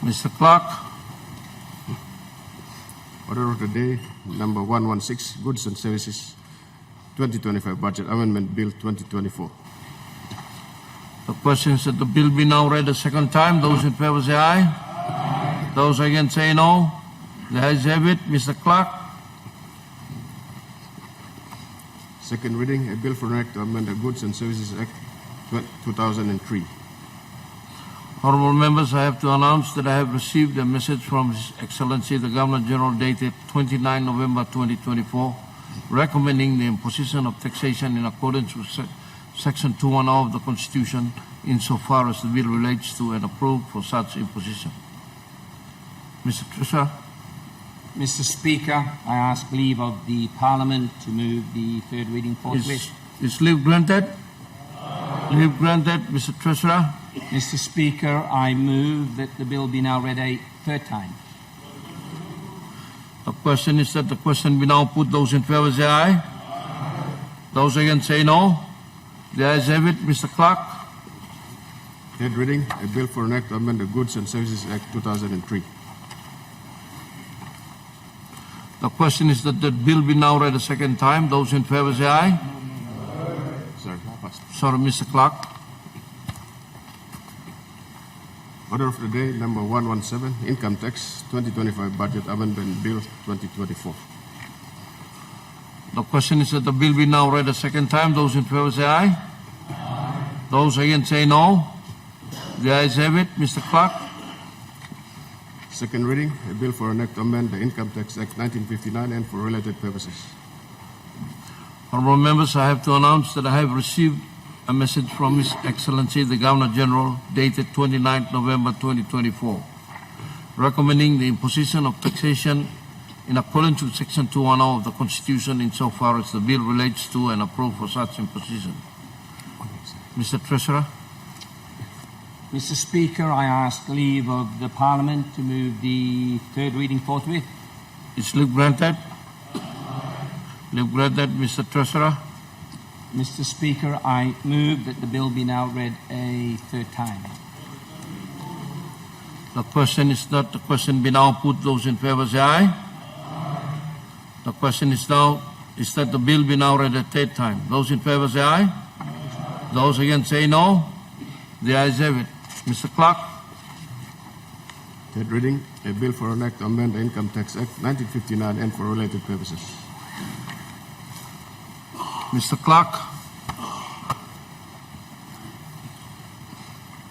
Mr. Clerk. Order of the day, number 116, Goods and Services 2025 Budget Amendment Bill 2024. The question is that the bill be now read a second time. Those in favor say aye. Those against say no. The ayes have it. Mr. Clerk. Second reading, a bill for an act to amend the Goods and Services Act 2003. Honorable members, I have to announce that I have received a message from His Excellency the Governor General dated 29 November 2024, recommending the imposition of taxation in accordance with Section 210 of the Constitution insofar as the bill relates to and approved for such imposition. Mr. Treasurer. Mr. Speaker, I ask leave of the Parliament to move the third reading forthwith. Is leave granted? Leave granted. Mr. Treasurer. Mr. Speaker, I move that the bill be now read a third time. The question is that the question be now put. Those in favor say aye. Those against say no. The ayes have it. Mr. Clerk. Third reading, a bill for an act to amend the Goods and Services Act 2003. The question is that the bill be now read a second time. Those in favor say aye. Sorry, Mr. Clerk. Order of the day, number 117, Income Tax 2025 Budget Amendment Bill 2024. The question is that the bill be now read a second time. Those in favor say aye. Those against say no. The ayes have it. Mr. Clerk. Second reading, a bill for an act to amend the Income Tax Act 1959 and for related purposes. Honorable members, I have to announce that I have received a message from His Excellency the Governor General dated 29 November 2024, recommending the imposition of taxation in accordance with Section 210 of the Constitution insofar as the bill relates to and approved for such imposition. Mr. Treasurer. Mr. Speaker, I ask leave of the Parliament to move the third reading forthwith. Is leave granted? Leave granted, Mr. Treasurer. Mr. Speaker, I move that the bill be now read a third time. The question is not the question be now put. Those in favor say aye. The question is now, is that the bill be now read a third time. Those in favor say aye. Those against say no. The ayes have it. Mr. Clerk. Third reading, a bill for an act to amend the Income Tax Act 1959 and for related purposes. Mr. Clerk.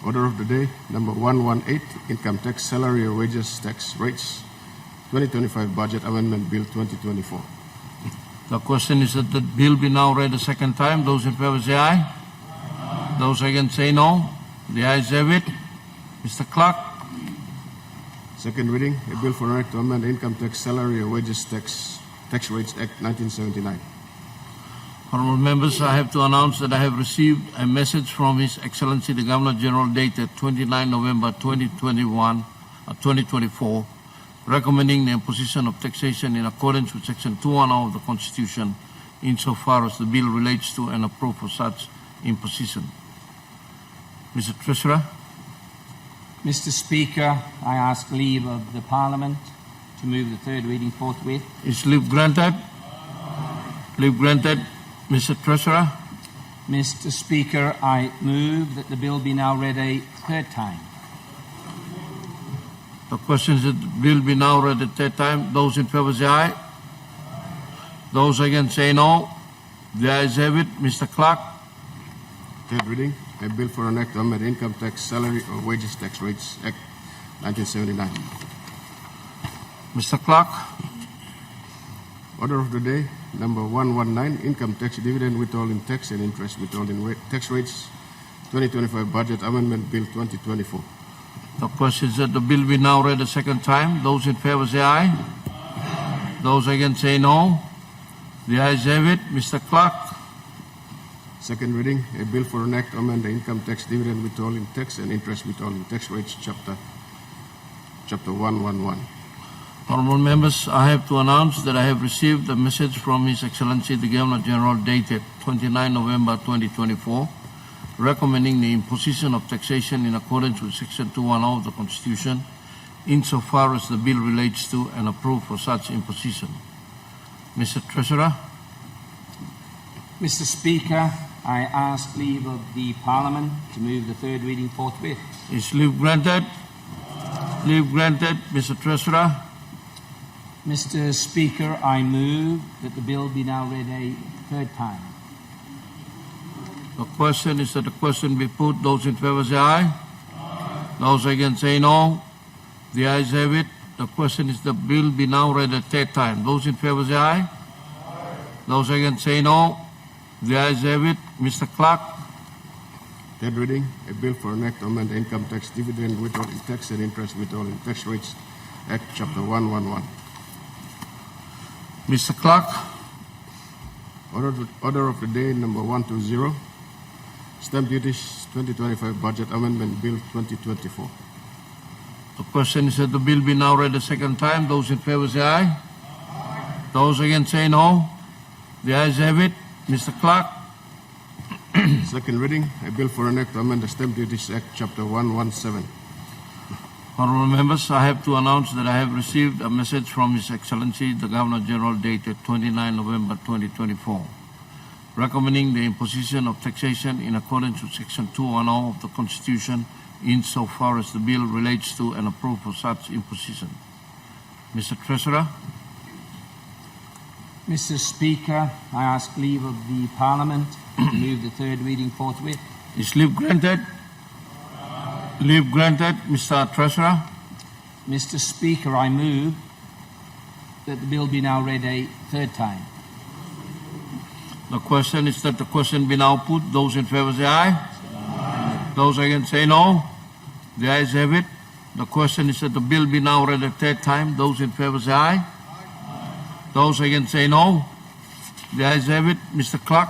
Order of the day, number 118, Income Tax, Salary or Wages Tax Rates, 2025 Budget Amendment Bill 2024. The question is that the bill be now read a second time. Those in favor say aye. Those against say no. The ayes have it. Mr. Clerk. Second reading, a bill for an act to amend the Income Tax, Salary or Wages Tax Rates Act 1979. Honourable members, I have to announce that I have received a message from His Excellency the Governor General dated 29 November 2024, recommending the imposition of taxation in accordance with Section 210 of the Constitution, insofar as the bill relates to and approve for such imposition. Mr. Treasurer. Mr. Speaker, I ask leave of the Parliament to move the third reading forthwith. Is leave granted? Leave granted. Mr. Treasurer. Mr. Speaker, I move that the bill be now read a third time. The question is that the bill be now read a third time. Those in favor say aye. Those against say no. The ayes have it. Mr. Clerk. Third reading, a bill for an act to amend the Income Tax, Salary or Wages Tax Rates Act 1979. Mr. Clerk. Order of the day, number 119, Income Tax, Dividend Withholding Tax and Interest Withholding Tax Rates, 2025 Budget Amendment Bill 2024. The question is that the bill be now read a second time. Those in favor say aye. Those against say no. The ayes have it. Mr. Clerk. Second reading, a bill for an act to amend the Income Tax, Dividend Withholding Tax and Interest Withholding Tax Rates, Chapter 111. Honourable members, I have to announce that I have received a message from His Excellency the Governor General dated 29 November 2024, recommending the imposition of taxation in accordance with Section 210 of the Constitution, insofar as the bill relates to and approve for such imposition. Mr. Treasurer. Mr. Speaker, I ask leave of the Parliament to move the third reading forthwith. Is leave granted? Leave granted. Mr. Treasurer. Mr. Speaker, I move that the bill be now read a third time. The question is that the question be put. Those in favor say aye. Those against say no. The ayes have it. The question is the bill be now read a third time. Those in favor say aye. Those against say no. The ayes have it. Mr. Clerk. Third reading, a bill for an act to amend the Income Tax, Dividend Withholding Tax and Interest Withholding Tax Rates Act, Chapter 111. Mr. Clerk. Order of the day, number 120, Stamp Duties 2025 Budget Amendment Bill 2024. The question is that the bill be now read a second time. Those in favor say aye. Those against say no. The ayes have it. Mr. Clerk. Second reading, a bill for an act to amend the Stamp Duties Act, Chapter 117. Honourable members, I have to announce that I have received a message from His Excellency the Governor General dated 29 November 2024, recommending the imposition of taxation in accordance with Section 210 of the Constitution, insofar as the bill relates to and approve for such imposition. Mr. Treasurer. Mr. Speaker, I ask leave of the Parliament to move the third reading forthwith. Is leave granted? Leave granted. Mr. Treasurer. Mr. Speaker, I move that the bill be now read a third time. The question is that the question be now put. Those in favor say aye. Those against say no. The ayes have it. The question is that the bill be now read a third time. Those in favor say aye. Those against say no. The ayes have it. Mr. Clerk.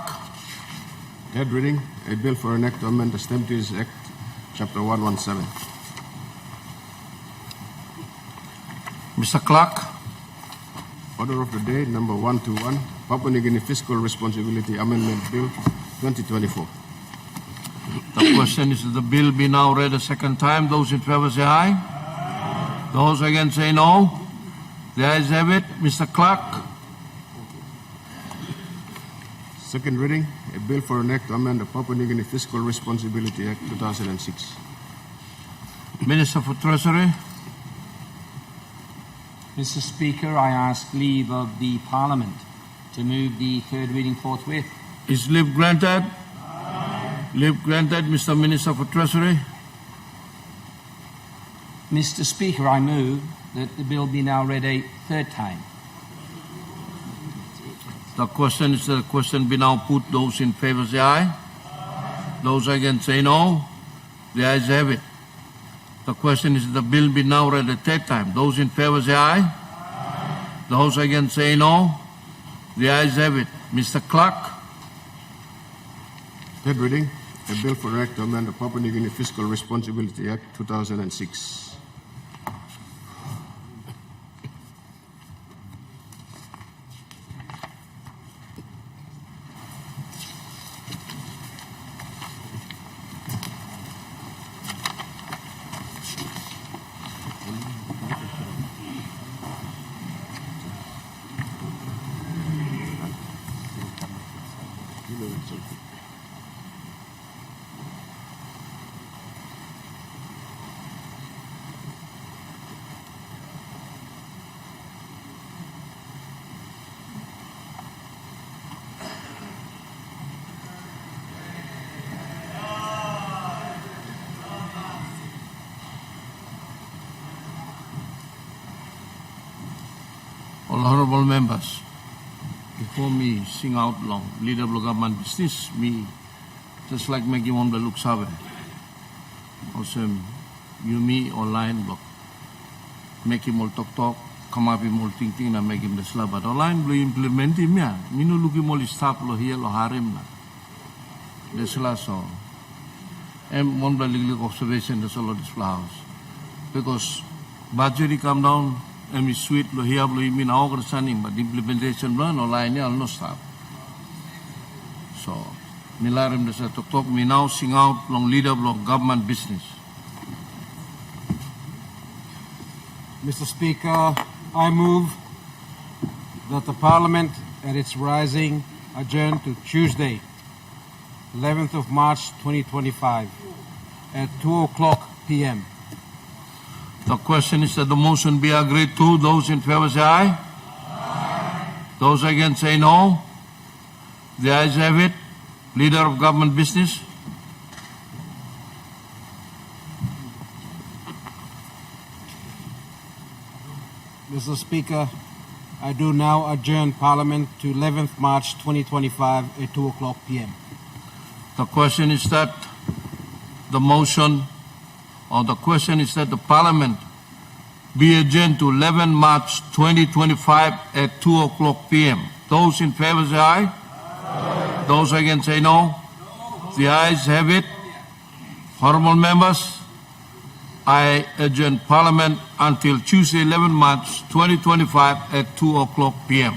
Third reading, a bill for an act to amend the Stamp Duties Act, Chapter 117. Mr. Clerk, Order of the day, number 121, Papua New Guinea Fiscal Responsibility Amendment Bill 2024. the question is that the bill be now read a second time. Those in favor say aye. Those against say no. The ayes have it. Mr. Clerk, Second reading, a bill for an act to amend the Papua New Guinea Fiscal Responsibility Act 2006. Minister for Treasury. Mr. Speaker, I ask leave of the Parliament to move the third reading forthwith. Is leave granted? Leave granted. Mr. Minister for Treasury. Mr. Speaker, I move that the bill be now read a third time. The question is the question be now put. Those in favor say aye. Those against say no. The ayes have it. The question is the bill be now read a third time. Those in favor say aye. Those against say no. The ayes have it. Mr. Clerk. Third reading, a bill for an act to amend the Papua New Guinea Fiscal Responsibility Act 2006. All honorable members, before me sing out long, leader of government business, me just like making one the look sabe. Also, you me online block, make him all talk, come up him all think na make him the slab, but online blue implement him ya. Mino look him all stop lo here lo harim na. This last so. And one the legal observation the solo this house because budget come down. And we sweet lo here lo imin our understanding, but the implementation no line no stop. So, milarim the sa talk me now sing out long leader of government business. Mr. Speaker, I move that the Parliament at its rising adjourn to Tuesday, 11th of March 2025 at 2:00 p.m. The question is that the motion be agreed to. Those in favor say aye. Those against say no. The ayes have it. Leader of government business. Mr. Speaker, I do now adjourn Parliament to 11th March 2025 at 2:00 p.m. The question is that the motion or the question is that the Parliament be adjourned to 11 March 2025 at 2:00 p.m. Those in favor say aye. Those against say no. The ayes have it. Honorable members, I adjourn Parliament until Tuesday, 11 March 2025 at 2:00 p.m.